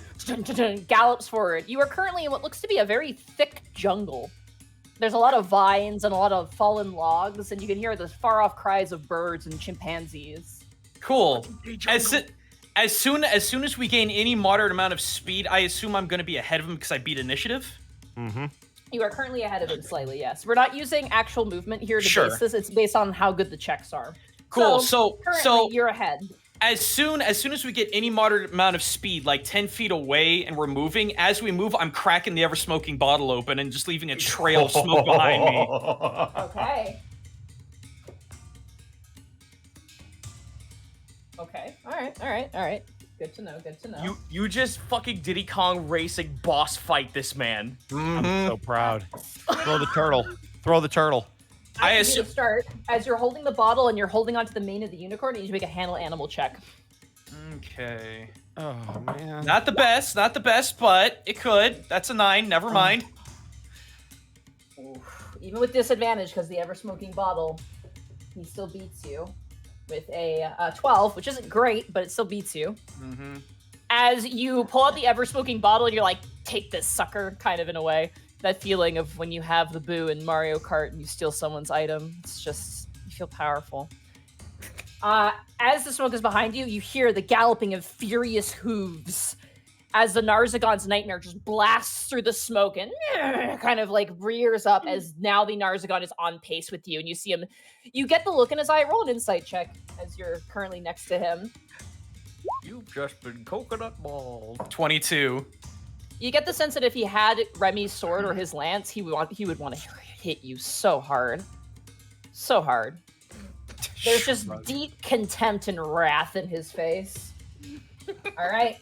gallops forward. You are currently in what looks to be a very thick jungle. There's a lot of vines and a lot of fallen logs, and you can hear the far-off cries of birds and chimpanzees. Cool. As soon as we gain any moderate amount of speed, I assume I'm going to be ahead of him because I beat initiative. Mm-hmm. You are currently ahead of him slightly, yes. We're not using actual movement here to Sure. base this. It's based on how good the checks are. Cool. So Currently, you're ahead. as soon as we get any moderate amount of speed, like 10 feet away, and we're moving, as we move, I'm cracking the ever-smoking bottle open and just leaving a trail of smoke behind me. Okay. Okay. All right. Good to know. You just fucking Diddy Kong Racing boss fight this man. I'm so proud. Throw the turtle. Throw the turtle. I I need assume- to start as you're holding the bottle and you're holding onto the mane of the unicorn. You need to make a handle animal check. Okay. Oh, man. Not the best, but it could. That's a 9. Never mind. Oof. Even with disadvantage, because the ever-smoking bottle, he still beats you with a 12, which isn't great, but it still beats you. Mm-hmm. As you pull out the ever-smoking bottle and you're like, take this sucker, kind of in a way. That feeling of when you have the Boo in Mario Kart and you steal someone's item. It's just, you feel powerful. As the smoke is behind you, you hear the galloping of furious hooves as the Narzagon's nightmare just blasts through the smoke and kind of like rears up as now the Narzagon is on pace with you. And you see him, you get the look in his eye. Roll an insight check as you're currently next to him. You've just been coconut balled. 22. You get the sense that if he had Remy's sword or his lance, he would want to hit you so hard. So hard. There's just deep contempt and wrath in his face. All right.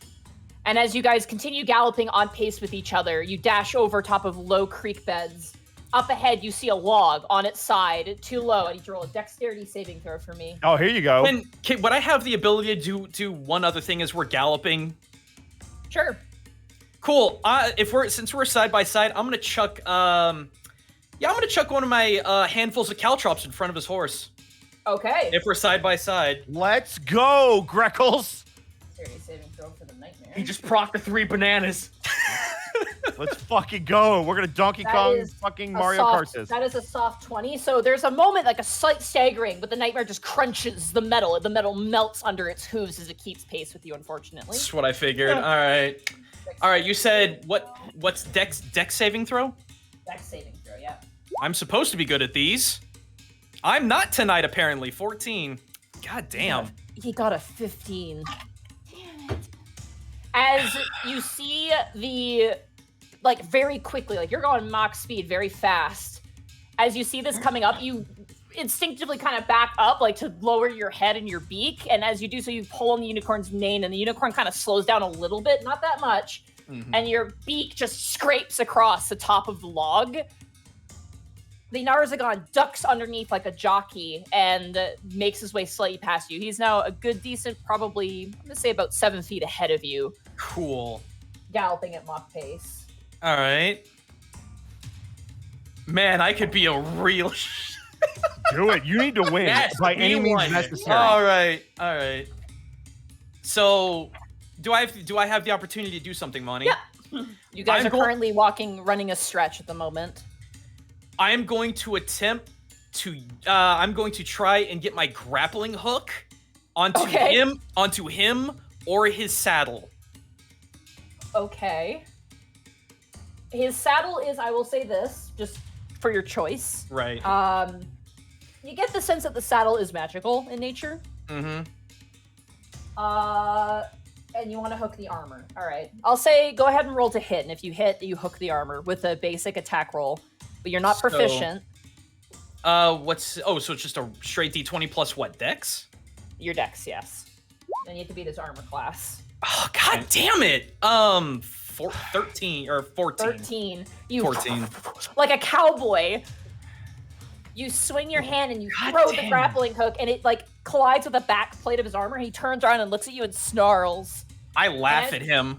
And as you guys continue galloping on pace with each other, you dash over top of low creek beds Up ahead, you see a log on its side, too low. I need you to roll a dexterity saving throw for me. Oh, here you go. Would I have the ability to do one other thing as we're galloping? Sure. Cool. Since we're side by side, I'm gonna chuck I'm gonna chuck one of my handfuls of caltrops in front of his horse. Okay. If we're side by side. Let's go, Greckles. Dexterity saving throw for the nightmare. He just procced the 3 bananas. Let's fucking go. We're gonna Donkey Kong fucking Mario Kart this. That is a soft 20. So there's a moment, like a slight staggering, but the nightmare just crunches the metal. The metal melts under its hooves as it keeps pace with you, unfortunately. That's what I figured. All right. All right, you said what's dex saving throw? Dex saving throw, yeah. I'm supposed to be good at these. I'm not tonight, apparently. 14. God damn. He got a 15. Damn it. As you see like very quickly, like you're going Mach speed very fast. As you see this coming up, you instinctively kind of back up, like to lower your head and your beak. And as you do so, you pull on the unicorn's mane, and the unicorn kind of slows down a little bit, not that much. Mm-hmm. And your beak just scrapes across the top of the log. The Narzagon ducks underneath like a jockey and makes his way slightly past you. He's now a good, decent, probably, I'm going to say about 7 feet ahead of you. Cool. Galloping at Mach pace. All right. Man, I could be a real... Do it. You need to win Yes, by be any means one. necessary. All right. So, do I have the opportunity to do something, Monty? Yeah. You guys I'm are currently running a stretch at the moment. I am going to attempt to. I'm going to try and get my grappling hook onto him or his saddle. Okay. His saddle is, I will say this, just for your choice. Right. You get the sense that the saddle is magical in nature. Mm-hmm. And you want to hook the armor. All right. I'll say go ahead and roll to hit, and if you hit, you hook the armor with a basic attack roll. But you're not proficient. So it's just a straight D20 plus what, dex? Your dex, yes. And you have to beat his armor class. Oh, god damn it! 13 or 14. 13. You 14. Like a cowboy. You swing your hand and you throw the grappling hook, and it like collides with the back plate of his armor. He turns around and looks at you and snarls. I laugh at him.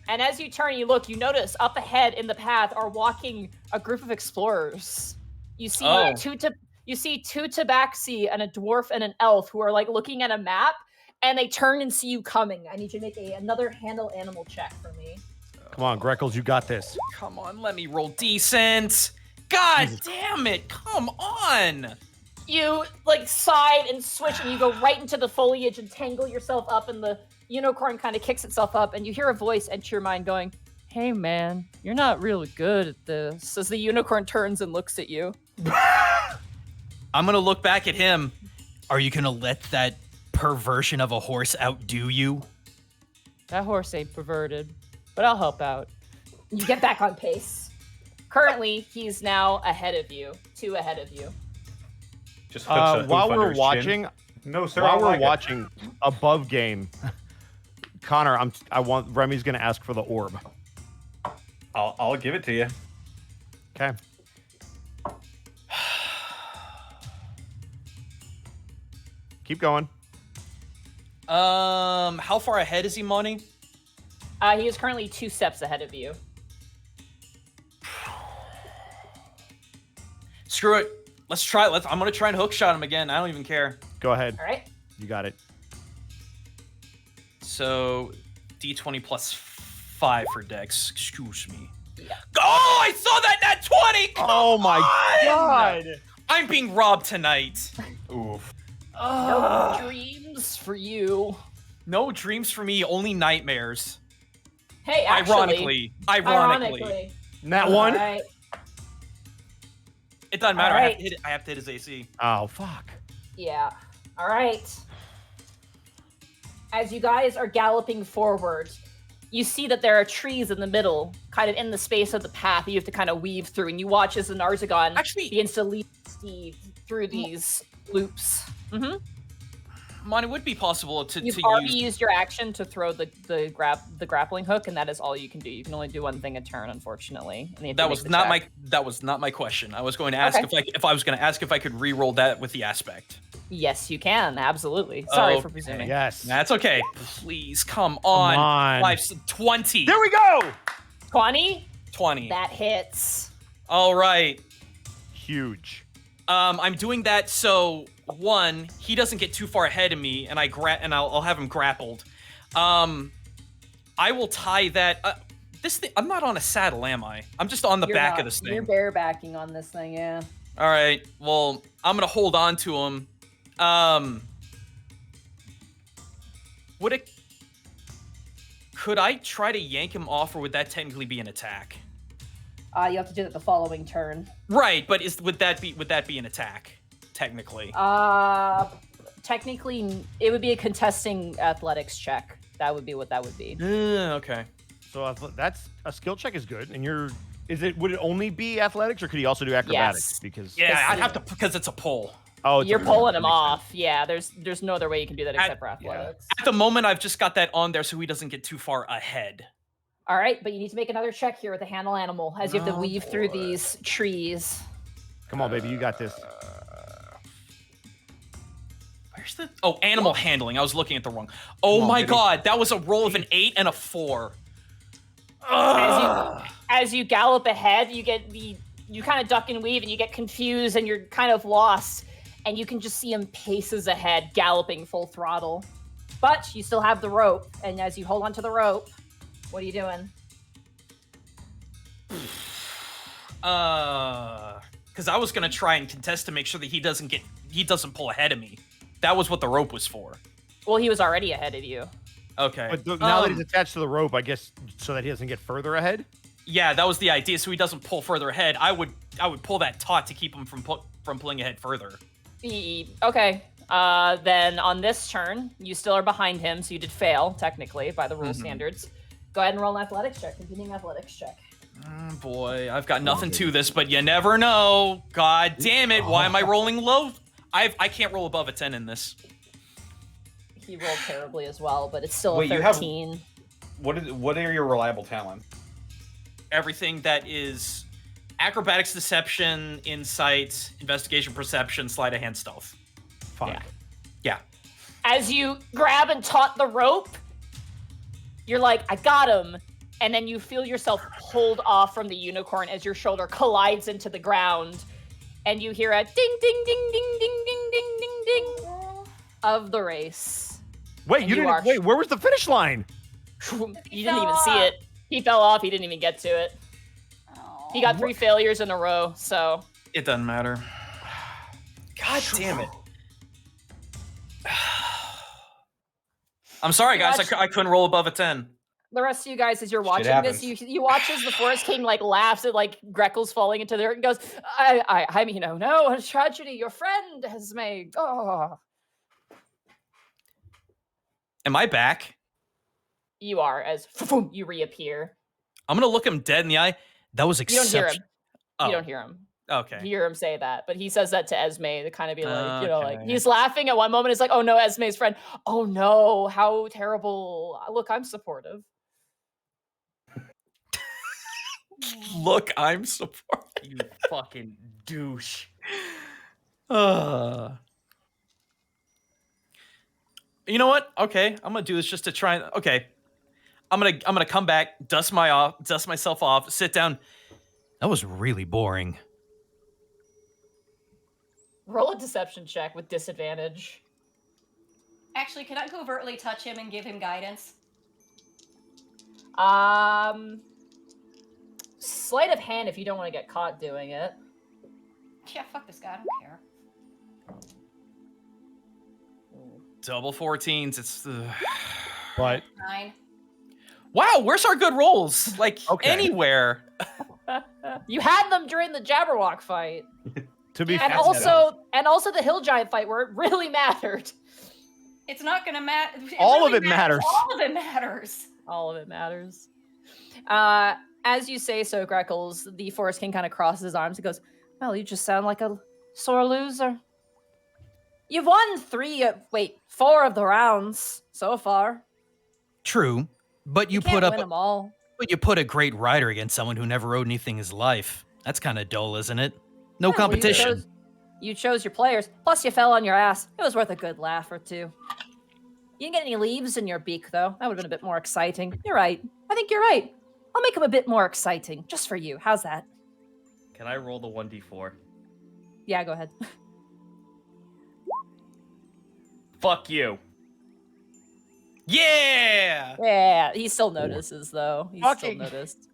And as you turn and you look, you notice up ahead in the path are walking a group of explorers. You see two tabaxi and a dwarf and an elf who are like looking at a map, and they turn and see you coming. I need you to make another handle animal check for me. Come on, Greckles, you got this. Come on, let me roll decent. God damn it, come on. You like side and switch, and you go right into the foliage and tangle yourself up, and the unicorn kind of kicks itself up, and you hear a voice enter your mind going, "Hey man, you're not really good at this," as the unicorn turns and looks at you. I'm gonna look back at him. Are you gonna let that perversion of a horse outdo you? That horse ain't perverted, but I'll help out. You get back on pace. Currently, he's now ahead of you. 2 ahead of you. Just hooks a hoof while under we're his watching, chin. No, sir. while I we're like it. watching above game, Connor, Remy's gonna ask for the orb. I'll give it to you. Okay. Keep going. How far ahead is he, Monty? He is currently 2 steps ahead of you. Screw it. Let's try it. I'm gonna try and hook shot him again. I don't even care. Go ahead. All right. You got it. So, D20 plus 5 for dex. Excuse me. Yeah. Oh, I saw that nat 20! Oh my god! I'm being robbed tonight. Oof. No dreams for you. No dreams for me, only nightmares. Hey, actually. Ironically. That one? All right. It doesn't matter. Alright. I have to hit his AC. Oh fuck. Yeah. All right. As you guys are galloping forward, you see that there are trees in the middle, kind of in the space of the path that you have to kind of weave through, and you watch as the Narzagon Actually- begins to lead Steve through these loops. Mm-hmm. Mon, it would be possible to You've to already use. used your action to throw the grappling hook, and that is all you can do. You can only do one thing a turn, unfortunately. And you have to That make was the not check. my question. I was going to ask Okay. if I was going to ask if I could re-roll that with the aspect. Yes, you can. Absolutely. Sorry for Okay. presuming. Yes. That's okay. Please come on. on. 20. There we go. 20. 20. That hits. All right. Huge. I'm doing that so one, he doesn't get too far ahead of me, and I'll have him grappled. I will tie that. This thing. I'm not on a saddle, am I? I'm just on the back of this thing. You're barebacking on this thing, yeah. All right. Well, I'm gonna hold on to him. Could I try to yank him off, or would that technically be an attack? You have to do that the following turn. Right, but would that be an attack technically? Technically, it would be a contesting athletics check. That would be what that would be. Okay. So that's a skill check is good. And would it only be athletics, or could he also do acrobatics? Yes. Because Yeah, I'd have to because it's a pull. oh, it's You're a- pulling him makes off. Yeah, there's no other way you can do that except for athletics. At the moment, I've just got that on there so he doesn't get too far ahead. All right, but you need to make another check here with the handle animal as you have to Oh, weave through boy. these trees. Come on, baby, you got this. Where's the? Oh, animal handling. I was looking at the wrong. Oh Come on, my baby. god, that was a roll of an 8 and a 4. Ugh. As you gallop ahead, you kind of duck and weave and you get confused and you're kind of lost, and you can just see him paces ahead, galloping full throttle. But you still have the rope, and as you hold onto the rope, what are you doing? Because I was gonna try and contest to make sure that he doesn't pull ahead of me. That was what the rope was for. Well, he was already ahead of you. Okay. But now that he's attached to the rope, I guess, so that he doesn't get further ahead. Yeah, that was the idea. So he doesn't pull further ahead. I would pull that taut to keep him from pulling ahead further. Okay. Then on this turn, you still are behind him, so you did fail, technically, by the rule standards. Go ahead and roll an athletics check. Continuing athletics check. Boy, I've got nothing to this, but you never know. God damn it! Why am I rolling low? I can't roll above a 10 in this. He rolled terribly as well, but it's still Wait, a you have- 13. What are your reliable talents? Everything that is acrobatics, deception, insight, investigation, perception, sleight of hand, stealth. Fuck. Yeah. Yeah. As you grab and taut the rope, you're like, I got him. And then you feel yourself pulled off from the unicorn as your shoulder collides into the ground. And you hear a ding, ding, ding, ding, ding, ding, ding, ding, ding of the race. Wait, And you you didn't. are- Wait, where was the finish line? You didn't even see it. He fell off. He didn't even get to it. He got 3 failures in a row, so. It doesn't matter. God damn it. I'm sorry, guys. I couldn't roll above a 10. The rest of you guys, as you're watching happens. this, you watch as the Forest King like laughs at like Greckle's falling into the earth and goes, I mean, oh no, a tragedy your friend has made. Oh, Am I back? you are as you reappear. I'm gonna look him dead in the eye. That was You don't hear him. exceptional. You Oh, don't hear him. okay. You hear him say that, but he says that to Esme to kind of be like, like Okay. he's laughing at one moment. It's like, oh no, Esme's friend. Oh no, how terrible. Look, I'm supportive. Look, I'm supporting. You fucking douche. You know what? Okay, I'm gonna do this just to try. Okay, I'm gonna come back, dust myself off, sit down. That was really boring. Roll a deception check with disadvantage. Actually, can I covertly touch him and give him guidance? Sleight of hand if you don't want to get caught doing it. Yeah, fuck this guy. I don't care. Double 14s. It's But 9. wow. Where's our good rolls? Like Okay. anywhere. You had them during the Jabberwock fight. to be And fair, also the Hill Giant fight where it really mattered. It's not gonna matter. All of it matters. All of it matters. All of it matters. As you say so, Greckles, the Forest King kind of crosses his arms and goes, well, you just sound like a sore loser. You've won 4 of the rounds so far. True, but you can't put up win them all. but you put a great rider against someone who never rode anything in his life. That's kind of dull, isn't it? No Yeah, well, competition. you chose your players. Plus, you fell on your ass. It was worth a good laugh or two. You didn't get any leaves in your beak, though. That would have been a bit more exciting. You're right. I think you're right. I'll make them a bit more exciting, just for you. How's that? Can I roll the 1d4? Yeah, go ahead. Fuck you. Yeah. Yeah, he still notices, though. He still Fucking- noticed.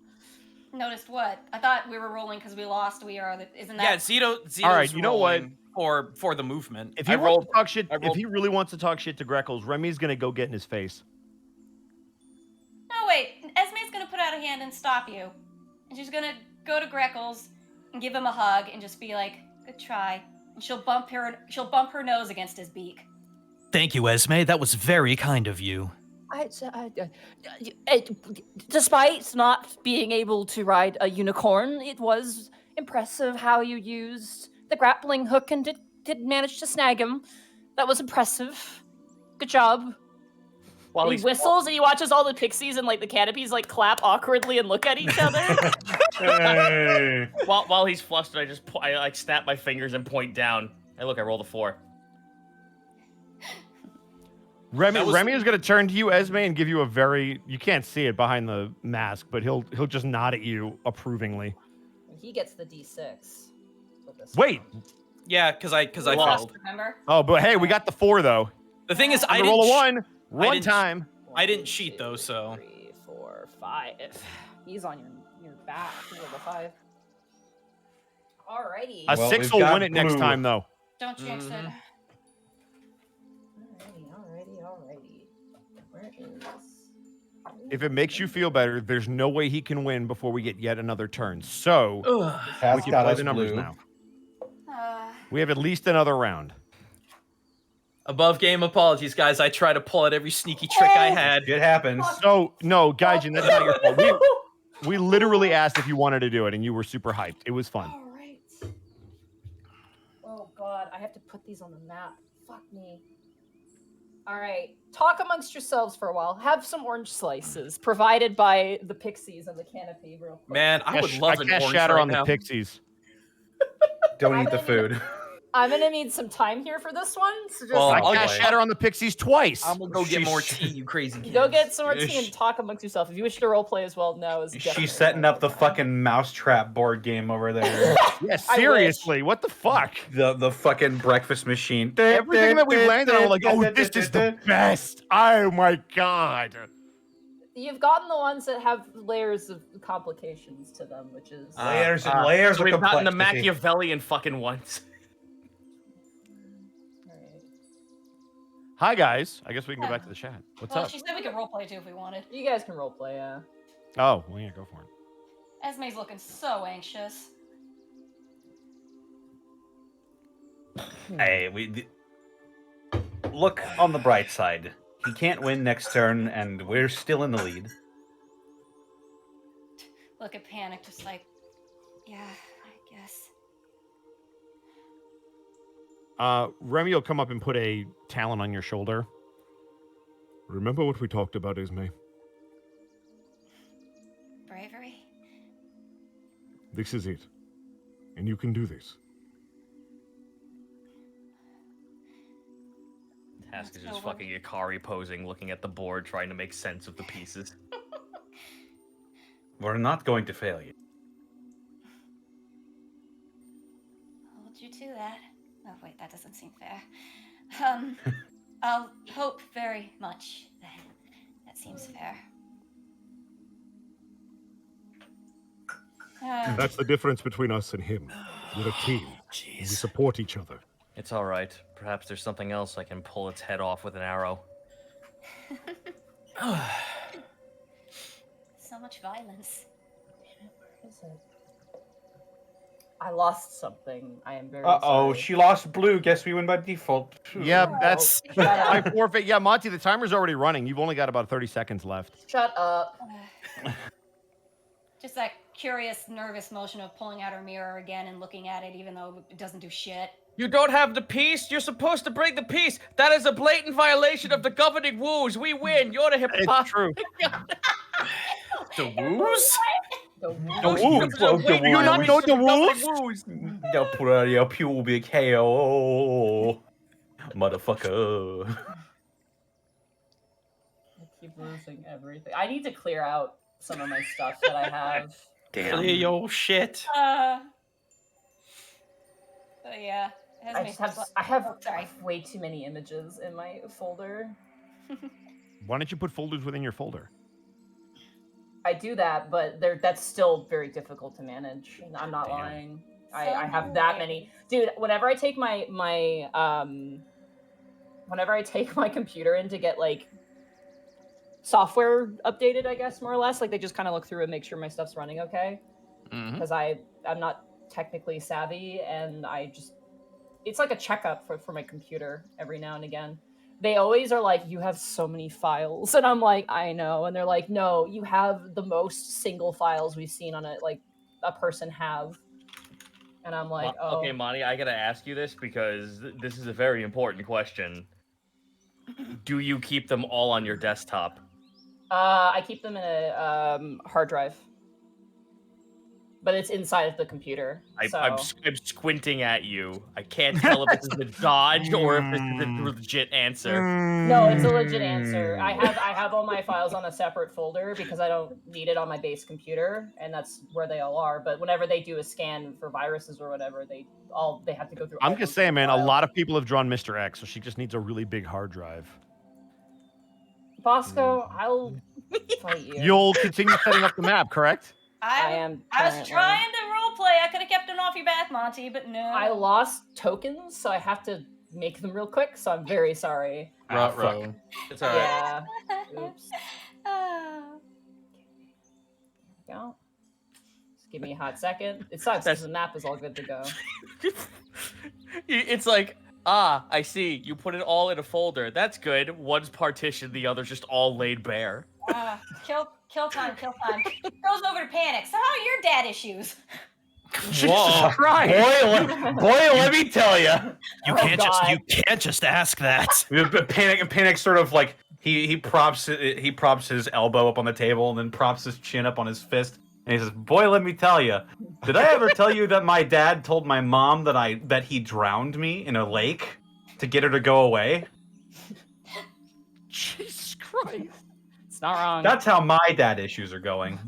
Noticed what? I thought we were rolling because we lost. We are. Isn't Yeah, that? Zito's All right, you know what? rolling for the movement. If he I wants rolled- to talk shit, I if rolled- he really wants to talk shit to Greckles, Remy's gonna go get in his face. No, wait. Esme's gonna put out a hand and stop you, and she's gonna go to Greckles and give him a hug and just be like, "Good try." And she'll bump her nose against his beak. Thank you, Esme. That was very kind of you. Despite not being able to ride a unicorn, it was impressive how you used the grappling hook and did manage to snag him. That was impressive. Good job. While And he whistles and he watches all the pixies and like the canopies like clap awkwardly and look at each other. Hey. while he's flustered, I like snap my fingers and point down. Hey, look, I rolled a 4. Remy is gonna turn to you, Esme, and give you a very, you can't see it behind the mask, but he'll just nod at you approvingly. He gets the D6. Wait. Yeah, because I Lost. failed. Remember? Oh, but hey, we got the 4 though. The thing is, I I'm gonna roll a didn't. 1. One didn't- time. I didn't cheat though, so. 3, 4, 5. He's on your back. He's level 5. Alrighty. A Well, 6 we've will got win it next blue. time though. Don't jinx it. Alrighty. Where is... If it makes you feel better, there's no way he can win before we get yet another turn. So we Pat's can got play us the numbers blue. now. Uh, We have at least another round. Above game apologies, guys. I tried to pull out every sneaky trick I had. It happens. So no, Gaijin, that's not your fault. We literally asked if you wanted to do it, and you were super hyped. It was fun. Alright. Oh god, I have to put these on the map. Fuck me. Alright. Talk amongst yourselves for a while. Have some orange slices provided by the pixies and the canopy real quick. Man, I would love I an cast orange shatter right on now. the pixies. Don't I'm eat the gonna food. I'm gonna need some time here for this one. So just Well, I I'll cast get- shatter on the pixies twice. I'm gonna go get more tea, you crazy kids. go get some more tea and talk amongst yourself. If you wish to roleplay as well, no. Is definitely She's setting up the fucking mousetrap board game over there. Yeah, I seriously, what the fuck? the fucking breakfast machine. Everything that we've landed on, we're like, oh, this is the best. Oh my god. You've gotten the ones that have layers of complications to them, which is Layers and layers So of we've gotten the complexity. Machiavellian fucking ones. Alright. Hi guys. I guess we can go back to the chat. What's well, up? she said we could roleplay too if we wanted. You guys can roleplay, yeah. Oh, well, yeah, go for it. Esme's looking so anxious. Hey, look on the bright side. He can't win next turn, and we're still in the lead. Look at Panic, just like, yeah, I guess. Remy will come up and put a talon on your shoulder. Remember what we talked about, Esme? Bravery. This is it. And you can do this. Task is So just what- fucking Ikari posing, looking at the board, trying to make sense of the pieces. We're not going to fail you. Hold you to that. Oh, wait, that doesn't seem fair. I'll hope very much then. That seems fair. That's the difference between us and him. We're a team. We support each other. It's alright. Perhaps there's something else I can pull its head off with an arrow. So much violence. Where is it? I lost something. I am very Uh-oh, sorry. she lost blue. Guess we win by default. Yeah, that's Shut up. I forfeit. Yeah, Monty, the timer's already running. You've only got about 30 seconds left. Shut up. Just that curious, nervous motion of pulling out her mirror again and looking at it, even though it doesn't do shit. You don't have the peace? You're supposed to bring the peace. That is a blatant violation of the governing woos. We win. You're the hypocrite. It's true. The woos? The The woos. You You not know the woos? Yo, put out your pubic hair, motherfucker. I keep losing everything. I need to clear out some of my stuff that I have. Clear your shit. But yeah. it has I me just have fl- I have Oh, sorry. way too many images in my folder. Why don't you put folders within your folder? I do that, but that's still very difficult to manage. I'm not Damn. lying. I have that many. Dude, whenever I take my whenever I take my computer in to get like software updated, I guess more or less, like they just kind of look through and make sure my stuff's running okay. Because I'm not technically savvy, and it's like a checkup for my computer every now and again. They always are like, you have so many files, and I'm like, I know, and they're like, no, you have the most single files we've seen on it, like a person have. And I'm like, oh. Okay, Monty, I gotta ask you this because this is a very important question. Do you keep them all on your desktop? I keep them in a hard drive, but it's inside of the computer. I'm squinting at you. I can't tell if this is a dodge or if this is a legit answer. No, it's a legit answer. I have all my files on a separate folder because I don't need it on my base computer, and that's where they all are. But whenever they do a scan for viruses or whatever, they have to go through. I'm just saying, man, a lot of people have drawn Mr. X, so she just needs a really big hard drive. Bosco, I'll fight you. You'll continue setting up the map, correct? I am. I was currently. trying to roleplay. I could have kept it off your back, Monty, but no. I lost tokens, so I have to make them real quick. So I'm very sorry. Ruh-roh. It's alright. Yeah. Oops. Oh. Go. Just give me a hot second. It sucks because the map is all good to go. It's like, I see. You put it all in a folder. That's good. One's partitioned, the other's just all laid bare. Kill time. Goes over to panic. So how are your dad issues? Jesus Christ! Boy, let me tell you. You can't just ask that. Panic sort of like he props his elbow up on the table and then props his chin up on his fist and he says, "Boy, let me tell you. Did I ever tell you that my dad told my mom that he drowned me in a lake to get her to go away?" Jesus Christ! It's not wrong. That's how my dad issues are going.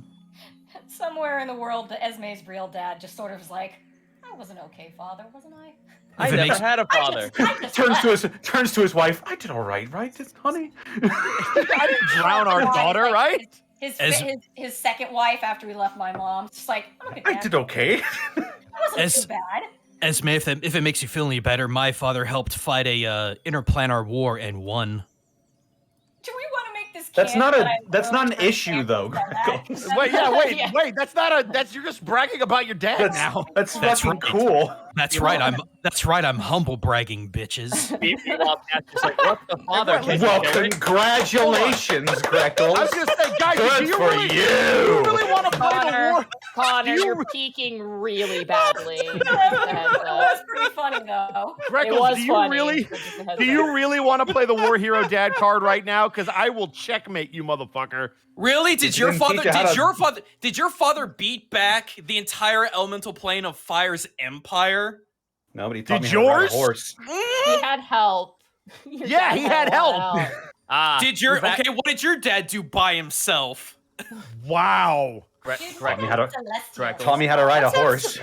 Somewhere in the world, Esme's real dad just sort of is like, I was an okay father, wasn't I? I never had a father. Turns to his wife. I did all right, honey? I didn't drown our daughter, right? His second wife after we left my mom. Just like, I'm a good I dad. did okay. That wasn't too bad. Esme, if it makes you feel any better, my father helped fight a interplanar war and won. Do we want to make this That's canon not an issue though. Wait, that's you're just bragging about your dad now. That's That's fucking right. cool. That's right. I'm humble bragging, bitches. Meanwhile, Pat's just like, what the father? Can Well, you do it? congratulations, Greckles. I was just saying, guys, Good do you for really, you. do you really want to play the war? Connor, You- you're peaking really badly. It was pretty funny though. It Greckles, was do you funny. really? Just a heads Do up. you really want to play the War Hero Dad card right now? Because I will checkmate you, motherfucker. Really? Did your didn't teach father? you how to- Did your father beat back the entire elemental plane of Fire's empire? Nobody taught Did me how to ride a yours? horse. He had help. Your Yeah, dad he had a lot help. of Did your was that- What did your dad do by himself? Wow. Taught me how to Correct. taught me how to ride a horse.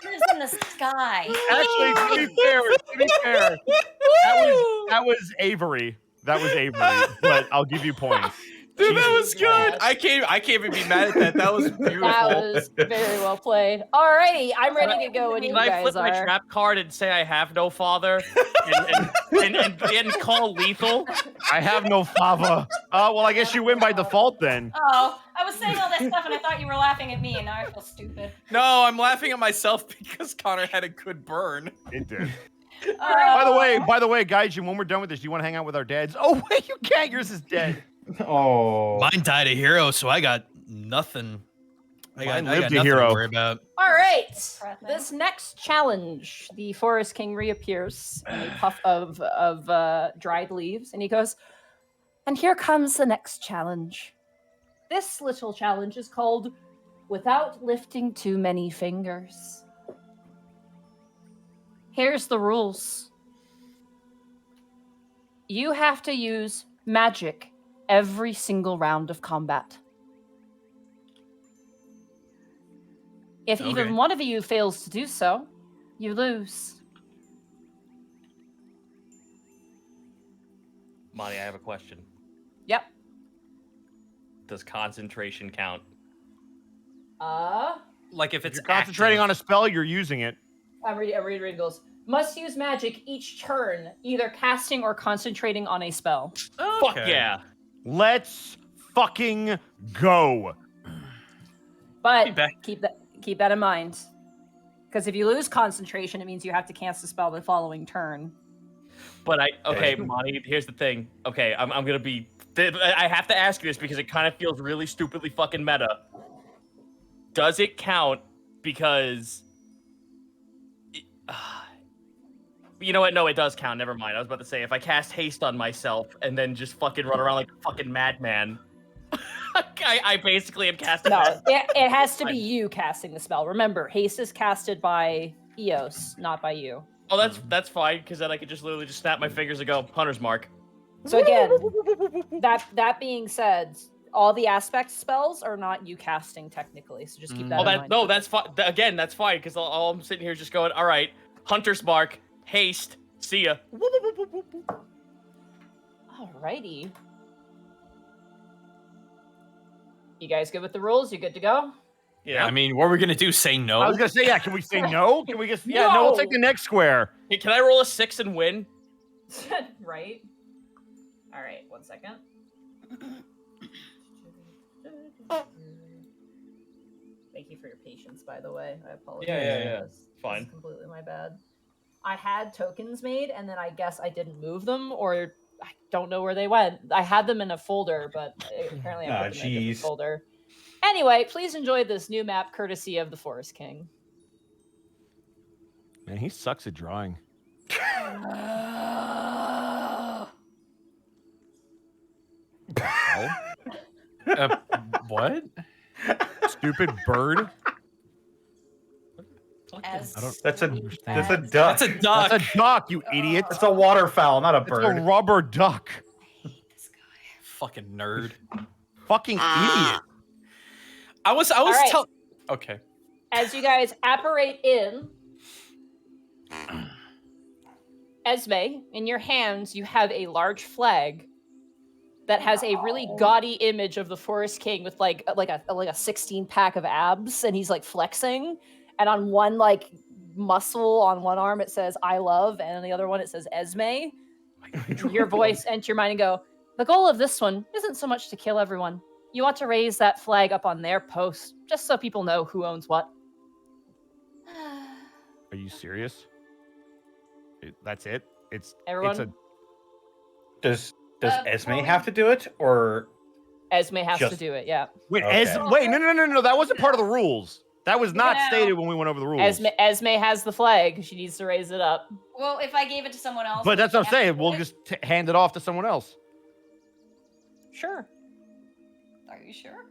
Lives in the sky. Actually, to be fair, that was Avery. That was Avery. But I'll give you points. Dude, that was good. Yes. I can't even be mad at that. That was beautiful. That was very well played. Alrighty, I'm ready to go when you Can I guys flip my are. trap card and say I have no father and call lethal? I have no fava. Well, I guess you win by default then. Oh, I was saying all that stuff and I thought you were laughing at me and now I feel stupid. No, I'm laughing at myself because Connor had a good burn. It did. Alright. By the way, guys, when we're done with this, do you want to hang out with our dads? Oh wait, you can't. Yours is dead. Oh. Mine died a hero, so I got nothing. I got Mine lived a nothing hero. to worry about. Alrighty, right. Depressing. This next challenge, the Forest King reappears in a puff of dried leaves, and he goes, and here comes the next challenge. This little challenge is called Without Lifting Too Many Fingers. Here's the rules. You have to use magic every single round of combat. If even one of you fails to do so, you lose. Monty, I have a question. Yep. Does concentration count? Like if If it's you're concentrating on a spell, you're using it. I'm reading goes. Must use magic each turn, either casting or concentrating on a spell. Fuck yeah. Let's fucking go. But keep that in mind. Because if you lose concentration, it means you have to cast a spell the following turn. But Monty, here's the thing. Okay, I'm gonna be. I have to ask you this because it kind of feels really stupidly fucking meta. Does it count? Because. You know what? No, it does count. Never mind. I was about to say if I cast haste on myself and then just fucking run around like a fucking madman. I basically am casting. No, it has to be you casting the spell. Remember, haste is casted by Eos, not by you. Oh, that's fine because then I could just literally just snap my fingers and go Hunter's Mark. So again, that being said, all the aspect spells are not you casting technically. So just keep that in mind. No, that's fine. Again, that's fine because all I'm sitting here just going, all right, Hunter's Mark, haste, see ya. Alrighty. You guys good with the rules? You good to go? Yeah. I mean, what are we gonna do? Say no? I was gonna say, yeah. Can we say no? Can we just? Yeah, no. We'll take the next square. Hey, can I roll a 6 and win? Right. All right. 1 second. Thank you for your patience, by the way. I apologize. Yeah. This Fine. is completely my bad. I had tokens made, and then I guess I didn't move them, or I don't know where they went. I had them in a folder, but apparently I put them in a different folder. Anyway, please enjoy this new map courtesy of the Forest King. Man, he sucks at drawing. What? Stupid bird. That's a duck. That's a duck. That's a duck, you idiot. It's a waterfowl, not a bird. It's a rubber duck. Fucking nerd. Fucking idiot. I was right. Okay. As you guys apparate in, Esme, in your hands, you have a large flag that has a really gaudy image of the Forest King with like a 16 pack of abs, and he's like flexing. And on one like muscle on one arm it says "I love," and on the other one it says Esme. Your voice enter your mind and go, the goal of this one isn't so much to kill everyone. You want to raise that flag up on their post, just so people know who owns what. Are you serious? That's it? Everyone? Does Esme have to do it, or Esme has to do it? Yeah. Wait, Okay. wait, no. That wasn't part of the rules. That was not stated when we went over the rules. Esme has the flag. She needs to raise it up. Well, if I gave it to someone else. But that's what I'm saying. We'll it? just hand it off to someone else. Sure. Are you sure?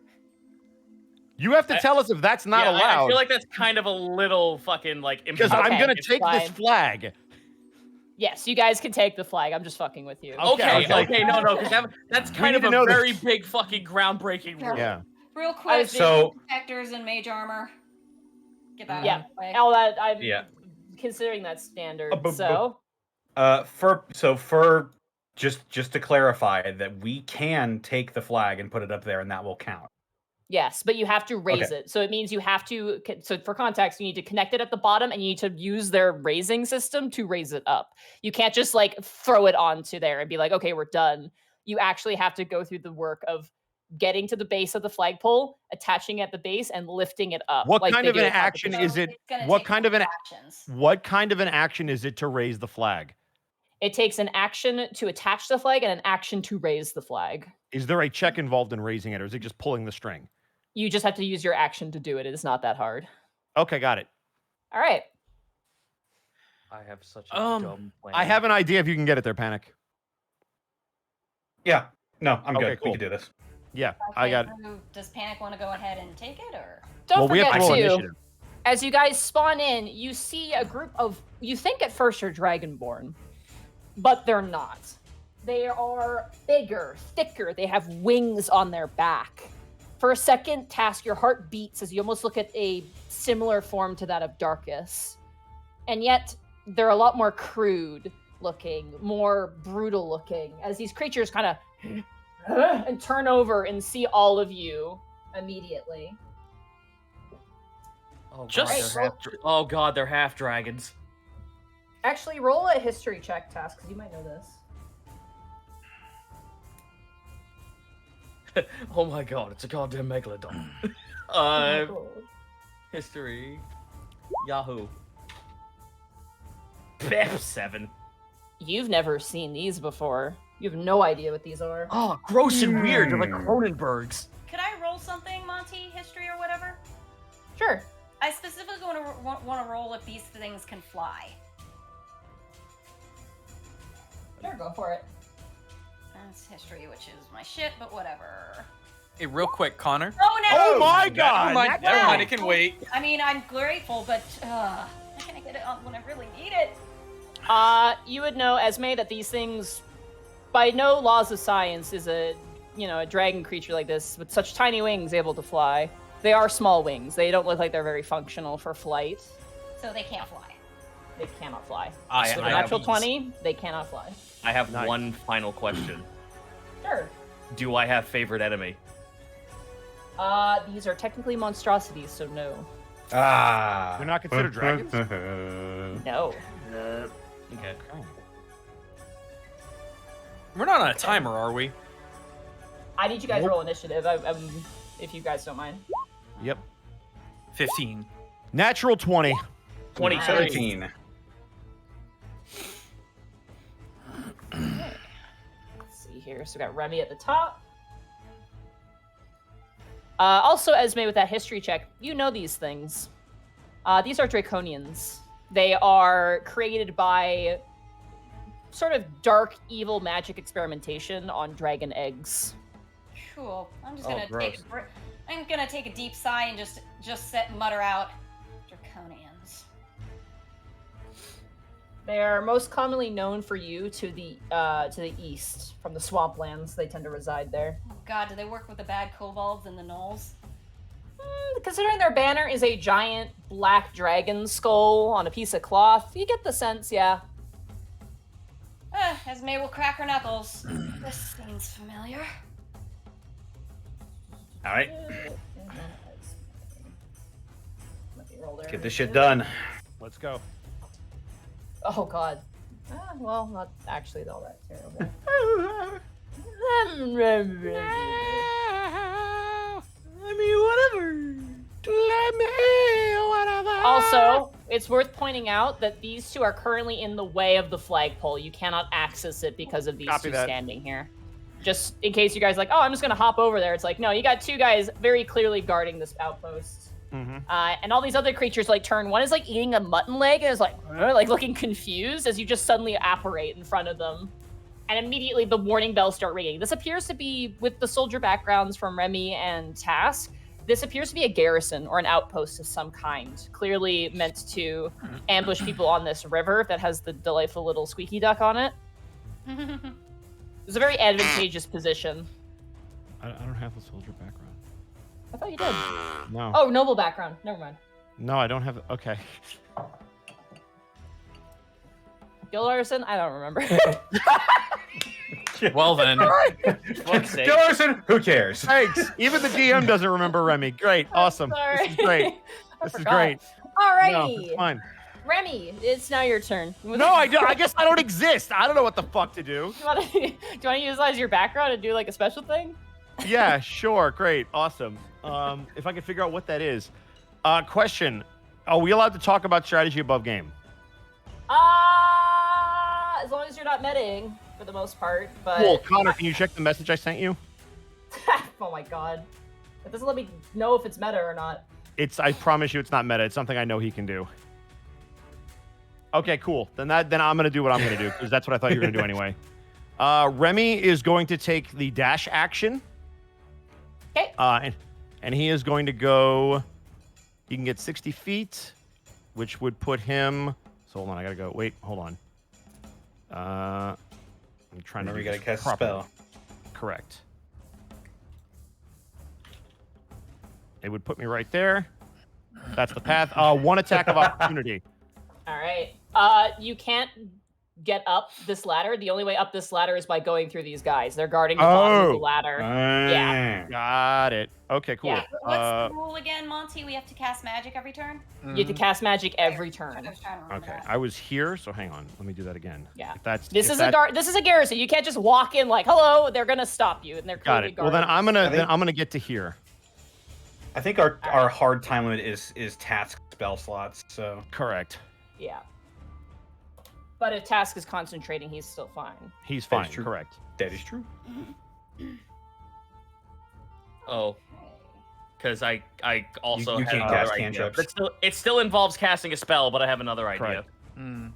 You have to tell us if that's not allowed. I feel like that's kind of a little fucking like because I'm gonna take this flag. Yes, you guys can take the flag. I'm just fucking with you. Okay, no, because that's kind of a very big fucking groundbreaking rule. Yeah. Real quick, so protectors and mage armor. Get that yeah, out of the way. all that I'm considering that standard. For just to clarify that we can take the flag and put it up there, and that will count. Yes, but you have to raise it. So it means you have to. So for context, you need to connect it at the bottom, and you need to use their raising system to raise it up. You can't just like throw it onto there and be like, okay, we're done. You actually have to go through the work of getting to the base of the flagpole, attaching at the base, and lifting it up. What kind of an action is it? What kind of an action is it to raise the flag? It takes an action to attach the flag and an action to raise the flag. Is there a check involved in raising it, or is it just pulling the string? You just have to use your action to do it. It is not that hard. Okay, got it. All right. I have such a dumb plan. I have an idea if you can get it there, Panic. Yeah. No, I'm Okay, good. cool. We can do this. Yeah, I got it. Does Panic want to go ahead and take it, or? Don't Well, we have forget to roll too, initiative. as you guys spawn in, you see a group of, you think at first are Dragonborn, but they're not. They are bigger, thicker, they have wings on their back. For a second, Task, your heart beats as you almost look at a similar form to that of Darkus. And yet, they're a lot more crude looking, more brutal looking, as these creatures kind of and turn over and see all of you immediately. Oh god, Just- oh god, they're half dragons. Actually, roll a history check, Task, because you might know this. Oh my god, it's a goddamn megalodon. Oh, History. Yahoo. Pep 7. you've never seen these before. You have no idea what these are. Oh, gross and weird. They're like Cronenbergs. Could I roll something, Monty? History or whatever? Sure. I specifically want to roll if these things can fly. Sure, go for it. That's history, which is my shit, but whatever. Hey, real quick, Connor. Oh, no! Oh my god! Never mind, never mind, it can wait. I mean, I'm grateful, but how can I get it on when I really need it? You would know, Esme, that these things, by no laws of science, is a dragon creature like this with such tiny wings able to fly. They are small wings. They don't look like they're very functional for flight. So they can't fly. They cannot fly. I So have- natural 20, they cannot fly. I have Nice. one final question. Sure. Do I have favorite enemy? These are technically monstrosities, so no. Ah. They're not considered dragons? No. Okay. We're not on a timer, are we? I need you guys to roll initiative, if you guys don't mind. Yep. 15. Natural 20. 23. 17. Let's see here. So we got Remy at the top. Also, Esme, with that history check, you know these things. These are draconians. They are created by sort of dark, evil magic experimentation on dragon eggs. Cool. I'm just Oh, gonna gross. I'm gonna take a deep sigh and just mutter out, Draconians. They are most commonly known for you to the east, from the swamplands. They tend to reside there. Oh God, do they work with the bad kobolds and the gnolls? Considering their banner is a giant black dragon skull on a piece of cloth, you get the sense, yeah. Esme will crack her knuckles. This seems familiar. All right. Let me roll their Get this shit done. Let's go. Oh god. Well, not actually all that terrible. Also, it's worth pointing out that these two are currently in the way of the flagpole. You cannot access it because of these Copy two that. standing here. Just in case you guys are like, oh, I'm just gonna hop over there. It's like, no, you got two guys very clearly guarding this outpost. Mm-hmm. And all these other creatures like turn. One is like eating a mutton leg and is like looking confused as you just suddenly apparate in front of them. And immediately the warning bells start ringing. This appears to be, with the soldier backgrounds from Remy and Task, this appears to be a garrison or an outpost of some kind, clearly meant to ambush people on this river that has the delightful little squeaky duck on it. It's a very advantageous position. I don't have a soldier background. I thought you did. No. Oh, noble background. Never mind. No, I don't have. Okay. Garrison? I don't remember. Well then. Fuck's sake. Garrison, who cares? Thanks. Even the DM doesn't remember Remy. Great. Awesome. Sorry. This is great. I This is forgot. great. Alrighty. No, it's fine. Remy, it's now your turn. No, I don't. I guess I don't exist. I don't know what the fuck to do. Do you want to utilize your background and do like a special thing? Yeah, sure. Great. Awesome. If I can figure out what that is. Question. Are we allowed to talk about strategy above game? As long as you're not metaing for the most part, but Cool. Connor, can you check the message I sent you? oh my god. It doesn't let me know if it's meta or not. I promise you, it's not meta. It's something I know he can do. Okay, cool. Then I'm gonna do what I'm gonna do because that's what I thought you were gonna do anyway. Remy is going to take the dash action. Okay. And he is going to go. He can get 60 feet, which would put him. So hold on, I gotta go. Wait, hold on. I'm trying to. Remember, you do gotta this cast a properly. spell. Correct. It would put me right there. That's the path. One attack of opportunity. All right. You can't get up this ladder. The only way up this ladder is by going through these guys. They're guarding the bottom of the ladder. Yeah. Got it. Okay, cool. Yeah. What's the rule again, Monty? We have to cast magic every turn? You have to cast magic every turn. Okay, I was here, so hang on. Let me do that again. Yeah. If This is a garrison. You can't just walk in like, "Hello." They're gonna stop you, and they're Got clearly it. Well, then guarding. I'm gonna get to here. I think our hard time limit is task spell slots. So correct. Yeah. But if Task is concentrating, he's still fine. He's That is fine. true. Correct. That is true. Oh. Because I also You have can't another cast idea. cantrips. But it still involves casting a spell, but I have another idea. Correct.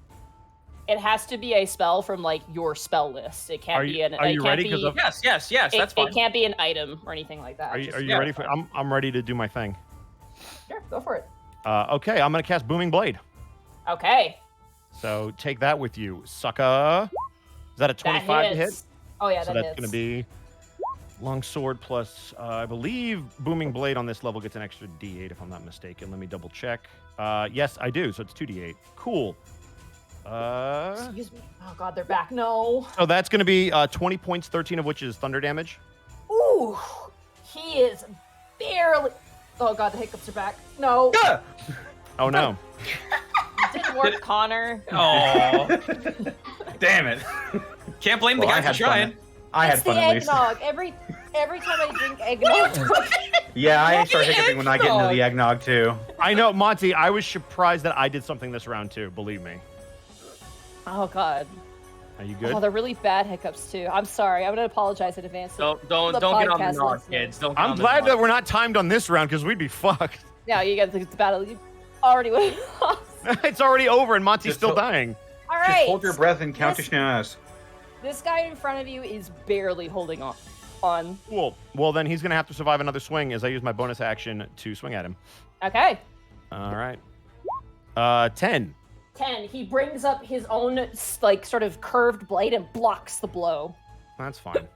It has to be a spell from like your spell list. It can't be an. Are you ready? Yes. That's fine. It can't be an item or anything like that. Are you ready for? I'm ready to do my thing. Sure, go for it. Okay, I'm gonna cast Booming Blade. Okay. So take that with you, sucker. Is that a 25 to hit? Oh yeah, so that that's hits. gonna be longsword plus. I believe Booming Blade on this level gets an extra D8 if I'm not mistaken. Let me double check. Yes, I do. So it's 2D8. Cool. Excuse me. Oh god, they're back. No. So that's gonna be 20 points, 13 of which is thunder damage. Ooh, he is barely. Oh god, the hiccups are back. No. Oh no. Didn't work, Connor. Oh, Damn it. can't blame the Well, guy I for had fun. trying. I had It's the fun at least. eggnog. Every time I drink eggnog. Yeah, I start hiccuping when I get into the eggnog too. I know, Monty. I was surprised that I did something this round too. Believe me. Oh god. Are you good? Oh, they're really bad hiccups too. I'm sorry. I'm gonna apologize in advance. Don't The get on the podcast knock, listeners. kids. Don't. Get I'm on the glad knock. that we're not timed on this round because we'd be fucked. Yeah, you got the battle. You already went. It's already over and Monty's Just still hold- dying. All Just right. hold your breath and count to This- schnoz. This guy in front of you is barely holding on. Cool. Well, then he's gonna have to survive another swing as I use my bonus action to swing at him. Okay. All right. 10. 10. He brings up his own like sort of curved blade and blocks the blow. That's fine.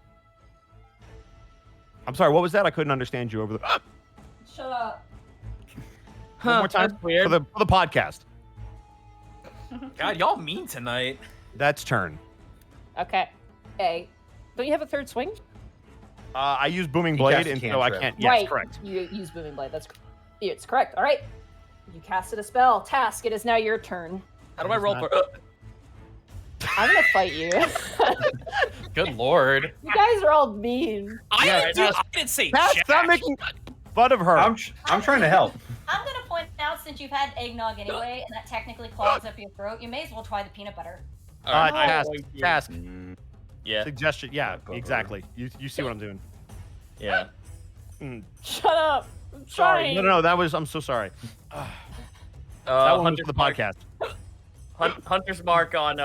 I'm sorry. What was that? I couldn't understand you over the. Shut up. One more time That's weird. for the podcast. God, y'all mean tonight. That's turn. Okay. Hey, don't you have a third swing? I use Booming He Blade, cast a and so I cantrip. can't. Yes, right. correct. You use booming blade. It's correct. All right. You casted a spell. Task. It is now your turn. How do I roll for? I'm gonna fight you. Good lord. You guys are all mean. I didn't say Pat, jack. stop making fun of her. I'm trying to help. I'm gonna point out, since you've had eggnog anyway, and that technically clogs up your throat, you may as well try the peanut butter. Alright, I'm task. going to- Task. Yeah. Suggestion. Yeah, exactly. You see what I'm doing. Yeah. Shut up. I'm Sorry. trying. No. That was. I'm so sorry. That one was Hunter's for the mark- podcast. Hunter's mark on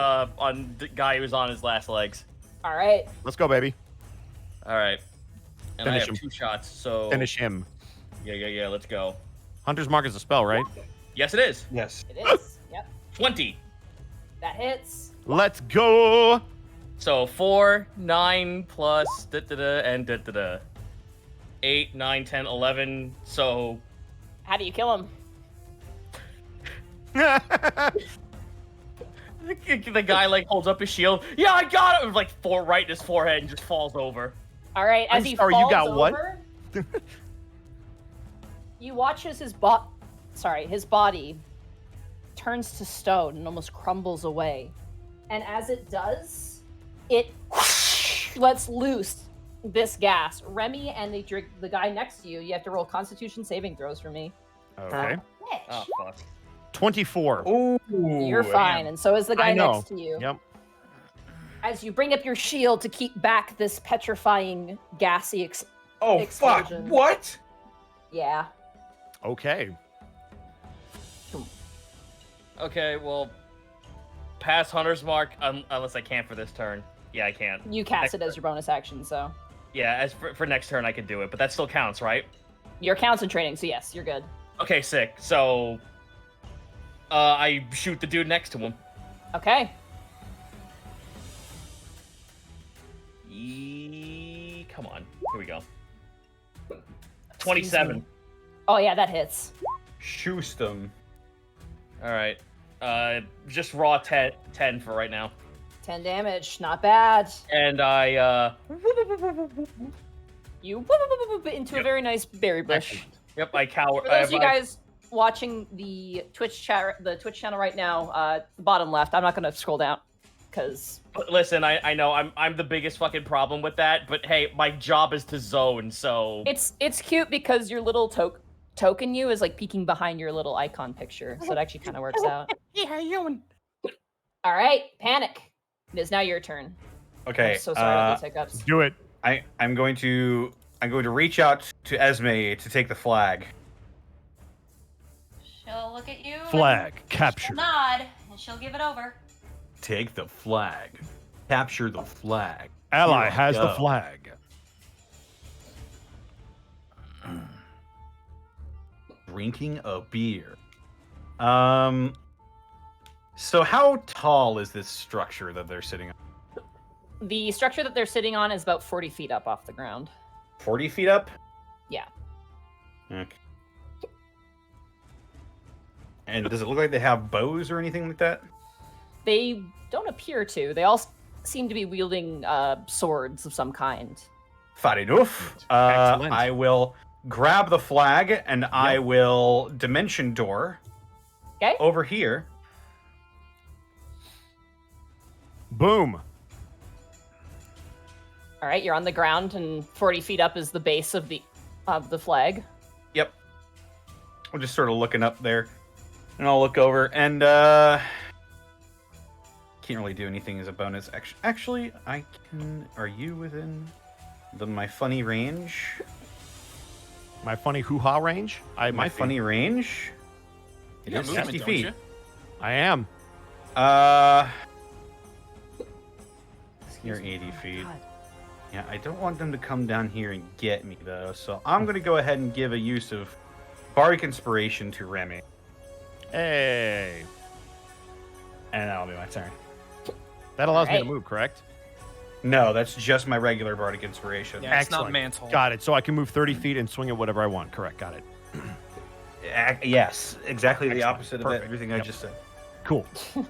the guy who's on his last legs. All right. Let's go, baby. All right. And Finish I have him. 2 shots, so Finish him. Yeah. Let's go. Hunter's Mark is a spell, right? Yes, it is. Yes. It is. Yep. 20. That hits. Let's go. So 4, 9 plus and 8, 9, 10, 11. So How do you kill him? the guy like holds up his shield. Yeah, I got it. Like 4 right in his forehead and just falls over. All right. As I'm he sorry, you falls got what? over, you watch as his body turns to stone and almost crumbles away. And as it does, it lets loose this gas. Remy and the guy next to you, you have to roll Constitution saving throws for me. Okay. Oh fuck. 24. Ooh. You're fine, and so is the guy I know. next to you. Yep. As you bring up your shield to keep back this petrifying, gassy Oh fuck! explosion. What? Yeah. Okay. Okay, well, pass Hunter's Mark unless I can't for this turn. Yeah, I can't. You cast it as your bonus action, so Yeah, as for next turn I can do it, but that still counts, right? you're concentrating. So yes, you're good. Okay, sick. So, I shoot the dude next to him. Okay. Come on. Here we go. 27. Oh yeah, that hits. Shoost them. All right. Just raw 10 for right now. 10 damage, not bad. And I You whoop into a very nice berry bush. Yep, I cower. For those of you guys watching the Twitch channel right now, the bottom left. I'm not gonna scroll down because. Listen, I know I'm the biggest fucking problem with that, but hey, my job is to zone, so. It's cute because your little token is like peeking behind your little icon picture, so it actually kind of works out. Hey, how you doing? All right, panic. It is now your turn. Okay. I'm so sorry about these hiccups. Do it. I'm going to reach out to Esme to take the flag. She'll look at you. Flag and capture. she'll nod, and she'll give it over. Take the flag. Capture the flag. Ally Here I has the go. flag. Drinking a beer. So how tall is this structure that they're sitting on? The structure that they're sitting on is about 40 feet up off the ground. 40 feet up? Yeah. Okay. And does it look like they have bows or anything like that? They don't appear to. They all seem to be wielding swords of some kind. Fair enough. Excellent. I will grab the flag and I will dimension door Okay. over here. Boom. All right, you're on the ground, and 40 feet up is the base of the flag. Yep. I'm just sort of looking up there. And I'll look over and can't really do anything as a bonus. Actually, I can. Are you within my funny range? My funny hoo-ha range? I My might be. funny range? It You got is movement, 60 don't feet. you? I am. You're 80 feet. Yeah, I don't want them to come down here and get me, though. So I'm going to go ahead and give a use of Bardic Inspiration to Remy. Hey. And that'll be my turn. That allows me to Alright. move, correct? No, that's just my regular Bardic Inspiration. Yeah, it's not Excellent. mantle. Got it. So I can move 30 feet and swing at whatever I want. Correct. Got it. Yes, exactly the Excellent. opposite Perfect. of everything I Yep. just said. Cool. All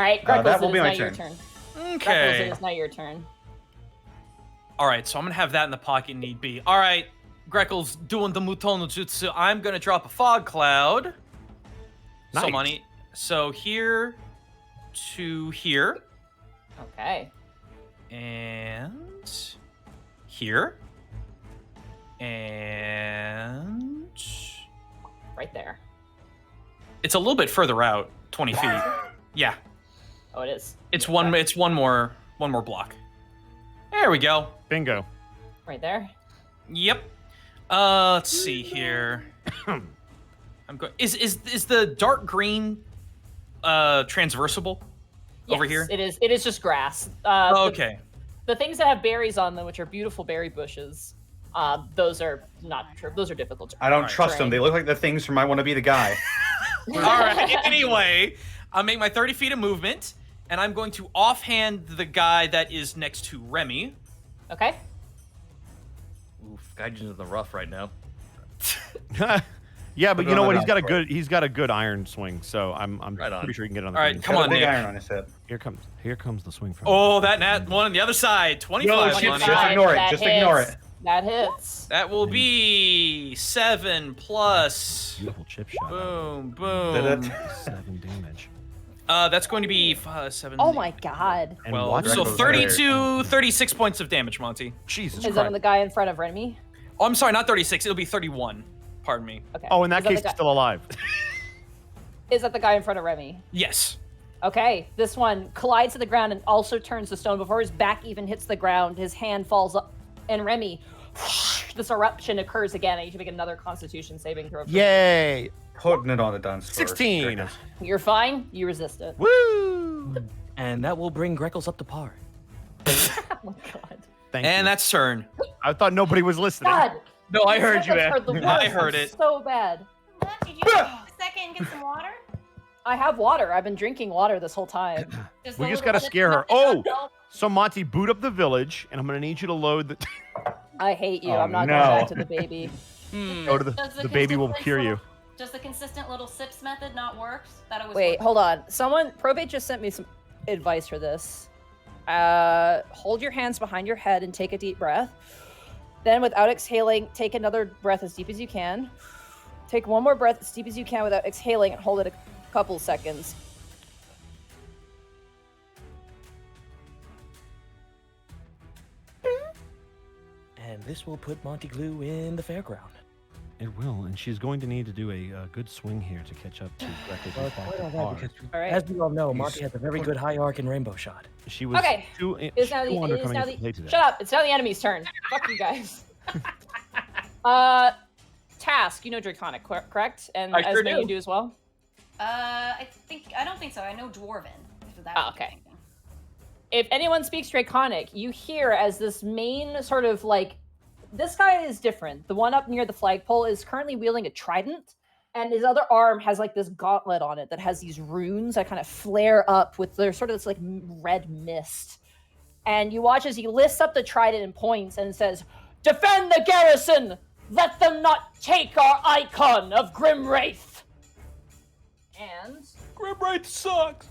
right, Greckles, that will it be is my now your turn. turn. Greckles, Okay. it is now your turn. All right, so I'm gonna have that in the pocket need be. All right, Greckle's doing the Mutono Jutsu. I'm gonna drop a fog cloud. So Nice. money. So here to here Okay. and here and Right there. it's a little bit further out, 20 feet. Yeah, Oh, it is. it's one. It's one more block. There we go. Bingo. Right there. Yep. Let's see here. I'm going. Is the dark green transversable over Yes, here? It is. It is just grass. Okay. The things that have berries on them, which are beautiful berry bushes, those are not. Those are difficult to. I don't Alright. trust them. They look like the things from I Want to Be the Guy. All right. Anyway, I'll make my 30 feet of movement, and I'm going to offhand the guy that is next to Remy. Okay. Oof, Gaijin's in the rough right now. Yeah, but Put you it know on what? the He's got a good iron swing, so I'm Right on. pretty sure he can get it on the All right, green. come Got on, a big Nick. iron on his head. Here comes the swing from. Oh, that nat one on the other side. 25 shit, money. just ignore it, That just ignore hits. it. That hits. That will be 7 plus. Beautiful chip shot. Boom, Did boom. it? 7 damage. That's going to be 7. Oh my god. And Well, watch so Greco's 32, 36 points of damage, Monty. Jesus Is Christ. that on the guy in front of Remy? Oh, I'm sorry, not 36. It'll be 31. Pardon me. Okay. Oh, in that Is case, the he's guy- still alive. Is that the guy in front of Remy? Yes. Okay, this one collides to the ground and also turns to stone. Before his back even hits the ground, his hand falls up, and Remy this eruption occurs again. I need to make another Constitution saving throw. Yay! Putting it on the dance floor. 16. You're fine. You resist it. Woo! And that will bring Greckles up to par. Oh my god. Thank And you. that's turn. I thought nobody was listening. God. No, I heard you, man. I heard it. So bad. Did you take a second and get some water? I have water. I've been drinking water this whole time. We just gotta scare her. Oh! So Monty, boot up the village, and I'm gonna need you to load the. I hate you. Oh, I'm not no. going back to the baby. Go to Does the baby will consistent cure little- you. Does the consistent little sips method not work? That always Wait, works. hold on. Probate just sent me some advice for this. Hold your hands behind your head and take a deep breath. Then, without exhaling, take another breath as deep as you can. Take one more breath as deep as you can without exhaling and hold it a couple seconds. And this will put Monty Glue in the fairground. It will, and she's going to need to do a good swing here to catch up to Greckles. Well, quite all right, because All right. as we all know, Monty has a very good high arc and rainbow shot. She was Okay. two It's now the, under it is coming now into play today. shut up. It's now the enemy's turn. Fuck you guys. Task. You know Draconic, correct? And I sure Esme, do. you do as well? I don't think so. I know Dwarven. If that Oh, would be okay. anything. If anyone speaks Draconic, you hear as this main sort of like, this guy is different. The one up near the flagpole is currently wielding a trident, and his other arm has like this gauntlet on it that has these runes that kind of flare up with their sort of this like red mist. And you watch as he lifts up the trident and points and says, "Defend the garrison! Let them not take our icon of Grim Wraith!" And Grim Wraith sucks.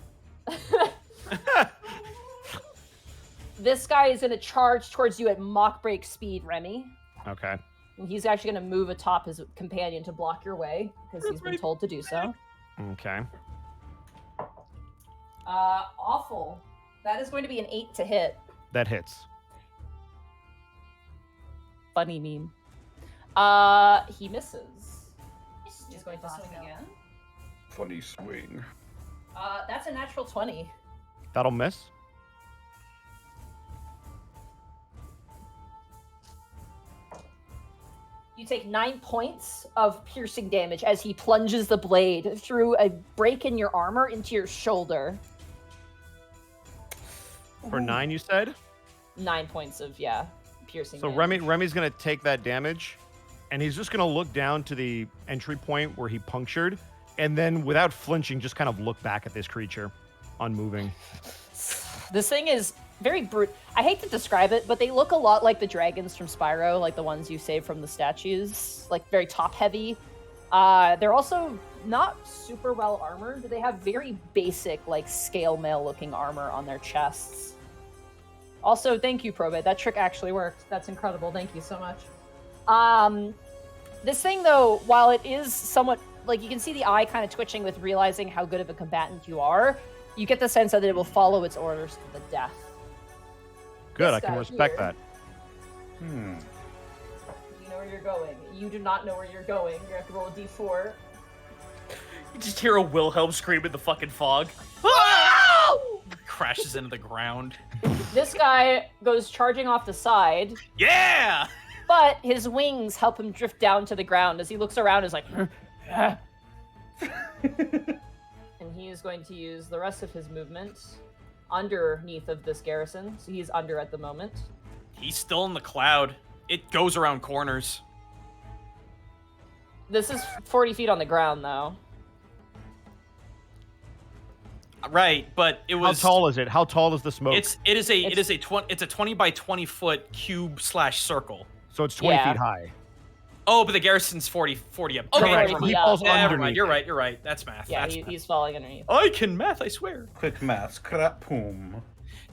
this guy is going to charge towards you at mock break speed, Remy. Okay. And he's actually going to move atop his companion to block your way because he's been told to do so. Okay. Awful. That is going to be an 8 to hit. That hits. Funny meme. He misses. He's going to swing again. Funny swing. That's a natural 20. That'll miss. You take 9 points of piercing damage as he plunges the blade through a break in your armor into your shoulder. For 9, you said? 9 points of, piercing So damage. Remy's gonna take that damage, and he's just gonna look down to the entry point where he punctured, and then without flinching, just kind of look back at this creature, unmoving. This thing is very brute. I hate to describe it, but they look a lot like the dragons from Spyro, like the ones you save from the statues, like very top heavy. They're also not super well armored. They have very basic, like scale mail looking armor on their chests. Also, thank you, Probate. That trick actually worked. That's incredible. Thank you so much. This thing, though, while it is somewhat like you can see the eye kind of twitching with realizing how good of a combatant you are, you get the sense that it will follow its orders to the death. Good, This I can guy respect here. that. Hmm. You know where you're going. You do not know where you're going. You're gonna have to roll a d4. You just hear a Wilhelm scream in the fucking fog. Crashes into the ground. This guy goes charging off the side, Yeah! but his wings help him drift down to the ground as he looks around. Is like, and he is going to use the rest of his movement underneath of this garrison. So he's under at the moment. He's still in the cloud. It goes around corners. This is 40 feet on the ground, though. Right, but it was. How tall is it? How tall is the smoke? It's a 20 by 20 foot cube / circle. So it's 20 Yeah. feet high. Oh, but the garrison's 40 up. Okay, Correct. never He mind. falls Never underneath mind. You're right. That's math. Yeah, That's math. he's falling underneath. I can math, I swear. Quick maths. Krapoom.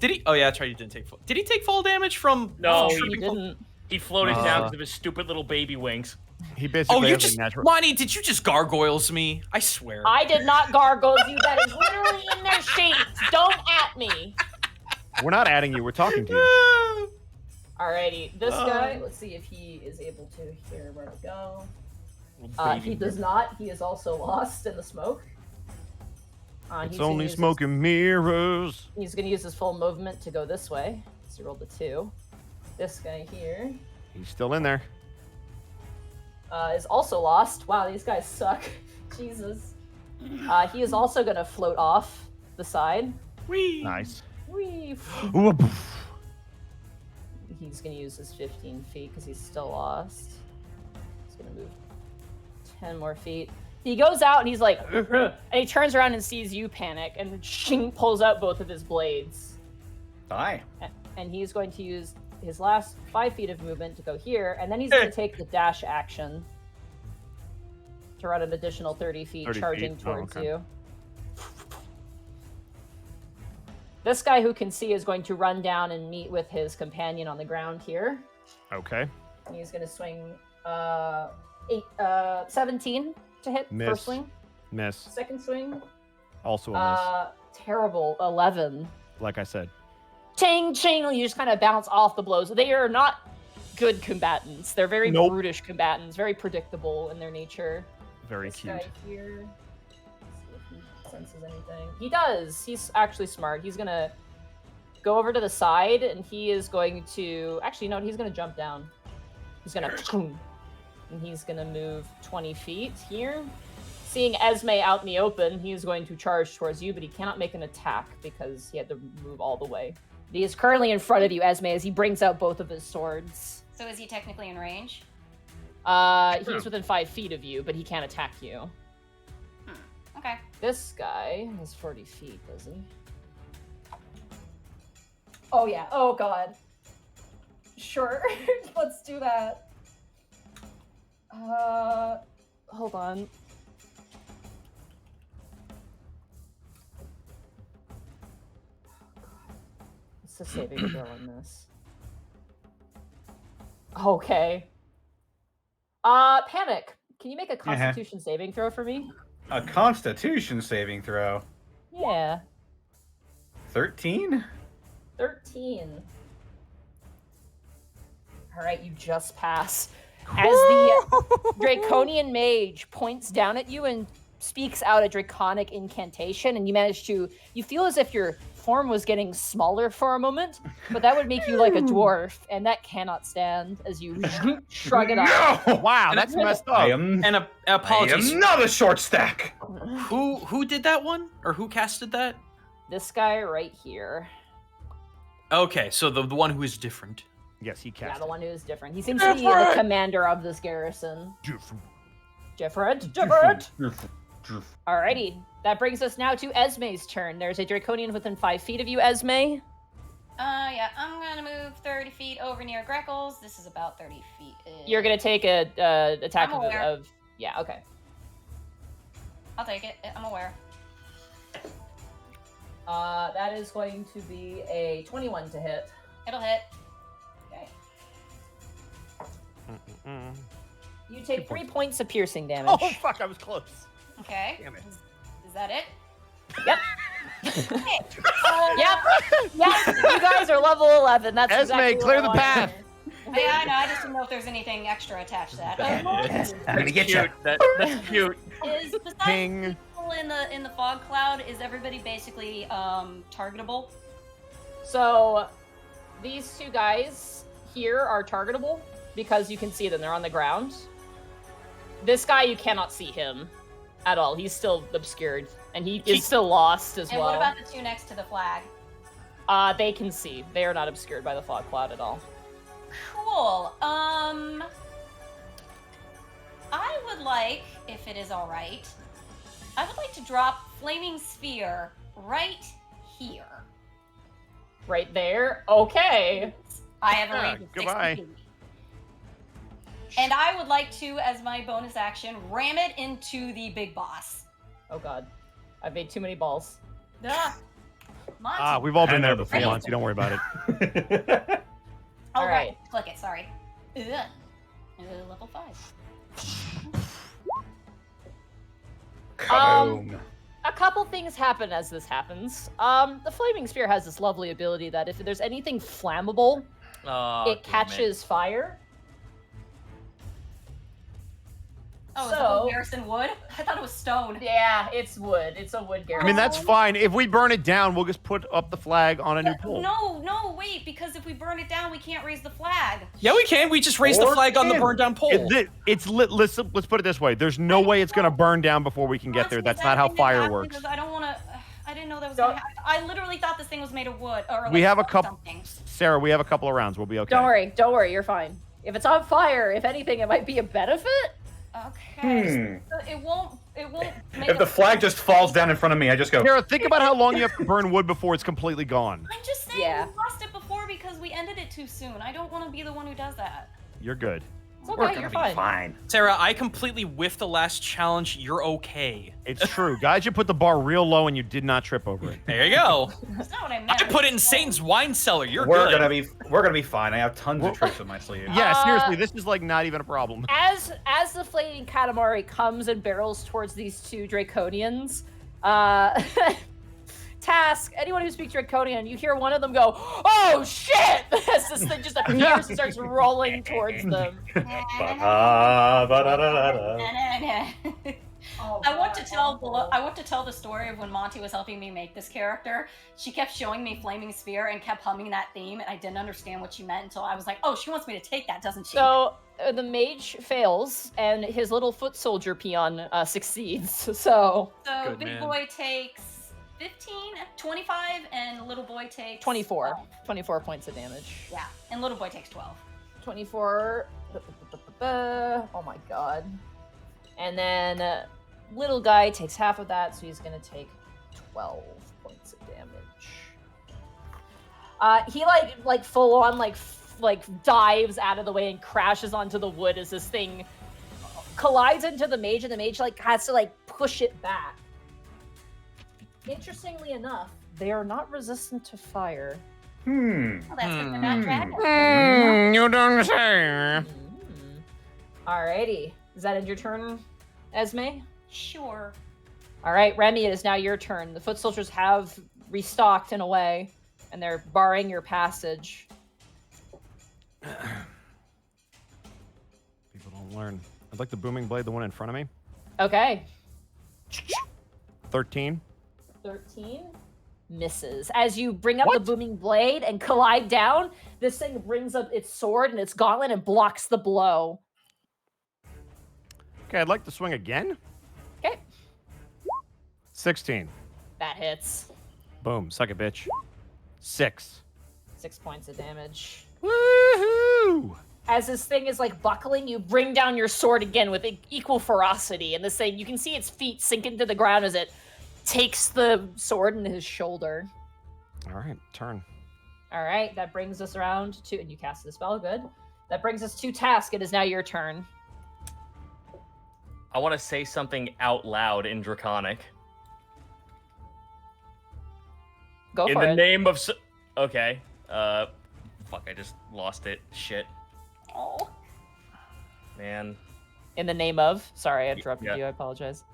Did he? Oh yeah, that's right. He didn't take fall. Did he take fall damage from? No, from He tripping fall- didn't. He floated down because of his stupid little baby wings. He basically Oh, you has a just, natural. Monty, did you just gargoyles me? I swear. I did not gargle you. That is literally in their sheets. Don't at me. We're not adding you. We're talking to you. Alrighty, this guy. Let's see if he is able to hear where to go. Little He baby does not. He is also lost in the smoke. It's he's gonna only use smoke and mirrors. He's going to use his full movement to go this way. So he rolled a 2. This guy here. He's still in there. is also lost. Wow, these guys suck. Jesus. He is also going to float off the side. Whee! Nice. Whee! He's going to use his 15 feet because he's still lost. He's going to move 10 more feet. He goes out and he's like, and he turns around and sees you panic and shing, pulls out both of his blades. Die. And he's going to use his last 5 feet of movement to go here, and then he's going to take the dash action to run an additional 30 feet, 30 charging feet? towards okay. you. This guy who can see is going to run down and meet with his companion on the ground here. Okay. He's going to swing 17 to hit Miss. first swing. Miss. Second swing. Also a Terrible. 11. miss. Like I said. Ching, ching. You just kind of bounce off the blows. They are not good combatants. They're very Nope. brutish combatants, very predictable in their nature. Very This cute. guy here. Let's see if he senses anything. He does. He's actually smart. He's gonna go over to the side, and he is going to. Actually, no. He's gonna jump down. He's gonna. And he's gonna move 20 feet here. Seeing Esme out in the open, he is going to charge towards you, but he cannot make an attack because he had to move all the way. He is currently in front of you, Esme, as he brings out both of his swords. So is he technically in range? He's within 5 feet of you, but he can't attack you. Okay. This guy has 40 feet, does he? Oh, yeah. Oh, God. Sure. Let's do that. Hold on. What's the saving throw on this? Okay. Panic. Can you make a Constitution saving throw for me? A Constitution saving throw. Yeah. 13? 13. Alright, you just pass. As the Draconian Mage points down at you and speaks out a draconic incantation, and you manage to... You feel as if your form was getting smaller for a moment, but that would make you like a dwarf, and that cannot stand as you shrug it off. No! Wow, that's messed up. And apologies. I am not a short stack! Who did that one? Or who casted that? This guy right here. Okay, so the one who is different. Yes, he Yeah, cast. the one who is different. He seems to be the commander of this garrison. Different. Alrighty, that brings us now to Esme's turn. There's a Draconian within 5 feet of you, Esme. Yeah, I'm gonna move 30 feet over near Greckles. This is about 30 feet. You're gonna take a attack I'm aware. of yeah, okay. I'll take it. I'm aware. That is going to be a 21 to hit. It'll hit. Okay. You take 3 points of piercing damage. Oh fuck, I was close. Okay. Damn it. Is that it? Yep. Yep. You guys are level 11. That's Esme, exactly what clear I the wanted. path. Yeah, I know. I just didn't know if there's anything extra attached to that. I'm gonna get you. Cute. That's cute. Is besides Ping. people in the fog cloud, is everybody basically targetable? So these two guys here are targetable because you can see them. They're on the ground. This guy, you cannot see him at all. He's still obscured, and he is still lost as And well. what about the two next to the flag? They can see. They are not obscured by the fog cloud at all. Cool. I would like, if it is all right, I would like to drop Flaming Sphere right here. Right there? Okay. I have a Yeah, range of 60 goodbye. feet. And I would like to, as my bonus action, ram it into the big boss. Oh god. I've made too many balls. Ah, Monty. We've all been I there know the before, feeling. Monty. Don't worry about it. Oh, right. Alright. Click it, sorry. Ugh. Level 5. Kaboom. A couple things happen as this happens. The Flaming Sphere has this lovely ability that if there's anything flammable, Oh, it catches fire. Oh, is So- it Garrison wood? I thought it was stone. Yeah, it's wood. It's a wood I Garrison. mean, that's fine. If we burn it down, we'll just put up the flag on a new pole. No, wait, because if we burn it down, we can't raise the flag. Yeah, we can. We just raise the Or flag on the can. burned down pole. It's lit. Let's put it this way. There's no way it's gonna burn down before we can get there. That's not how fire works. Because I don't want to. I didn't know that was Don't- gonna happen. I literally thought this thing was made of wood. Or We like have a wood couple. something. Sarah, we have a couple of rounds. We'll be okay. Don't worry, you're fine. If it's on fire, if anything, it might be a benefit. Okay. So it won't. Make If the flag just falls down in front of me, I just go. Sarah, think about how long you have to burn wood before it's completely gone. I'm just saying Yeah. we lost it before because we ended it too soon. I don't want to be the one who does that. You're good. It's We're okay, gonna you're be fine. Fine. Sarah, I completely whiffed the last challenge. You're okay. It's true. Guys, you put the bar real low and you did not trip over it. There you go. That's not what I meant. I put it in Satan's wine cellar. You're We're good. gonna be fine. I have tons of tricks in my sleeve. Yeah, seriously, this is like not even a problem. As the flaming Katamari comes and barrels towards these two Draconians, Task, anyone who speaks Draconian, you hear one of them go, "Oh shit!" as this thing just appears and starts rolling towards them. I want to tell the story of when Monty was helping me make this character. She kept showing me Flaming Sphere and kept humming that theme, and I didn't understand what she meant until I was like, "Oh, she wants me to take that, doesn't she?" So the mage fails, and his little foot soldier peon succeeds. So Good big man. boy takes 15, 25, and little boy takes 24. 12. 24 points of damage. Yeah, and little boy takes 12. 24. Oh my god. And then little guy takes half of that, so he's gonna take 12 points of damage. He like full on like dives out of the way and crashes onto the wood as this thing collides into the mage, and the mage like has to like push it back. Interestingly enough, they are not resistant to fire. Well, that's because they're not dragons. You don't say. Alrighty. Does that end your turn, Esme? Sure. Alright, Remy, it is now your turn. The foot soldiers have restocked in a way, and they're barring your passage. People don't learn. I'd like the booming blade, the one in front of me. Okay. 13. 13 misses. As you bring up the booming blade and collide down, this thing brings up its sword and its gauntlet and blocks the blow. Okay, I'd like to swing again. Okay. 16. That hits. Boom. Suck it, bitch. 6. 6 points of damage. Woohoo! As this thing is like buckling, you bring down your sword again with equal ferocity, and this thing, you can see its feet sink into the ground as it takes the sword in his shoulder. All right, turn. All right, that brings us around to, and you cast the spell, good. That brings us to Task. It is now your turn. I want to say something out loud in Draconic. Go In for the it. name of... Okay. Fuck, I just lost it. Shit. Oh. Man. In the name of. Sorry, I interrupted Yeah. you. I apologize.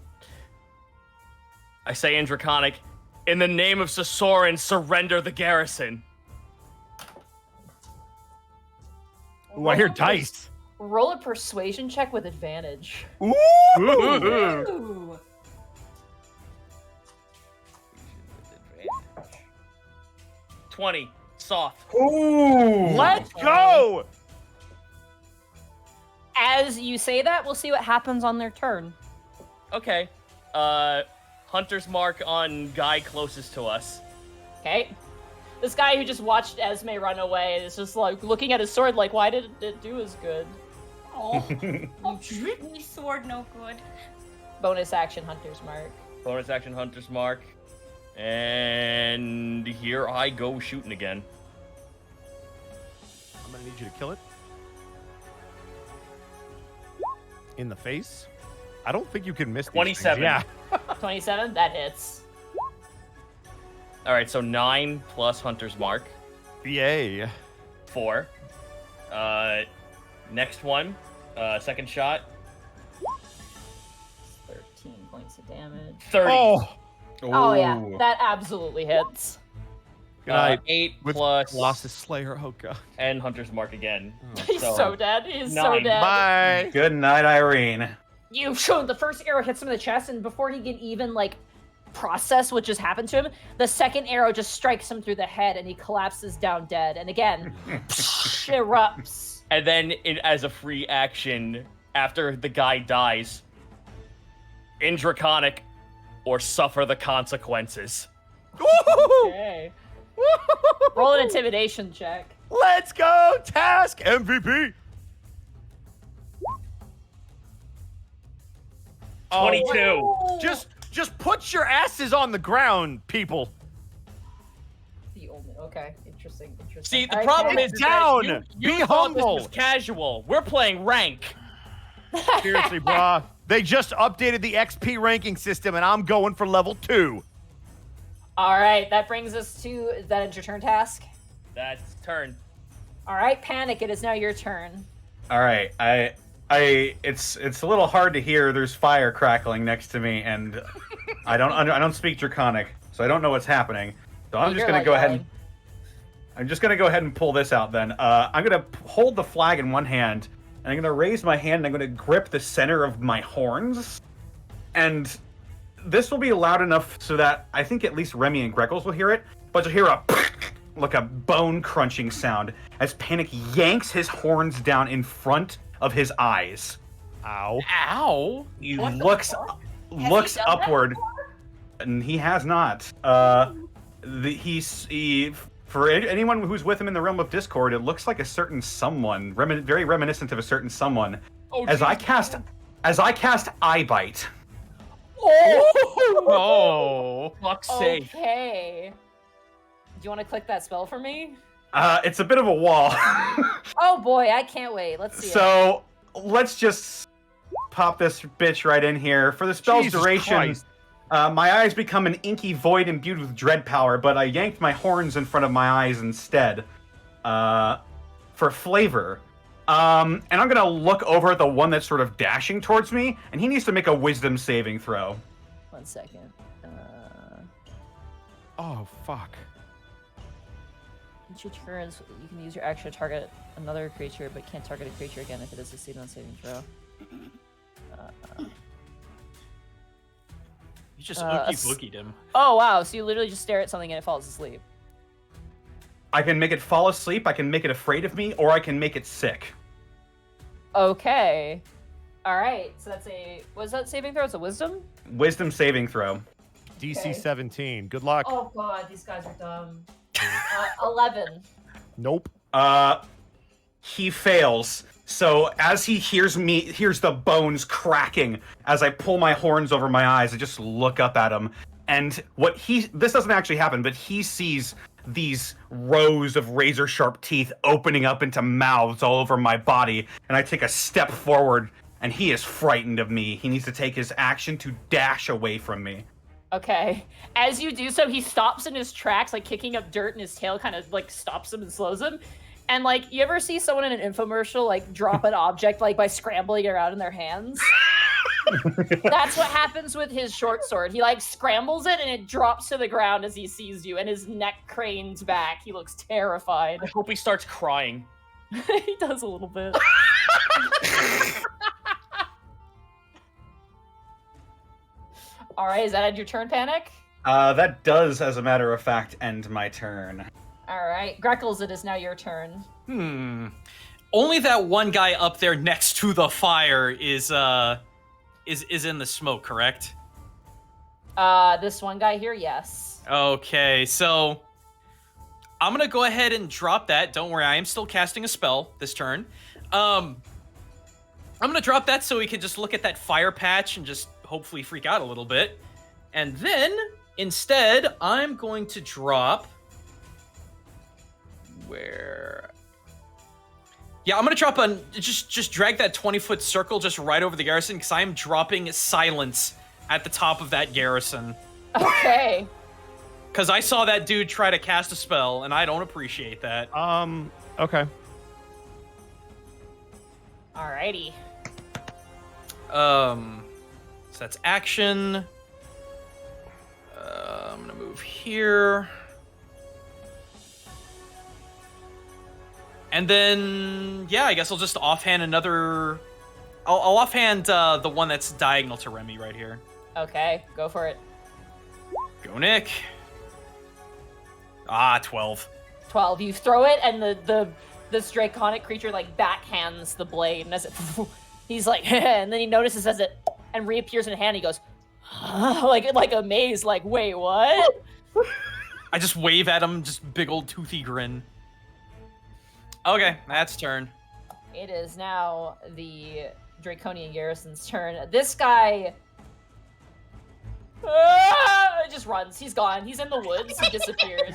I say in Draconic, in the name of Sosoran, surrender the garrison. Ooh, I hear dice. Roll a persuasion check with advantage. Ooh! Ooh. 20. Soft. Ooh. Let's go! As you say that, we'll see what happens on their turn. Okay. Hunter's mark on guy closest to us. Okay. This guy who just watched Esme run away is just like looking at his sword like, why did it do as good? Oh. Oh, me sword no good. Bonus action Hunter's Mark. Bonus action Hunter's mark. And here I go shooting again. I'm gonna need you to kill it. In the face? I don't think you can miss these 27. things. Yeah. 27, that hits. All right, so 9 plus Hunter's mark. Yay. 4. Next one. Second shot. 13 points of damage. 30. Oh yeah, that absolutely hits. Good night. 8 With plus Colossus Slayer. Oh, God. and Hunter's mark again. He's so dead. He's so 9. dead. Bye. Good night, Irene. the first arrow hits him in the chest, and before he can even like process what just happened to him, the second arrow just strikes him through the head, and he collapses down dead. And again, erupts. And then, as a free action, after the guy dies, in Draconic, or suffer the consequences. Okay. Roll an intimidation check. Let's go, Task MVP. 22. Just put your asses on the ground, people. The only okay, interesting. See, the All right, problem Task. is Down. that you Be thought this humble. was casual. We're playing rank. Seriously, brah. They just updated the XP ranking system, and I'm going for level 2. All right, that brings us to that ends your turn, Task. That's turn. All right, Panic. It is now your turn. All right, it's a little hard to hear. There's fire crackling next to me, and I don't speak Draconic, so I don't know what's happening. So I'm just gonna go ahead and pull this out. Then I'm gonna hold the flag in one hand, and I'm gonna raise my hand, and I'm gonna grip the center of my horns, and this will be loud enough so that I think at least Remy and Greckles will hear it, but you'll hear a bone crunching sound as Panic yanks his horns down in front of his eyes. Ow. Ow. He What the looks fuck? Has looks he done that upward, before? and he has not. For anyone who's with him in the realm of Discord, it looks like a certain someone, very reminiscent of a certain someone. As I cast Eye Bite. Oh, fuck's sake. Okay. Do you want to click that spell for me? It's a bit of a wall. Oh boy, I can't wait. Let's see. So let's just pop this bitch right in here. For the spell's Jesus duration, Christ. my eyes become an inky void imbued with dread power, but I yanked my horns in front of my eyes instead. For flavor. And I'm gonna look over at the one that's sort of dashing towards me, and he needs to make a wisdom saving throw. 1 second. Oh, fuck. Each of your turns, you can use your action to target another creature, but can't target a creature again if it is succeeded on saving throw. You just a ookie s- boogied him. Oh wow! So you literally just stare at something and it falls asleep. I can make it fall asleep, I can make it afraid of me, or I can make it sick. Okay. All right. So that's a was that saving throw? It's a wisdom. Wisdom saving throw. DC Okay. 17. Good luck. Oh god, these guys are dumb. 11. Nope. He fails. So as he hears the bones cracking as I pull my horns over my eyes, I just look up at him. And this doesn't actually happen, but he sees these rows of razor sharp teeth opening up into mouths all over my body. And I take a step forward, and he is frightened of me. He needs to take his action to dash away from me. Okay. As you do so, he stops in his tracks, like kicking up dirt, and his tail kind of like stops him and slows him. And like, you ever see someone in an infomercial like drop an object like by scrambling it around in their hands? That's what happens with his short sword. He like scrambles it and it drops to the ground as he sees you, and his neck cranes back. He looks terrified. I hope he starts crying. He does a little bit. All right, is that end your turn, Panic? That does, as a matter of fact, end my turn. All right, Greckles, it is now your turn. Only that one guy up there next to the fire is in the smoke, correct? This one guy here, yes. Okay, so I'm gonna go ahead and drop that. Don't worry, I am still casting a spell this turn. I'm gonna drop that so we can just look at that fire patch and just hopefully freak out a little bit. And then, instead, I'm going to drop... Where... Yeah, I'm gonna drop just drag that 20-foot circle just right over the garrison, because I am dropping silence at the top of that garrison. Okay. Because I saw that dude try to cast a spell, and I don't appreciate that. Okay. Alrighty. So that's action. I'm gonna move here. And then, yeah, I guess I'll just offhand another I'll offhand the one that's diagonal to Remy right here. Okay, go for it. Go, Nick. Ah, 12. 12. You throw it, and this draconic creature like backhands the blade, and as it, he's like, and then he notices as it and reappears in a hand. He goes, like amazed, like, wait, what? I just wave at him, just big old toothy grin. Okay, that's turn. It is now the Draconian Garrison's turn. This guy just runs. He's gone. He's in the woods. He disappears.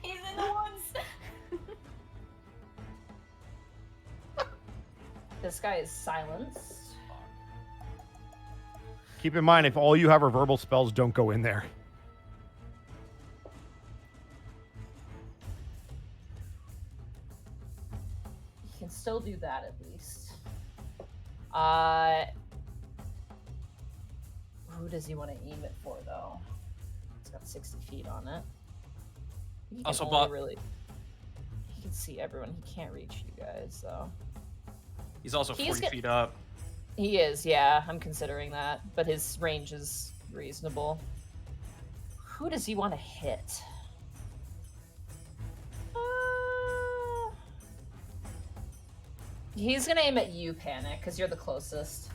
He's in the woods. This guy is silenced. Keep in mind, if all you have are verbal spells, don't go in there. He can still do that at least. Who does he want to aim it for, though? It's got 60 feet on it. He can Also, only really. He can see everyone. He can't reach you guys, though. He's also 40 feet up. He is, yeah. I'm considering that, but his range is reasonable. Who does he want to hit? He's gonna aim at you, Panic, because you're the closest.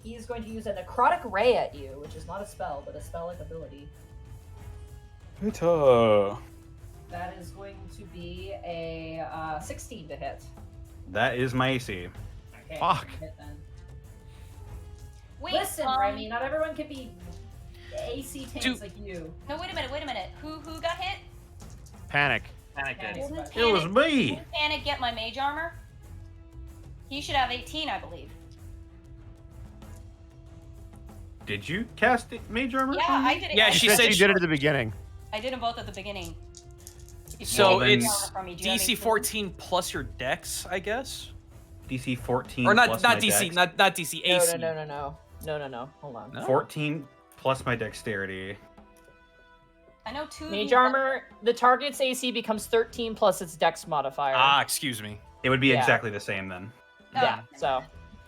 He's going to use a necrotic ray at you, which is not a spell, but a spell-like ability. That is going to be a 16 to hit. That is my AC. Okay, Fuck. hit then. Wait, Listen, Remy, not everyone can be AC tanks like you. No, wait a minute. Who got hit? Panic. Panic did. Didn't It was me. Didn't Panic get my mage armor? He should have 18, I believe. Did you cast Mage Armor? Yeah, I did it. Yeah, I she She said said she did it at the beginning. I did them both at the beginning. If you So want it's mage armor from me, do you have DC 18? 14 plus your dex, I guess? DC 14 Or not plus not my DC, dex. not DC, AC. No. Hold on. No? 14 plus my dexterity. I know two. Mage armor, the target's AC becomes 13 plus its dex modifier. Ah, excuse me. It would be Yeah. exactly the same then. Yeah, so.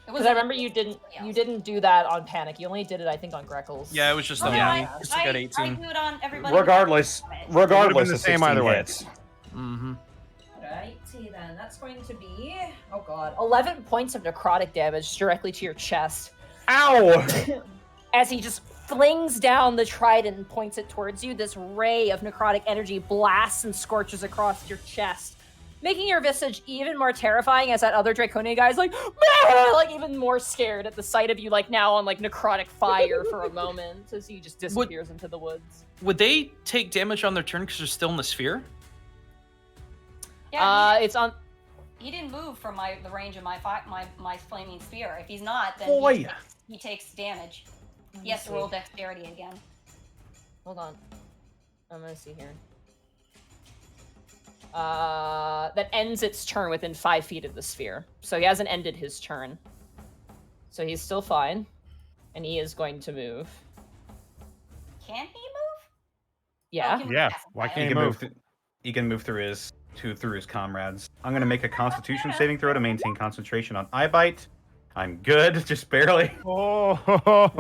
Because I remember you didn't do that on Panic. You only did it, I think, on Greckles. Yeah, it was just Oh, on no, me. I Just got 18. do it on everybody. Regardless, regardless, the of same 16 either way. hits. Mm-hmm. Righty then, that's going to be, oh god, 11 points of necrotic damage directly to your chest. Ow! As he just flings down the trident and points it towards you, this ray of necrotic energy blasts and scorches across your chest, making your visage even more terrifying as that other Draconian guy is like, "Ah!" like even more scared at the sight of you, like now on like necrotic fire for a moment as he just disappears into the woods. Would they take damage on their turn because they're still in the sphere? Yeah, It's on. he didn't move from the range of my flaming spear. If he's not, then Boy. he takes damage. He has to roll dexterity again. Hold on. I'm gonna see here. That ends its turn within 5 feet of the sphere. So he hasn't ended his turn. So he's still fine. And he is going to move. Can he move? Yeah. Oh, can we Yeah, pass him why by? can't He he can move? He can move through his comrades. I'm gonna make a Constitution saving throw to maintain concentration on eye bite. I'm good, just barely. Oh.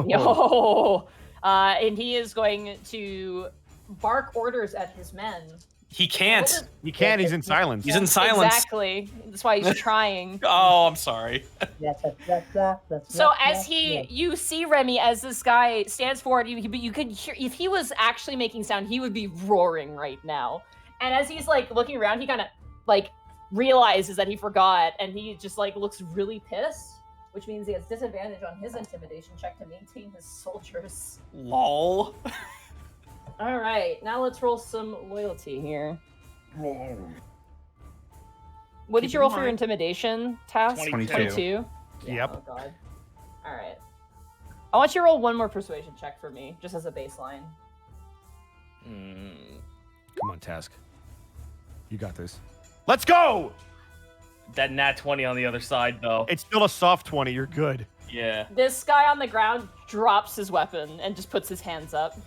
Yo. And he is going to bark orders at his men. He can't. He can't. He's in silence. He's in silence. Exactly. That's why he's trying. Oh, I'm sorry. So as you see Remy as this guy stands forward, you could hear if he was actually making sound, he would be roaring right now. And as he's like looking around, he kind of like realizes that he forgot, and he just like looks really pissed, which means he has disadvantage on his intimidation check to maintain his soldiers. Lol. All right, now let's roll some loyalty here. What did you roll for your intimidation task? 22. Yeah, Yep. Oh god. All right. I want you to roll one more persuasion check for me, just as a baseline. Come on, Task. You got this. Let's go! That nat 20 on the other side, though. It's still a soft 20. You're good. Yeah. This guy on the ground drops his weapon and just puts his hands up.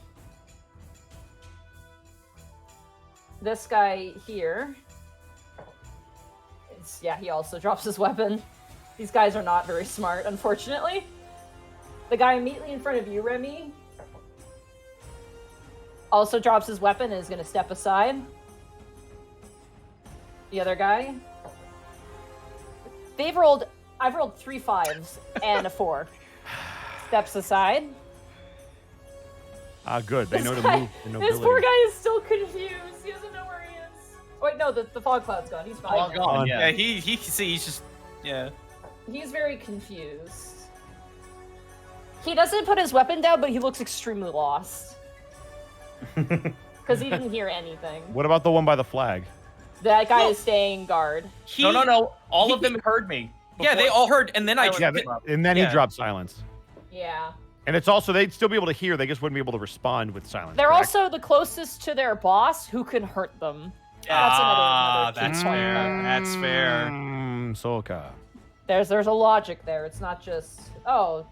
This guy here, he also drops his weapon. These guys are not very smart, unfortunately. The guy immediately in front of you, Remy, also drops his weapon and is going to step aside. The other guy. I've rolled 3 5s and a 4. Steps aside. Good. They know to move. This poor guy is still confused. He doesn't know where he is. Wait, no, the fog cloud's gone. He's fine. All now. gone. Yeah. Yeah, he see. He's just He's very confused. He doesn't put his weapon down, but he looks extremely lost. Because he didn't hear anything. What about the one by the flag? That guy is staying guard. No. All of them heard me. Yeah, they all heard, and then I. Yeah, and then he Yeah. dropped silence. Yeah. And it's also, they'd still be able to hear, they just wouldn't be able to respond with silence. They're correct? also the closest to their boss who can hurt them. That's another That's key point. fair. That's fair. Solka. There's a logic there. It's not just, oh.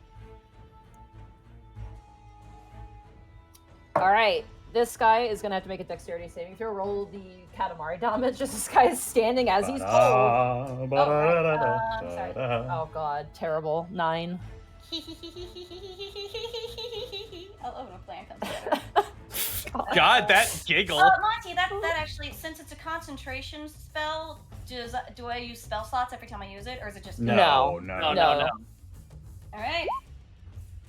Alright. This guy is gonna have to make a dexterity saving throw. Roll the Katamari damage. Just this guy is standing as he's told. I'm sorry. Oh god, terrible. 9. Oh, no plan comes together. God, that giggle. Monty, that actually, since it's a concentration spell, do I use spell slots every time I use it, or is it just No. All right.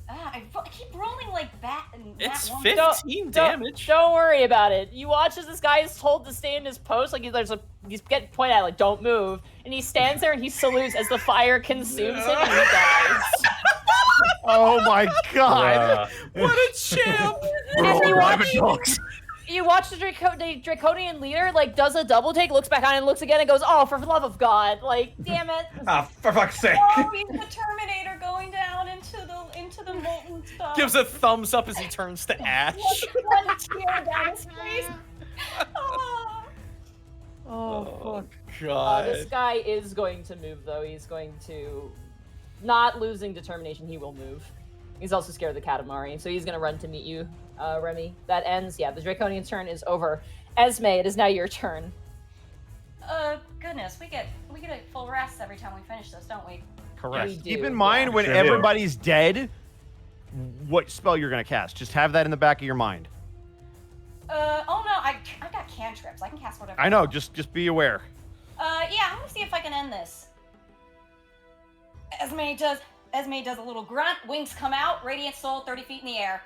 I keep rolling like bat and It's one. 15 damage. Don't worry about it. You watch as this guy is told to stay in his post, like he's getting pointed at, like don't move, and he stands there and he salutes as the fire consumes him and he dies. Oh my god! What a champ! And you watch the Draconian leader like does a double take, looks back on and looks again and goes, "Oh, for the love of God!" Like, damn it! For fuck's sake! Oh, he's the Terminator going down into the molten stuff. Gives a thumbs up as he turns to ash. One tear down his face. Oh, This God. guy is going to move though. He's going to, not losing determination, he will move. He's also scared of the Katamari, so he's gonna run to meet you, Remy. That ends. Yeah, the Draconian's turn is over. Esme, it is now your turn. Goodness, we get a full rest every time we finish this, don't we? Correct. We do, Keep in mind yeah. when Sure do. everybody's dead, what spell you're gonna cast. Just have that in the back of your mind. Oh no, I got cantrips. I can cast whatever. I know. want. Just be aware. Yeah, I'm gonna see if I can end this. Esme does a little grunt, wings come out, radiant soul 30 feet in the air.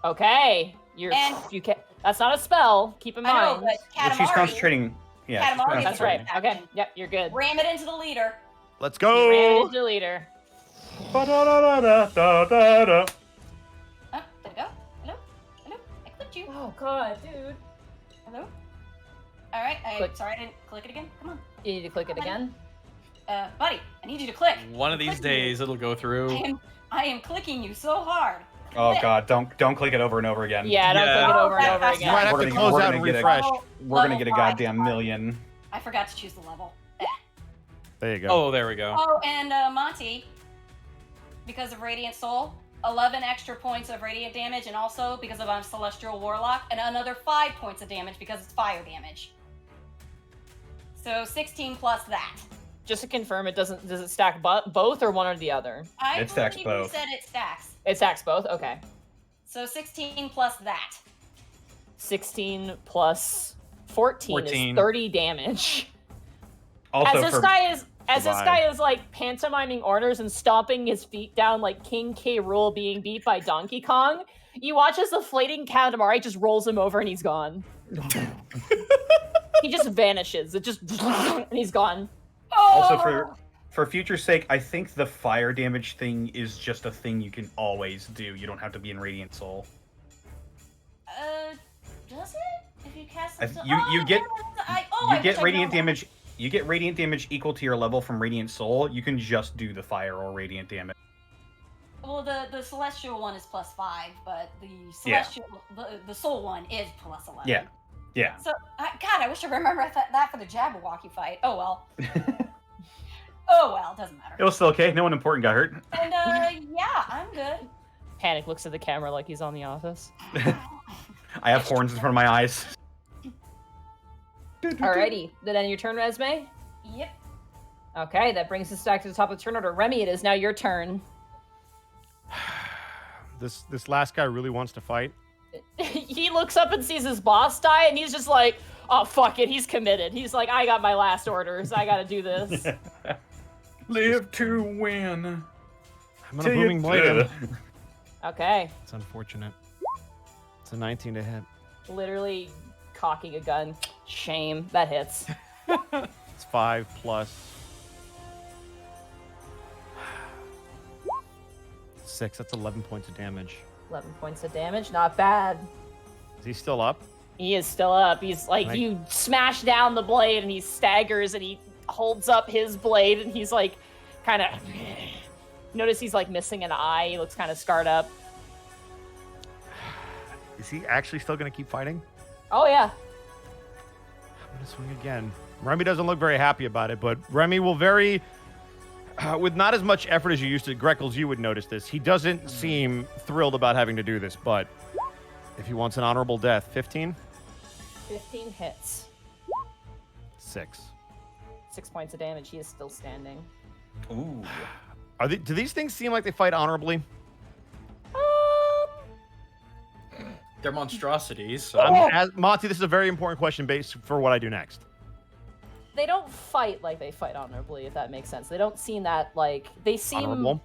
Okay, you can. That's not a spell. Keep in I know, mind. but But she's Katamari. concentrating. Yeah, she's Katamari is That's the right. first Okay. action. Yep, you're good. Ram it into the leader. Let's You ran go. into the leader. Ba-da-da-da-da-da-da. Huh? Did it go? Hello? Hello? I clicked you. Oh god, dude. Hello? Alright, Click. sorry I didn't click it again. Come on. You need to click it again. Buddy, I need you to click. One of these Click me. days it'll go through. I am clicking you so hard. Oh Click. god, don't click it over and over again. Yeah, don't Yeah. click it over and Oh, over that's You might again. have We're to gonna- close we're out gonna and get a- refresh. We're gonna Level get a 5. goddamn million. I forgot to choose the level. There you go. Oh, there we go. Oh, and Monty, because of Radiant Soul, 11 extra points of radiant damage, and also because of I'm Celestial Warlock, and another 5 points of damage because it's fire damage. So 16 plus that. Just to confirm, does it stack both or one or the other? I It stacks believe you both. said it stacks. It stacks both? Okay. So 16 plus that. 16 plus 14 is 14. 30 damage. Also, As this guy is like pantomiming orders and stomping his feet down like King K. Rool being beat by Donkey Kong, you watch as the flating Katamari just rolls him over and he's gone. He just vanishes. It just and he's gone. Also, for future's sake, I think the fire damage thing is just a thing you can always do. You don't have to be in Radiant Soul. Does it? If you cast If some you get I get wish I radiant know that. damage. You get radiant damage equal to your level from Radiant Soul. You can just do the fire or radiant damage. Well, the celestial one is plus 5, but the Yeah. celestial, the soul one is plus 11. Yeah, yeah. So, God, I wish I remember that for the Jabberwocky fight. Oh well. Oh well, doesn't matter. It was still okay. No one important got hurt. And yeah, I'm good. Panic looks at the camera like he's on The Office. I have horns in front of my eyes. Alrighty. Then end your turn, Resme. Yep. Okay, that brings us back to the top of the turn order. Remy, it is now your turn. This last guy really wants to fight. He looks up and sees his boss die, and he's just like, oh, fuck it, he's committed. He's like, I got my last orders. I gotta do this. Live to win. I'm gonna booming blade him. Okay. It's unfortunate. It's a 19 to hit. Literally cocking a gun. Shame. That hits. It's 5 plus 6. That's 11 points of damage. 11 points of damage. Not bad. Is he still up? He is still up. He's like, you smash down the blade, and he staggers, and he holds up his blade, and he's like, kind of... Notice he's like missing an eye. He looks kind of scarred up. Is he actually still gonna keep fighting? Oh, yeah. I'm gonna swing again. Remy doesn't look very happy about it, but Remy will very... with not as much effort as you used to, Greckles, you would notice this. He doesn't seem thrilled about having to do this, but if he wants an honorable death, 15? 15 hits. 6. 6 points of damage. He is still standing. Ooh. Do these things seem like they fight honorably? They're monstrosities. So. Monty, this is a very important question based for what I do next. They don't fight like they fight honorably, if that makes sense. They don't seem that, like... They seem... Honorable?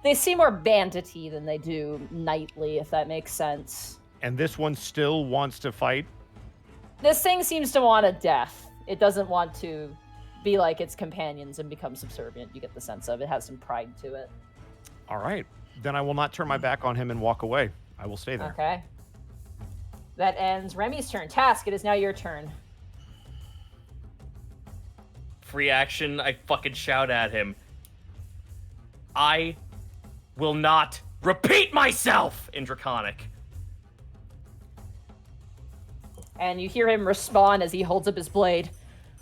They seem more bandity than they do knightly, if that makes sense. And this one still wants to fight? This thing seems to want a death. It doesn't want to be like its companions and become subservient. You get the sense of it has some pride to it. All right. Then I will not turn my back on him and walk away. I will stay there. Okay. That ends Remy's turn. Task, it is now your turn. Free action, I fucking shout at him. I will not repeat myself in Draconic. And you hear him respond as he holds up his blade.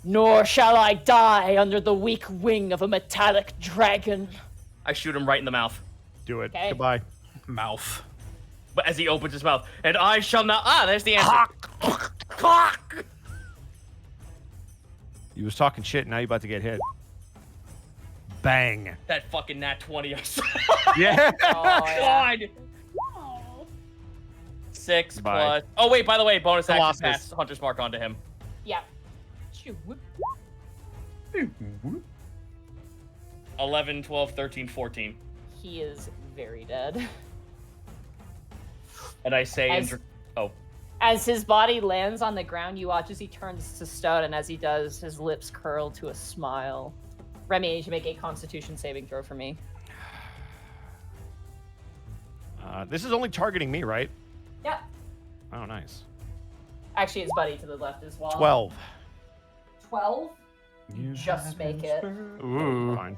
Nor shall I die under the weak wing of a metallic dragon. I shoot him right in the mouth. Do it. Okay. Goodbye. Mouth. But as he opens his mouth, and I shall not... Ah, there's the answer. Cock! You was talking shit, now you're about to get hit. Bang. That fucking nat 20 I saw. Yeah. Oh, yeah. God. 6 Bye. plus... Oh, wait, by the way, bonus action Colossus. pass Hunter's Mark onto him. Yeah. 11, 12, 13, 14. He is very dead. And I say... As- As his body lands on the ground, you watch as he turns to stone, and as he does, his lips curl to a smile. Remy, you should make a Constitution saving throw for me. This is only targeting me, right? Yeah. Oh, nice. Actually, his buddy to the left as well. 12. 12? You just make it. Ooh. Fine.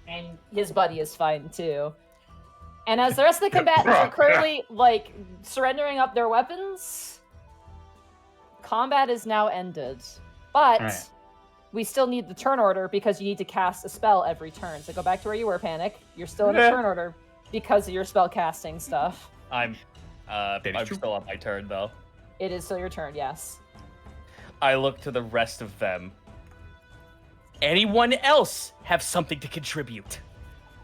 And his buddy is fine, too. And as the rest of the combatants are currently, like, surrendering up their weapons, combat is now ended. But Right. we still need the turn order because you need to cast a spell every turn. So go back to where you were, Panic. You're still in a Yeah. turn order because of your spell casting stuff. I'm still on my turn, though. It is still your turn, yes. I look to the rest of them. Anyone else have something to contribute?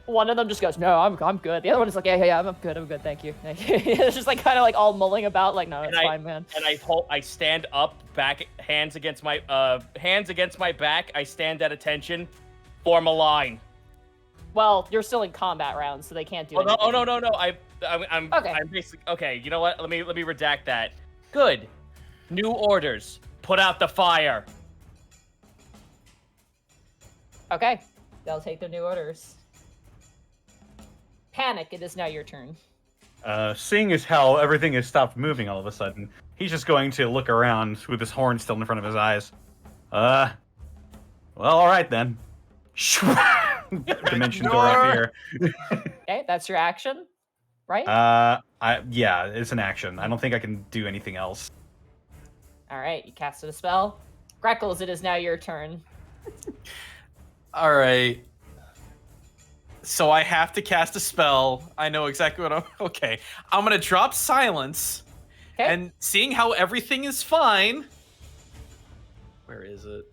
One of them just goes, no, I'm good. The other one is like, yeah, I'm good, thank you. It's just like kind of like all mulling about, like, no, it's fine, man. And I stand up, back, hands against my back. I stand at attention, form a line. Well, you're still in combat rounds, so they can't do anything. No. I'm Okay. I'm basically okay. You know what? Let me redact that. Good. New orders. Put out the fire. Okay, they'll take their new orders. Panic, it is now your turn. Seeing as how everything has stopped moving all of a sudden, he's just going to look around with his horn still in front of his eyes. Well, all right then. Dimension door up here. Okay, that's your action, right? Yeah, it's an action. I don't think I can do anything else. All right, you casted a spell. Greckles, it is now your turn. All right. So I have to cast a spell. I know exactly what I'm... Okay. I'm going to drop silence. Okay. And seeing how everything is fine... Where is it?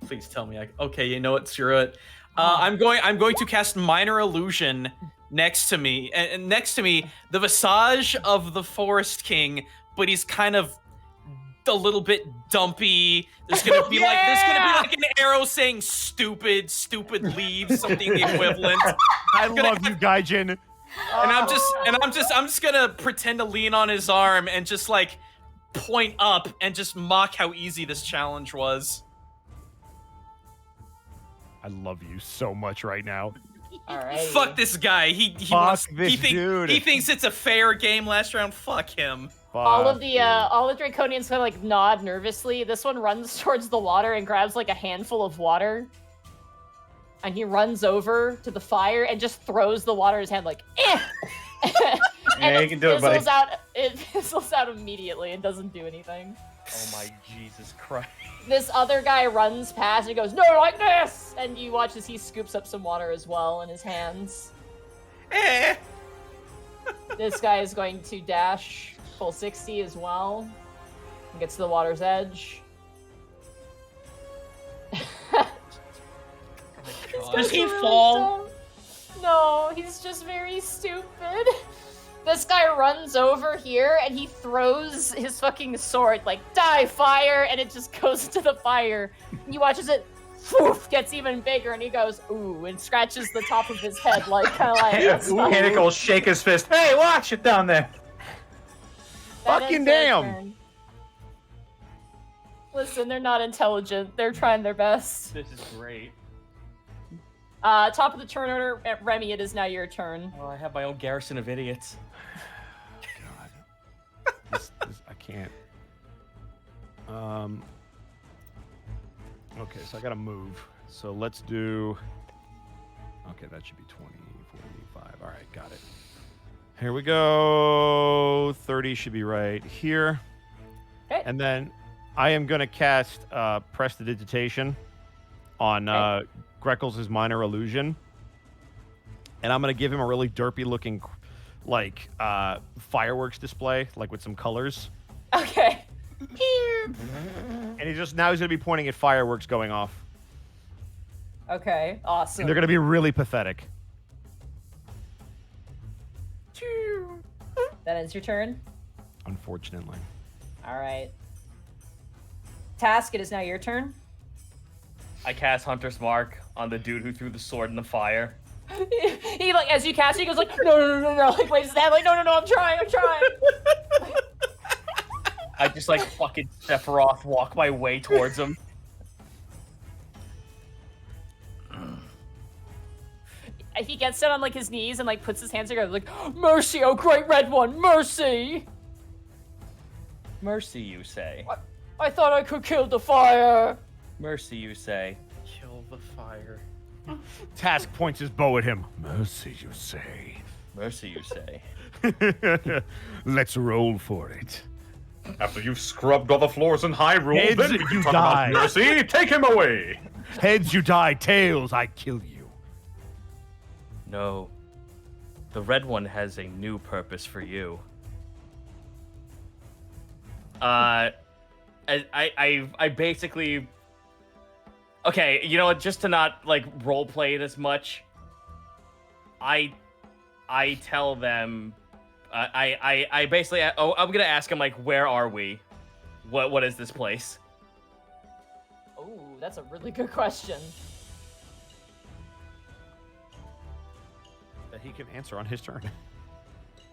Please tell me. Okay, you know what? Screw it. I'm going to cast Minor Illusion next to me, and next to me, the visage of the Forest King, but he's kind of a little bit dumpy. There's gonna be like an arrow saying "stupid, stupid leaves," something the equivalent. I love you, Gaijin. And I'm just gonna pretend to lean on his arm and just like point up and just mock how easy this challenge was. I love you so much right now. All right. Fuck this guy. He dude. He thinks it's a fair game last round. Fuck him. All the Draconians kind of like nod nervously. This one runs towards the water and grabs like a handful of water. And he runs over to the fire and just throws the water in his hand like, eh! And you can do it, buddy. It fizzles out immediately and doesn't do anything. Oh my Jesus Christ. This other guy runs past and he goes, no, like this! And you watch as he scoops up some water as well in his hands. Eh. This guy is going to dash full 60 as well. And gets to the water's edge. Does he fall? Dumb. No, he's just very stupid. This guy runs over here and he throws his fucking sword, like, die, fire, and it just goes into the fire. And you watch as it poof, gets even bigger and he goes, ooh, and scratches the top of his head, like, kind of like... Panic will shake his fist. Hey, watch it down there. Fucking damn. Listen, they're not intelligent. They're trying their best. This is great. Top of the turn order, Remy, it is now your turn. Oh, I have my own garrison of idiots. God. I can't. Okay, so I gotta move. So let's do... Okay, that should be 20, 45. All right, got it. Here we go. 30 should be right here. Okay. And then I am gonna cast Prestidigitation on Greckles' Minor Illusion. And I'm going to give him a really derpy looking, like, fireworks display, like with some colors. Okay. And he's going to be pointing at fireworks going off. Okay, awesome. And they're going to be really pathetic. That ends your turn? Unfortunately. All right. Task, it is now your turn. I cast Hunter's Mark on the dude who threw the sword in the fire. He like, as you cast it, he goes like, no, like waves his hand like, no, I'm trying. I just like fucking Sephiroth walk my way towards him. He gets down on like his knees and like puts his hands together like, mercy, oh great red one, mercy. Mercy, you say. I thought I could kill the fire. Mercy, you say. Kill the fire. Task points his bow at him. Mercy, you say. Mercy, you say. Let's roll for it. After you've scrubbed all the floors in Hyrule, Heads, then we can you talk die. about mercy. Take him away. Heads, you die. Tails, I kill you. No. The red one has a new purpose for you. I basically... Okay, you know what, just to not, like, roleplay it as much, I tell them... I basically... Oh, I'm gonna ask him, like, where are we? What is this place? Oh, that's a really good question. That he can answer on his turn.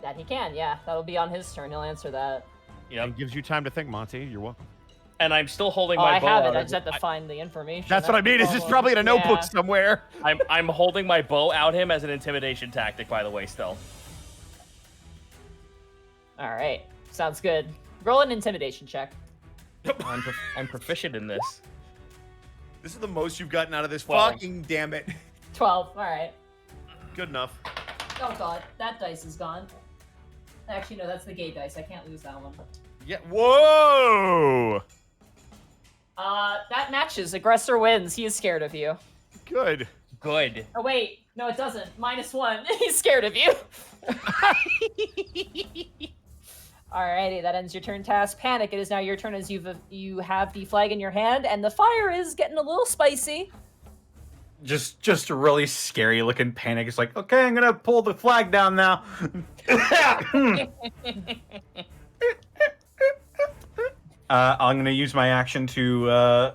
That he can, yeah. That'll be on his turn. He'll answer that. Yep. It gives you time to think, Monty. You're welcome. And I'm still holding Oh, my I bow have it. out I of- just have to find the information. That's what I mean. It's just probably in a notebook somewhere. I'm holding my bow at him as an intimidation tactic, by the way, still. All right. Sounds good. Roll an intimidation check. I'm proficient in this. This is the most you've gotten out of this. Well- Fucking damn it. 12. All right. Good enough. Oh, God. That dice is gone. Actually, no, that's the gay dice. I can't lose that one. Yeah. Whoa. That matches. Aggressor wins. He is scared of you. Good. Good. Oh, wait. No, it doesn't. -1. He's scared of you. Alrighty, that ends your turn task. Panic, it is now your turn as you have the flag in your hand, and the fire is getting a little spicy. Just a really scary looking Panic. It's like, okay, I'm gonna pull the flag down now. I'm gonna use my action to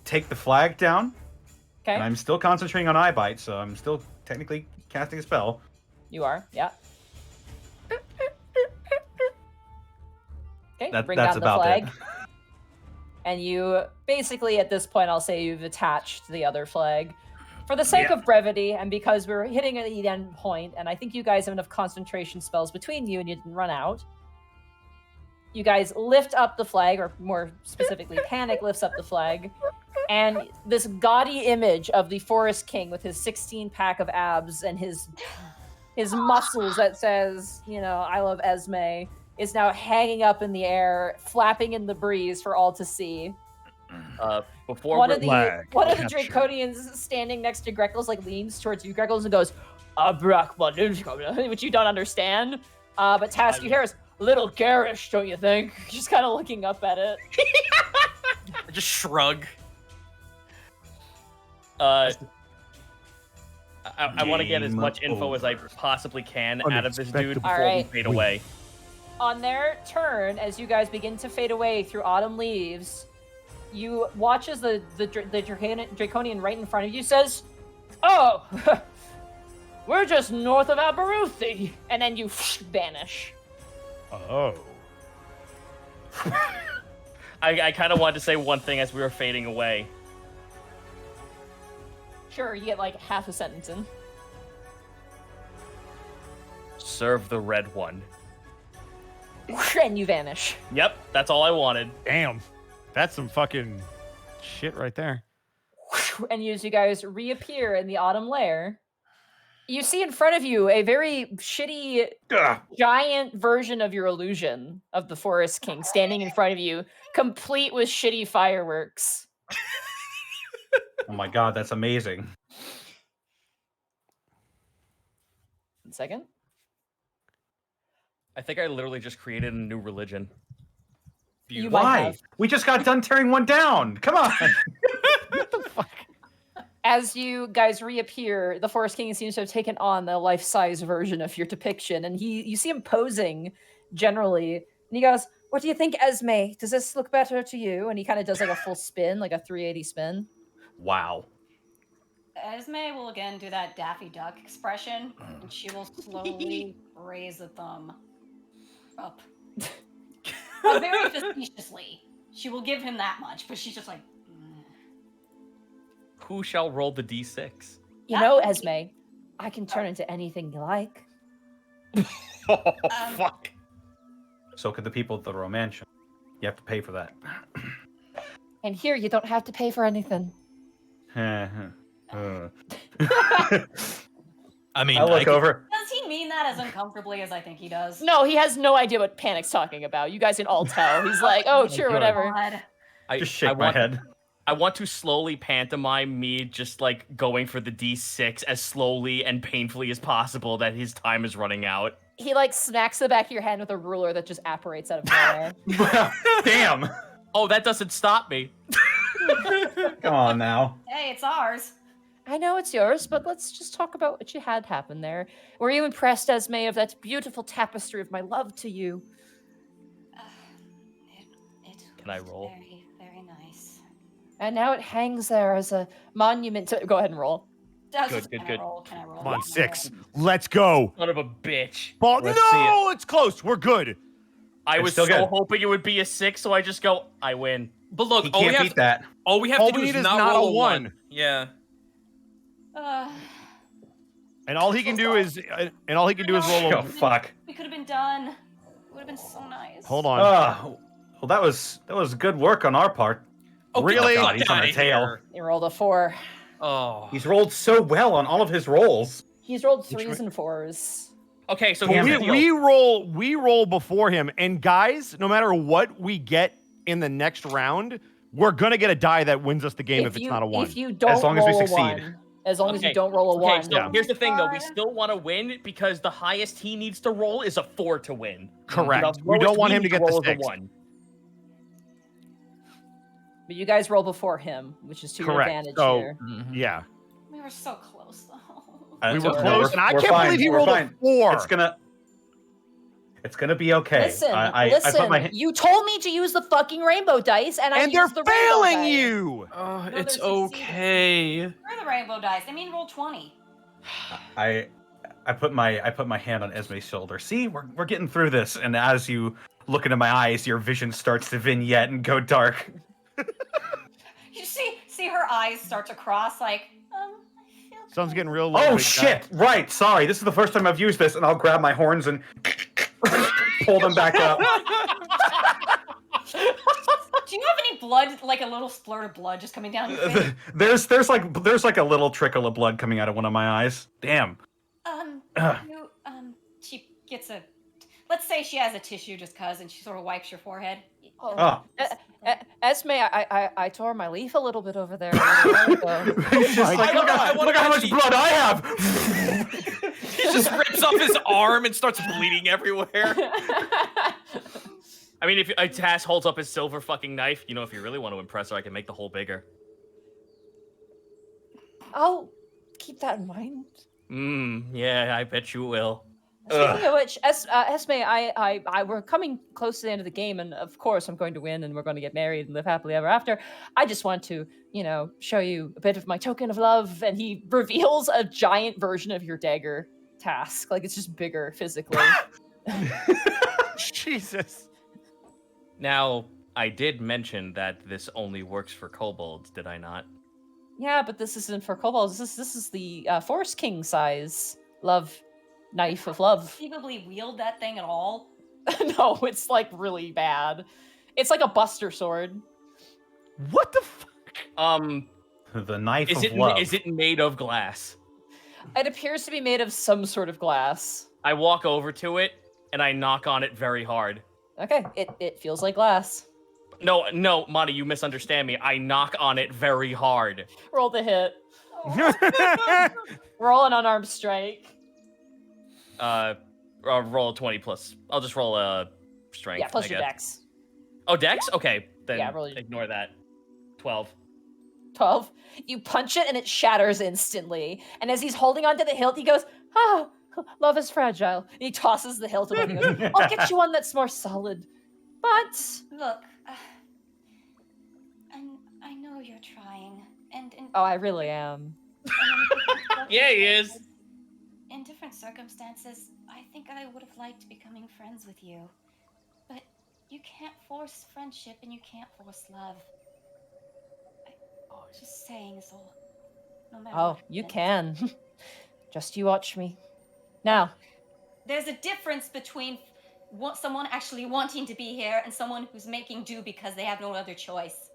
take the flag down. Okay. And I'm still concentrating on eye bite, so I'm still technically casting a spell. You are, yeah. Okay, That's bring down the about flag. it. And you basically, at this point, I'll say you've attached the other flag. For the sake of brevity, and because we're hitting at the end point, and I think you guys have enough concentration spells between you and you didn't run out, you guys lift up the flag, or more specifically, Panic lifts up the flag, and this gaudy image of the Forest King with his 16-pack of abs and his muscles that says, you know, I love Esme, is now hanging up in the air, flapping in the breeze for all to see. Before One of the Flag Draconians standing next to Greckles leans towards you, Greckles, and goes, which you don't understand. But Task, you hear is little garish, don't you think? Just kind of looking up at it. Just shrug. I want to get as much info as I possibly can out of this dude before we Alright. fade away. On their turn, as you guys begin to fade away through autumn leaves, you watch as the Draconian right in front of you says, "Oh, we're just north of Albaruthi," and then you vanish. Oh. I kind of wanted to say one thing as we were fading away. Sure, you get like half a sentence in. Serve the red one. And you vanish. Yep, that's all I wanted. Damn. That's some fucking shit right there. And as you guys reappear in the autumn lair, you see in front of you a very shitty, giant version of your illusion of the Forest King standing in front of you, complete with shitty fireworks. Oh my god, that's amazing. 1 second. I think I literally just created a new religion. You might Why? have. We just got done tearing one down. Come on. As you guys reappear, the Forest King seems to have taken on the life-size version of your depiction, and you see him posing generally, and he goes, "What do you think, Esme? Does this look better to you?" And he kind of does like a full spin, like a 380 spin. Wow. Esme will again do that Daffy Duck expression, and she will slowly raise a thumb up. Very facetiously. She will give him that much, but she's just like... Who shall roll the d6? You know, Esme, I can turn into anything you like. Oh, fuck. So could the people at the Romantian. You have to pay for that. And here, you don't have to pay for anything. I mean, I look over. Does he mean that as uncomfortably as I think he does? No, he has no idea what Panic's talking about. You guys can all tell. He's like, oh, sure, God. whatever. God. Just shake my head. I want to slowly pantomime me just like going for the d6 as slowly and painfully as possible that his time is running out. He like smacks the back of your hand with a ruler that just apparates out of nowhere. Damn. Oh, that doesn't stop me. Come on now. Hey, it's ours. I know it's yours, but let's just talk about what you had happen there. Were you impressed, Esme, of that beautiful tapestry of my love to you? It Can I was roll? Very, very nice. And now it hangs there as a monument to... Go ahead and roll. Can good. I roll? Can I roll? Come on, Can I 6. roll? Let's go. Son of a bitch. Ball. Let's see No, it's close. We're good. I It's was still so good. hoping it would be a 6, so I just go, I win. But look, He all we can't have beat that. all we have All to do we is need is not not roll a a 1. Yeah. And all he can do is roll Oh a... fuck. We could have been done. It would have been so nice. Hold on. Well, that was good work on our part. Oh, get Really? the God, fuck he's on outta a tail. here. He rolled a 4. Oh. He's rolled so well on all of his rolls. He's rolled 3s and 4s. Okay, so Damn here's it. the deal. we roll before him, and guys, no matter what we get in the next round, we're gonna get a die that wins us the game if it's not a 1. If you don't As long as we roll a succeed. 1, as long as you Okay, don't roll a Okay, 1. so Yeah. here's the thing, though. We God. still want to win because the highest he needs to roll is a 4 to win. Correct. The We don't lowest want him to need get the roll is a 6. 1. But you guys roll before him, which is to your Correct. advantage So, here. Yeah. We were so close, though. We were No, close, and I we're can't fine, believe he we're rolled a fine. 4. It's gonna be okay. Listen, I listen. put my You told me to use the fucking rainbow dice, and I And they're used the rainbow failing dice. you! Oh, No, it's they're succeeding. okay. Where are the rainbow dice? I mean, roll 20. I put my hand on Esme's shoulder. See, we're getting through this. And as you look into my eyes, your vision starts to vignette and go dark. You see her eyes start to cross, like, I feel Sun's good. getting real low. Oh big guy. shit! Right, sorry. This is the first time I've used this, and I'll grab my horns and pull them back up. Do you have any blood, like a little splurt of blood just coming down your face? There's like a little trickle of blood coming out of one of my eyes. Damn. Ugh. She gets a, let's say she has a tissue just cuz, and she sort of wipes your forehead. Oh. Esme, I tore my leaf a little bit over there. a little while ago. He's just like, look I wanna at how much actually- blood I have. He just rips off his arm and starts bleeding everywhere. I mean, if Tass holds up his silver fucking knife, if you really want to impress her, I can make the hole bigger. I'll keep that in mind. Yeah, I bet you will. Speaking of which, Esme, we're coming close to the end of the game, and of course I'm going to win, and we're going to get married and live happily ever after. I just want to, show you a bit of my token of love, and he reveals a giant version of your dagger task. Like, it's just bigger physically. Jesus. Now, I did mention that this only works for kobolds, did I not? Yeah, but this isn't for kobolds. This is the Forest King size love knife of love. Conceivably wield that thing at all? No, it's like really bad. It's like a buster sword. What the fuck? The knife Is of it love. is it made of glass? It appears to be made of some sort of glass. I walk over to it and I knock on it very hard. Okay, it feels like glass. No, Monty, you misunderstand me. I knock on it very hard. Roll the hit. Roll an unarmed strike. Roll a 20 plus. I'll just roll a strength. Yeah, plus I your guess. dex. Oh, dex? Okay, then Yeah, roll your- ignore that. 12. 12. You punch it and it shatters instantly. And as he's holding onto the hilt, he goes, "Ah, love is fragile." And he tosses the hilt away and he goes, "I'll get you one that's more solid." But Look, I know you're trying, and oh, I really am. Yeah, he is. In different circumstances, I think I would have liked becoming friends with you. But you can't force friendship and you can't force love. Just saying is all. No matter Oh, what you happens. can. Just you watch me. Now, There's a difference between someone actually wanting to be here and someone who's making do because they have no other choice.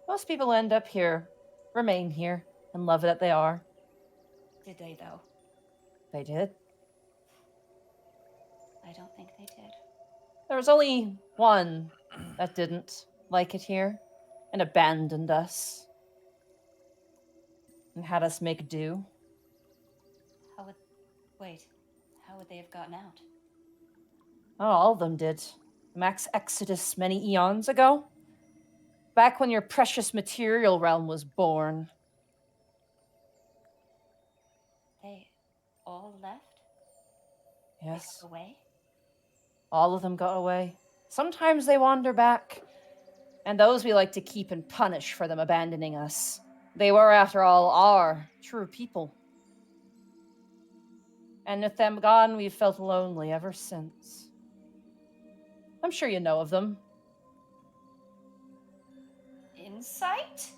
most people end up here, remain here, and love that they are. Did they, though? They did. I don't think they did. There was only one that didn't like it here and abandoned us and had us make do. How would they have gotten out? Not all of them did. Max Exodus many eons ago. Back when your precious material realm was born. They all left? Yes, Away? all of them got away. Sometimes they wander back. And those we like to keep and punish for them abandoning us. They were, after all, our true people. And with them gone, we've felt lonely ever since. I'm sure you know of them. Insight?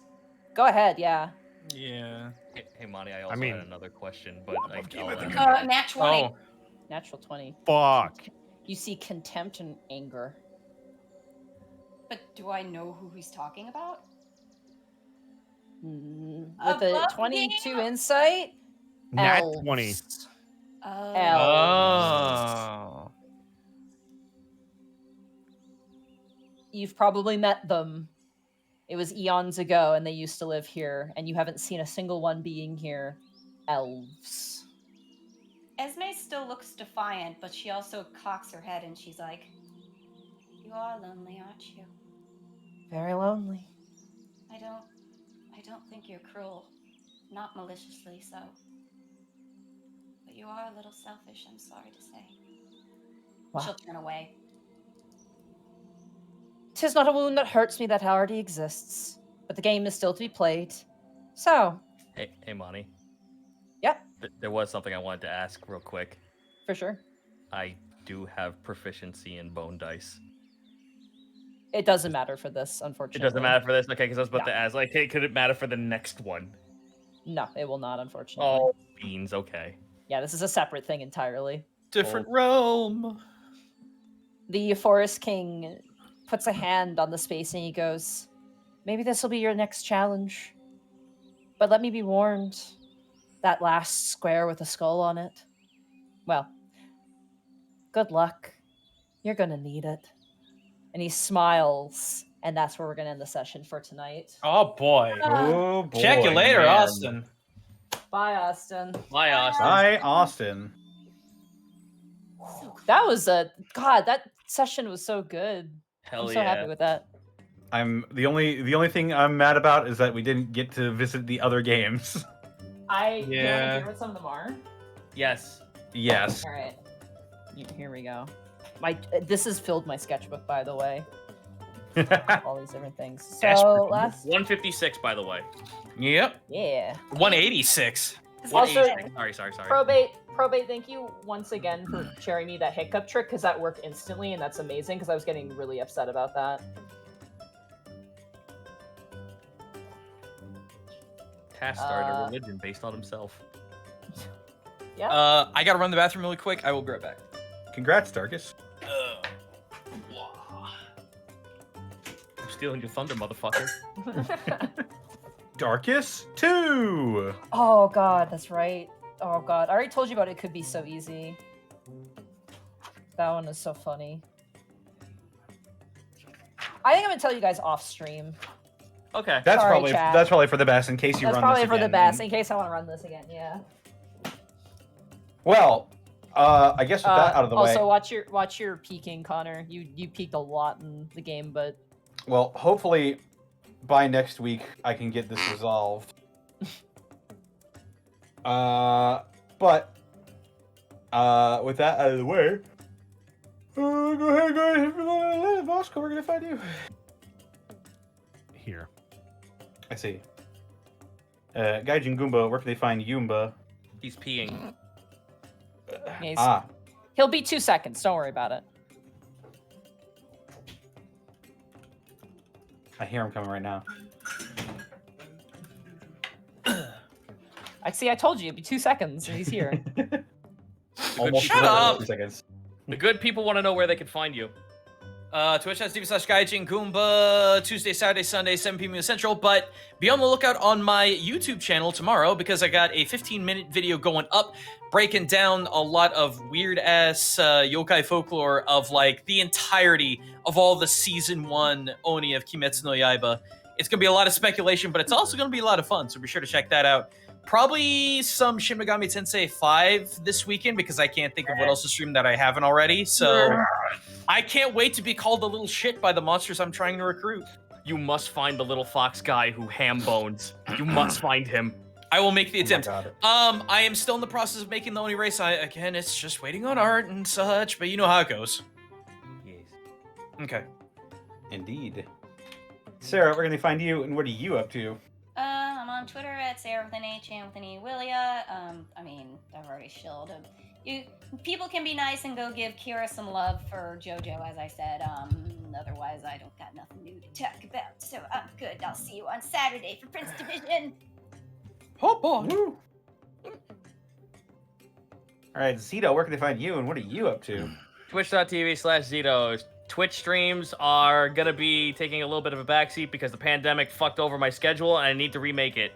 Go ahead, yeah. Yeah. Hey, Monty, I also mean- had another question, but Nat 20. Oh, Natural 20. Fuck. You see contempt and anger. But do I know who he's talking about? With a Above 22 game? insight? Nat elves. 20. Oh. Oh. You've probably met them It was eons ago, and they used to live here, and you haven't seen a single one being here. Elves. Esme still looks defiant, but she also cocks her head and she's like, "You are lonely, aren't you? Very lonely. I don't think you're cruel. Not maliciously so. But you are a little selfish, I'm sorry to say." Wow. She'll turn away. 'Tis not a wound that hurts me that already exists, but the game is still to be played. So, Hey, Monty. Yep. There was something I wanted to ask real quick. for sure. I do have proficiency in bone dice. It doesn't matter for this, It unfortunately. doesn't matter for this? Okay, because I was about No. to ask, like, hey, could it matter for the next one? No, it will not, unfortunately. Oh, beans, okay. Yeah, this is a separate thing entirely. Different realm. The Forest King puts a hand on the space and he goes, "Maybe this will be your next challenge. But let me be warned, that last square with a skull on it, well, good luck. You're gonna need it." And he smiles, and that's where we're gonna end the session for tonight. Oh boy. Oh boy. Check you later, man. Austin. Bye, Austin. Bye, Austin. Hi, Austin. That was God, that session was so good. Hell I'm so happy with that. I'm the only thing I'm mad about is that we didn't get to visit the other games. You want to Yeah. hear what some of them are? Yes. Yes. All right. Here we go. This has filled my sketchbook, by the way. All these different things. So Desperate. last, 156, by the way. Yep. yeah. 186. Also, 186. Sorry. probate. Thank you once again for sharing me that hiccup trick because that worked instantly, and that's amazing because I was getting really upset about that. Task started a religion based on himself. Yeah. I gotta run to the bathroom really quick. I will be right back. Congrats, Darkus. I'm stealing your thunder, motherfucker. Darkus 2. Oh God, that's right. Oh God, I already told you about it. It could be so easy. That one is so funny. I think I'm gonna tell you guys off stream. Okay. That's Sorry, chat. probably for the best in case you That's run probably this for the again. best in case I want to run this again. Yeah. Well, I guess with that out of the way. Also, watch your peeking, Connor. You peeked a lot in the game, but Well, hopefully by next week I can get this resolved. But with that out of the way, go ahead, guys. If you're going to live, Oscar, we're gonna find you. Here. I see. Gaijin Goomba, where can they find Yumba? He's peeing. he'll be 2 seconds. Don't worry about it. I hear him coming right now. I told you it'd be 2 seconds, and he's here. Almost Shut up! 2 seconds. The good people want to know where they can find you. Twitch.tv/Gaijin Goomba, Tuesday, Saturday, Sunday, 7 p.m. Central. But be on the lookout on my YouTube channel tomorrow because I got a 15-minute video going up breaking down a lot of weird-ass yokai folklore of, like, the entirety of all the Season 1 Oni of Kimetsu no Yaiba. It's going to be a lot of speculation, but it's also going to be a lot of fun, so be sure to check that out. Probably some Shin Megami Tensei 5 this weekend because I can't think of what else to stream that I haven't already, so I can't wait to be called a little shit by the monsters I'm trying to recruit. You must find the little fox guy who ham bones. You must find him. I will make the attempt. God. I am still in the process of making the Oni race. Again, it's just waiting on art and such, but you know how it goes. Yes. Okay. Indeed. Sarah, where can they find you, and what are you up to? I'm on Twitter at Sarah with an H and with an E Willia. I mean, I've already shilled. People can be nice and go give Kira some love for JoJo, as I said. Otherwise, I don't got nothing new to talk about. So I'm good. I'll see you on Saturday for Prince Division. Oh boy. Woo. All right, Zito, where can they find you, and what are you up to? Twitch.tv/Zito. Twitch streams are going to be taking a little bit of a backseat because the pandemic fucked over my schedule and I need to remake it.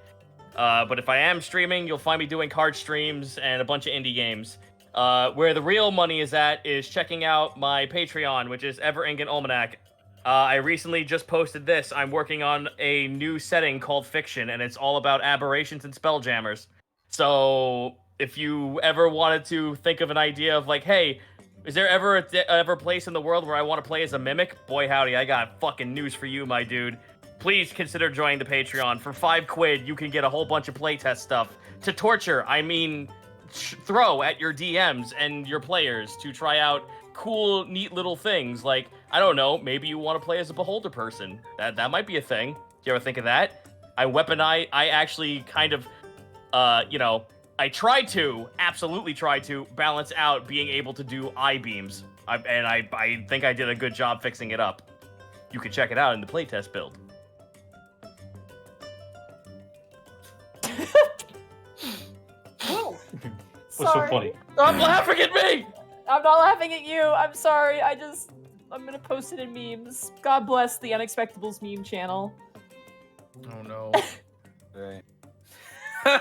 But if I am streaming, you'll find me doing card streams and a bunch of indie games. Where the real money is at is checking out my Patreon, which is Ever Ingen Almanac. I recently just posted this. I'm working on a new setting called Fiction, and it's all about aberrations and spelljammers. So if you ever wanted to think of an idea of like, hey, is there ever a place in the world where I want to play as a mimic? Boy howdy, I got fucking news for you, my dude. Please consider joining the Patreon. For £5, you can get a whole bunch of playtest stuff to torture. I mean, throw at your DMs and your players to try out cool, neat little things. Like, I don't know, maybe you want to play as a beholder person. That might be a thing. Do you ever think of that? I actually kind of, I absolutely tried to balance out being able to do eye beams. I think I did a good job fixing it up. You can check it out in the playtest build. What's so funny? Stop laughing at me! I'm not laughing at you. I'm sorry. I'm gonna post it in memes. God bless the Unexpectables meme channel. Oh no. Right. Oh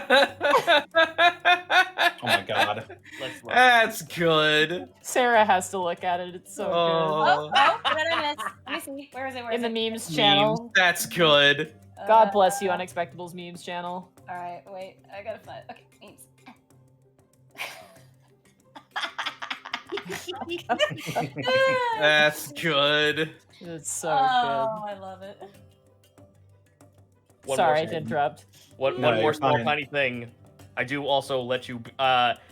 my god. Let's look. That's good. Sarah has to look at it. It's so Oh, what did I miss? Let me see. Where is it? good. Where In is the it? memes channel. That's good. God bless you, Unexpectables memes channel. All right, wait. I gotta find. Okay, memes. That's good. It's so Oh, I love it. good. One Sorry more to interrupt. One No, more you're small fine. tiny thing. I do also let you.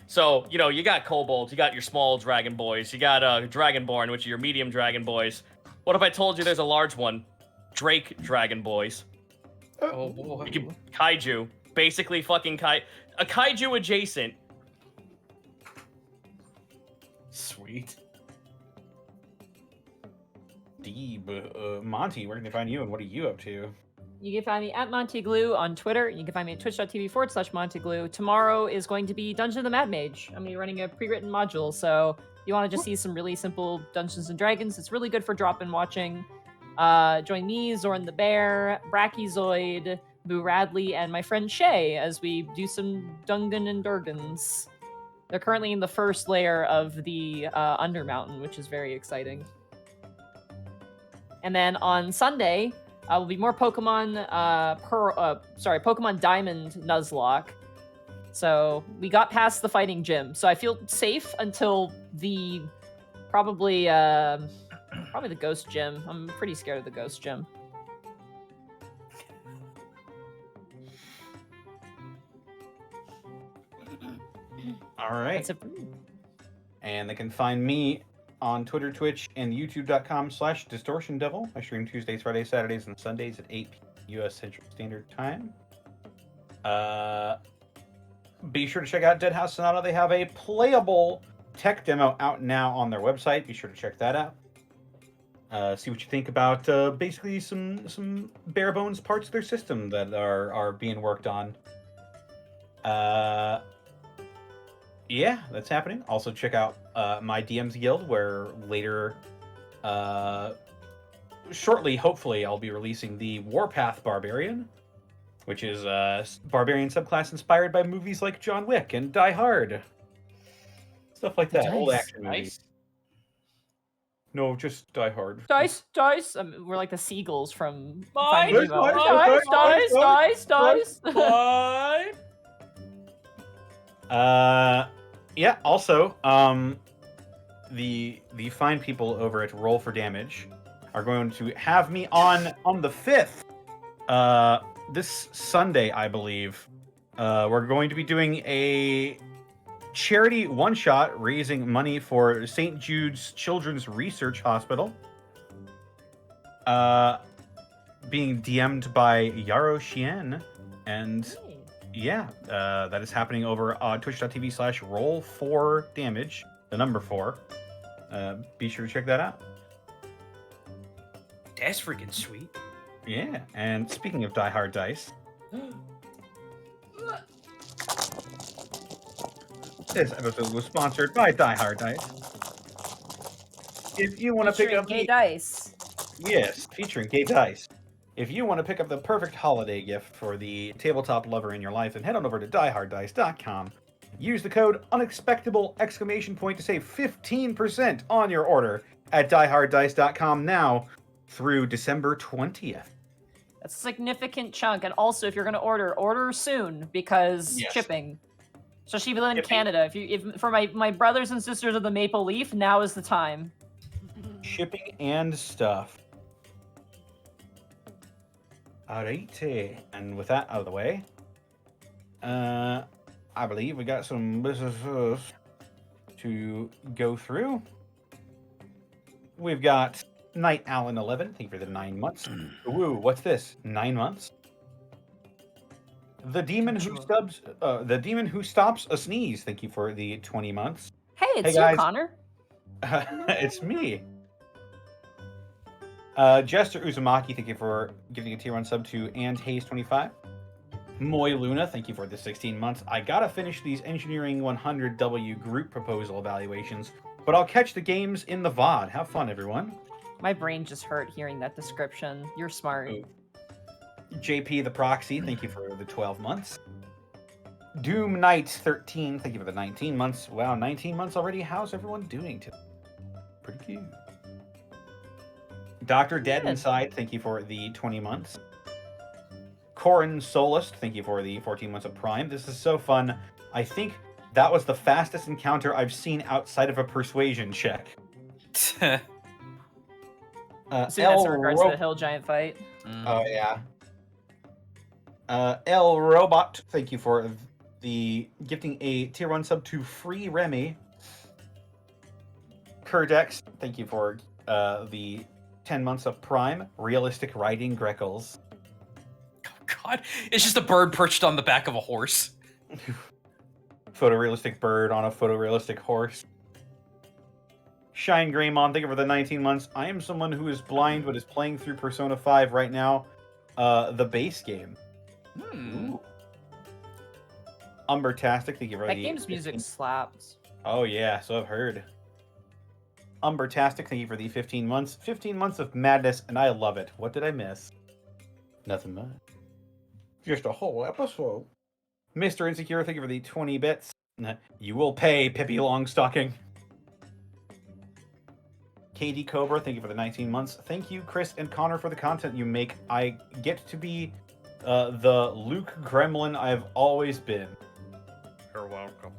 So you got kobolds, you got your small dragon boys, you got dragonborn, which are your medium dragon boys. What if I told you there's a large one, Drake dragon boys? Oh boy. You can, kaiju, basically fucking a kaiju adjacent. Sweet. Monty, where can they find you and what are you up to? You can find me at Montyglue on Twitter. You can find me at twitch.tv/Montyglue. Tomorrow is going to be Dungeon of the Mad Mage. I'm going to be running a pre-written module, so if you want to just see some really simple Dungeons and Dragons, it's really good for drop-in watching. Join me, Zoran the Bear, Brachyzoid, Boo Radley, and my friend Shay as we do some Dungan and Durgans. They're currently in the first layer of the Undermountain, which is very exciting. And then on Sunday, will be more Pokemon Pokemon Diamond Nuzlocke. So we got past the fighting gym. So I feel safe until the probably the ghost gym. I'm pretty scared of the ghost gym. All right. That's it. And they can find me on Twitter, Twitch, and youtube.com/distortiondevil. I stream Tuesdays, Fridays, Saturdays, and Sundays at 8 p.m. U.S. Central Standard Time. Be sure to check out Dead House Sonata. They have a playable tech demo out now on their website. Be sure to check that out. See what you think about basically some bare bones parts of their system that are being worked on. Yeah, that's happening. Also, check out my DM's Guild, where later, shortly, hopefully, I'll be releasing the Warpath Barbarian, which is a barbarian subclass inspired by movies like John Wick and Die Hard. Stuff like that. Old action movies. No, just Die Hard. Dice. We're like the seagulls from Bye. Finding Nemo. Dice. Bye. Yeah, also, the fine people over at Roll for Damage are going to have me on the 5th. This Sunday, I believe. We're going to be doing a charity one-shot raising money for St. Jude's Children's Research Hospital. Being DM'd by Yaro Shien, and yeah, that is happening over twitch.tv/roll4damage, the number 4. Be sure to check that out. That's freaking sweet. Yeah, and speaking of Die Hard Dice, this episode was sponsored by Die Hard Dice. If you want to pick up gay dice. Yes, featuring gay dice. If you want to pick up the perfect holiday gift for the tabletop lover in your life, then head on over to dieharddice.com. Use the code UNEXPECTABLE to save 15% on your order at dieharddice.com now. through December 20th. That's a significant chunk. And also, if you're going to order soon because Yes. shipping. Especially if you live in Shipping. Canada. If for my brothers and sisters of the Maple Leaf, now is the time. Shipping and stuff. Alrighty, and with that out of the way, I believe we got some businesses to go through. We've got Night Allen 11, thank you for the 9 months. Ooh, what's this? 9 months? The demon who stops a sneeze, thank you for the 20 months. Hey, it's Hey, you, guys. Connor. It's me. Jester Uzumaki, thank you for giving a tier 1 sub to and Hayes 25. Moy Luna, thank you for the 16 months. I gotta finish these Engineering 100W group proposal evaluations, but I'll catch the games in the VOD. Have fun, everyone. My brain just hurt hearing that description. You're smart. Ooh. JP the Proxy, thank you for the 12 months. Doom Knight 13, thank you for the 19 months. Wow, 19 months already. How's everyone doing today? Pretty cute. Dr. Dead Good. Inside, thank you for the 20 months. Corin Solist, thank you for the 14 months of Prime. This is so fun. I think that was the fastest encounter I've seen outside of a persuasion check. Assume that's in regards to the hill giant fight. Oh, yeah. L Robot, thank you for the gifting a tier 1 sub to Free Remy. Kurdex, thank you for the 10 months of Prime. Realistic Riding Greckles. Oh God, it's just a bird perched on the back of a horse. Photorealistic bird on a photorealistic horse. Shine Greymon, thank you for the 19 months. I am someone who is blind but is playing through Persona 5 right now. The base game. Ooh. Umbertastic, thank you for That the game's music 15 slaps. Oh yeah, so I've heard. Umbertastic, thank you for the 15 months. 15 months of madness, and I love it. What did I miss? Nothing much. Just a whole episode. Mr. Insecure, thank you for the 20 bits. You will pay, Pippi Longstocking. KD Cobra, thank you for the 19 months. Thank you, Chris and Connor, for the content you make. I get to be the Luke Gremlin I've always been. You're welcome.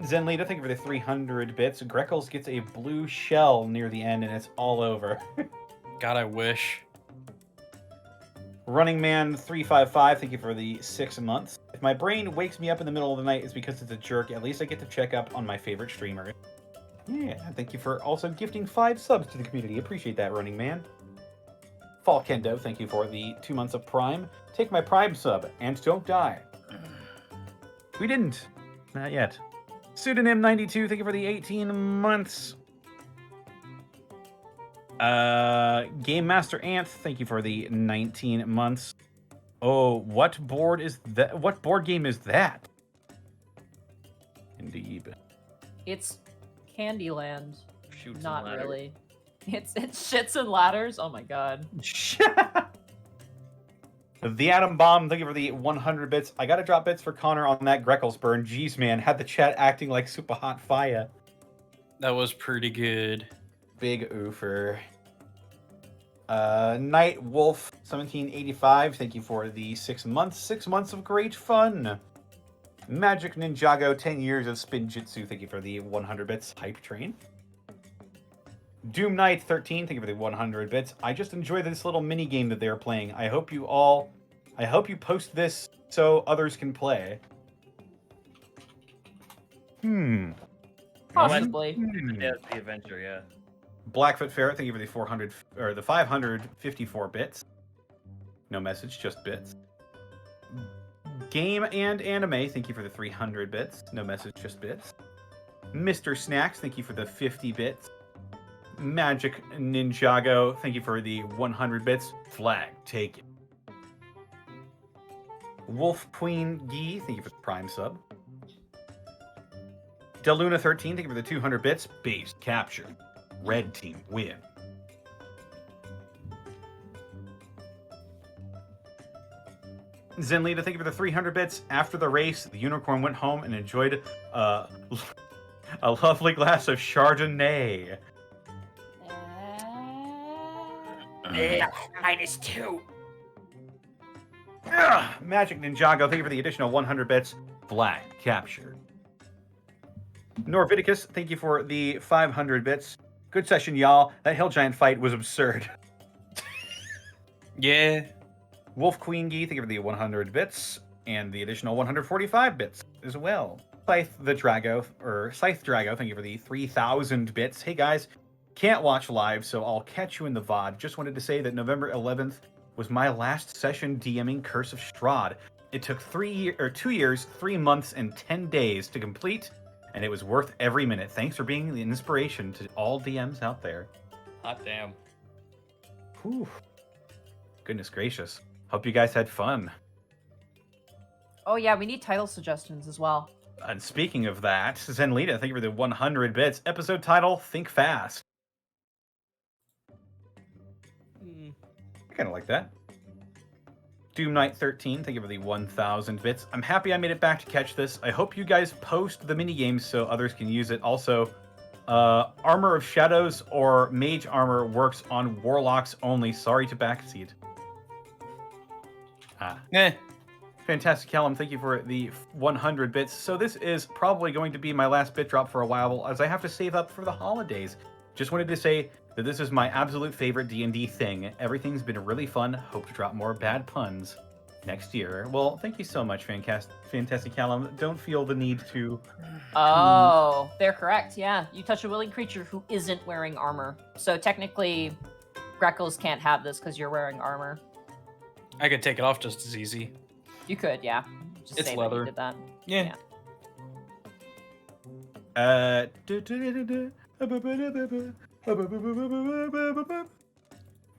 Zenlita, thank you for the 300 bits. Greckles gets a blue shell near the end, and it's all over. God, I wish. Running Man 355, thank you for the 6 months. If my brain wakes me up in the middle of the night, it's because it's a jerk. At least I get to check up on my favorite streamer. Yeah, thank you for also gifting 5 subs to the community. Appreciate that, Running Man. Fall Kendo, thank you for the 2 months of Prime. Take my Prime sub, and don't die. We didn't. Not yet. Pseudonym 92, thank you for the 18 months. Game Master Anth, thank you for the 19 months. Oh, what board is that? What board game is that? Indeed. It's Candyland. Shoots and Not ladders. really. It's Shits and Ladders. Oh my god. The Atom Bomb, thank you for the 100 bits. I gotta drop bits for Connor on that Greckles burn. Jeez, man, had the chat acting like super hot fire. That was pretty good. Big oofer. Night Wolf 1785, thank you for the 6 months. 6 months of great fun. Magic Ninjago, 10 years of Spinjitzu, thank you for the 100 bits. Hype Train. Doom Knight 13, thank you for the 100 bits. I just enjoy this little mini game that they're playing. I hope you post this so others can play. Possibly. Yeah, the adventure, yeah. Blackfoot Ferret, thank you for the 400 or the 554 bits. No message, just bits. Game and Anime, thank you for the 300 bits. No message, just bits. Mr. Snacks, thank you for the 50 bits. Magic Ninjago, thank you for the 100 bits. Flag taken. Wolf Queen Gee, thank you for the Prime sub. Deluna 13, thank you for the 200 bits. Base captured. Red team win. Zenlita, thank you for the 300 bits. After the race, the unicorn went home and enjoyed a lovely glass of Chardonnay. -2. Magic Ninjago, thank you for the additional 100 bits. Flag captured. Norviticus, thank you for the 500 bits. Good session, y'all. That Hill Giant fight was absurd. Yeah. Wolf Queen Gee, thank you for the 100 bits. And the additional 145 bits as well. Scythe Drago, thank you for the 3,000 bits. Hey guys, can't watch live, so I'll catch you in the VOD. Just wanted to say that November 11th was my last session DMing Curse of Strahd. It took 2 years, 3 months, and 10 days to complete, and it was worth every minute. Thanks for being the inspiration to all DMs out there. Hot damn. Whew. Goodness gracious. Hope you guys had fun. Oh yeah, we need title suggestions as well. And speaking of that, Zenlita, thank you for the 100 bits. Episode title, Think Fast. I kind of like that. Doom Knight 13, thank you for the 1,000 bits. I'm happy I made it back to catch this. I hope you guys post the minigames so others can use it. Also, Armor of Shadows or Mage Armor works on Warlocks only. Sorry to backseat. Fantastic, Callum. Thank you for the 100 bits. So this is probably going to be my last bit drop for a while, as I have to save up for the holidays. Just wanted to say that this is my absolute favorite D&D thing. Everything's been really fun. Hope to drop more bad puns next year. Well, thank you so much, Fantastic Callum. Don't feel the need to... Oh, they're correct, yeah. You touch a willing creature who isn't wearing armor. So technically, Greckles can't have this because you're wearing armor. I could take it off just as easy. You could, yeah. Just It's say leather. That you did that. Yeah.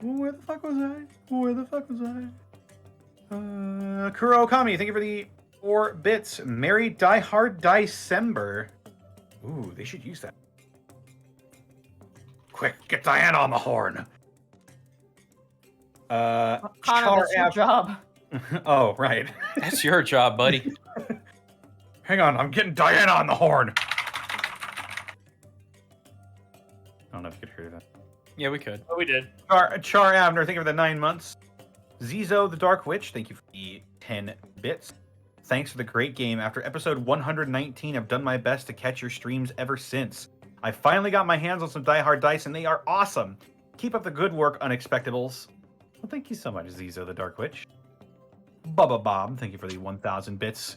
Where the fuck was I? Where the fuck was I? Kuro Okami, thank you for the 4 bits. Merry Die Hard December. Ooh, they should use that. Quick, get Diana on the horn. Connor, that's your job. Oh, right. That's your job, buddy. Hang on, I'm getting Diana on the horn. I don't know if you could hear that. Yeah, we could. Oh, we did. Char Abner, thank you for the 9 months. Zizo the Dark Witch, thank you for the 10 bits. Thanks for the great game. After episode 119, I've done my best to catch your streams ever since. I finally got my hands on some Die Hard dice, and they are awesome. Keep up the good work, Unexpectables. Well, thank you so much, Zizo the Dark Witch. Bubba Bob, thank you for the 1,000 bits.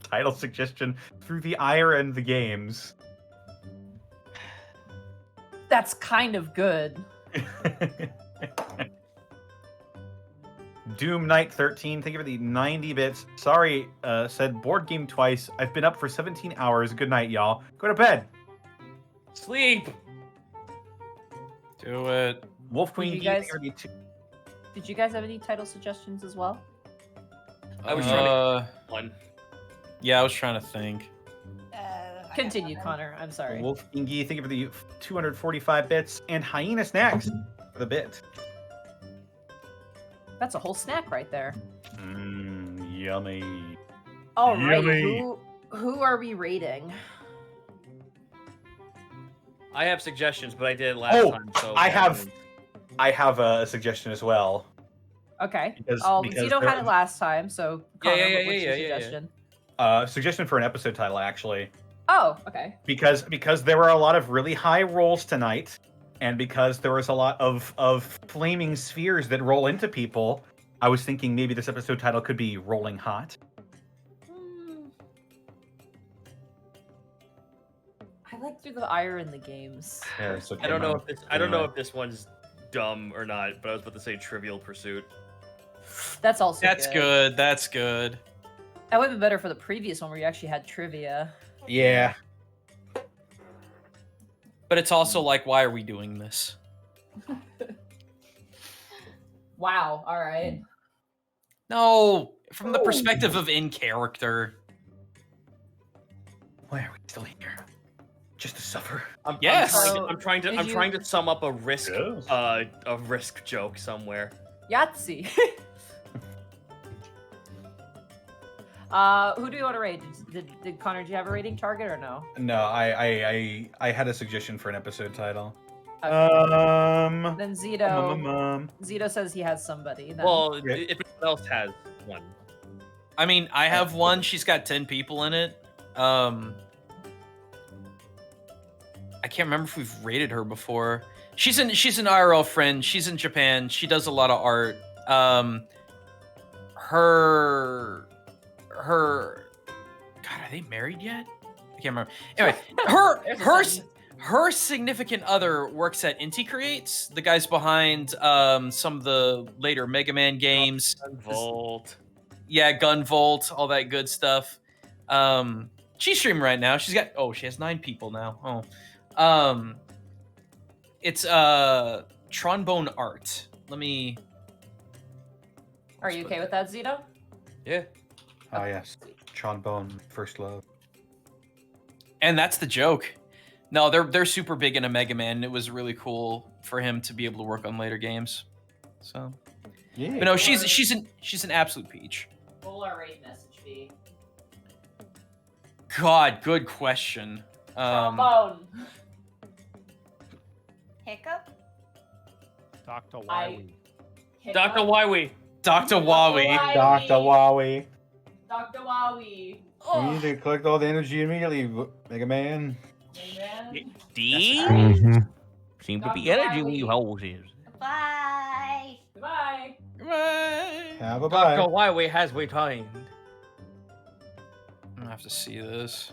Title suggestion, Through the Ire and the Games. That's kind of good. Doom Knight 13, thank you for the 90 bits. Sorry, said board game twice. I've been up for 17 hours. Good night, y'all. Go to bed. Sleep. Do it. Wolf Queen, Did you guys have any title suggestions as well? I was trying to one. Yeah, I was trying to think. Continue, Connor. I'm sorry. Wolf Ingy, thank you for the 245 bits. And Hyena Snacks for the bit. That's a whole snack right there. Yummy. All right, Yummy. who are we rating? I have suggestions, but I did it last time. So I have a suggestion as well. Okay. Because Zito had it last time, so Connor, what's your suggestion? Suggestion for an episode title, actually. Oh, okay. Because there were a lot of really high rolls tonight, and because there was a lot of flaming spheres that roll into people, I was thinking maybe this episode title could be Rolling Hot. I like Through the Ire in the Games. Yeah, so I don't know if this. I don't know if this one's dumb or not, but I was about to say Trivial Pursuit. That's also good. That's good. That would have been better for the previous one where you actually had trivia. Yeah. But it's also like, why are we doing this? Wow. All right. No, from the perspective of in character. Why are we still here? Just to suffer. I'm trying Did you- to sum up a risk joke somewhere. Yahtzee. Who do you want to rate? Did Connor, do you have a rating target or no? No, I had a suggestion for an episode title. Then Zito. Zito says he has somebody. Then. Well, if anyone else has one. I mean, I have one. She's got 10 people in it. I can't remember if we've rated her before. She's an IRL friend. She's in Japan. She does a lot of art. Her God, are they married yet? I can't remember. Anyway, her significant other works at Inti Creates, the guys behind some of the later Mega Man games. Volt. Yeah, Gunvolt, all that good stuff. She's streaming right now. She has 9 people now. It's Trombone Art. Let me. Are you okay with that, Zito? Yeah. Oh yes, Trombone, first love. And that's the joke. No, they're super big into Mega Man. And it was really cool for him to be able to work on later games. So, yeah. But no, she's an absolute peach. What will our rate message be? God, good question. Trombone. Hiccup? Dr. Wiley. Dr. Wywee. Dr. Wowie. Dr. Wowie. Dr. Wowie. You need to collect all the energy immediately, Mega Man. Amen. D? Seem to Dr. be energy when Wiley. you hold it. Bye. Goodbye. Have a bye. Dr. Wywee has returned. I'm gonna have to see this.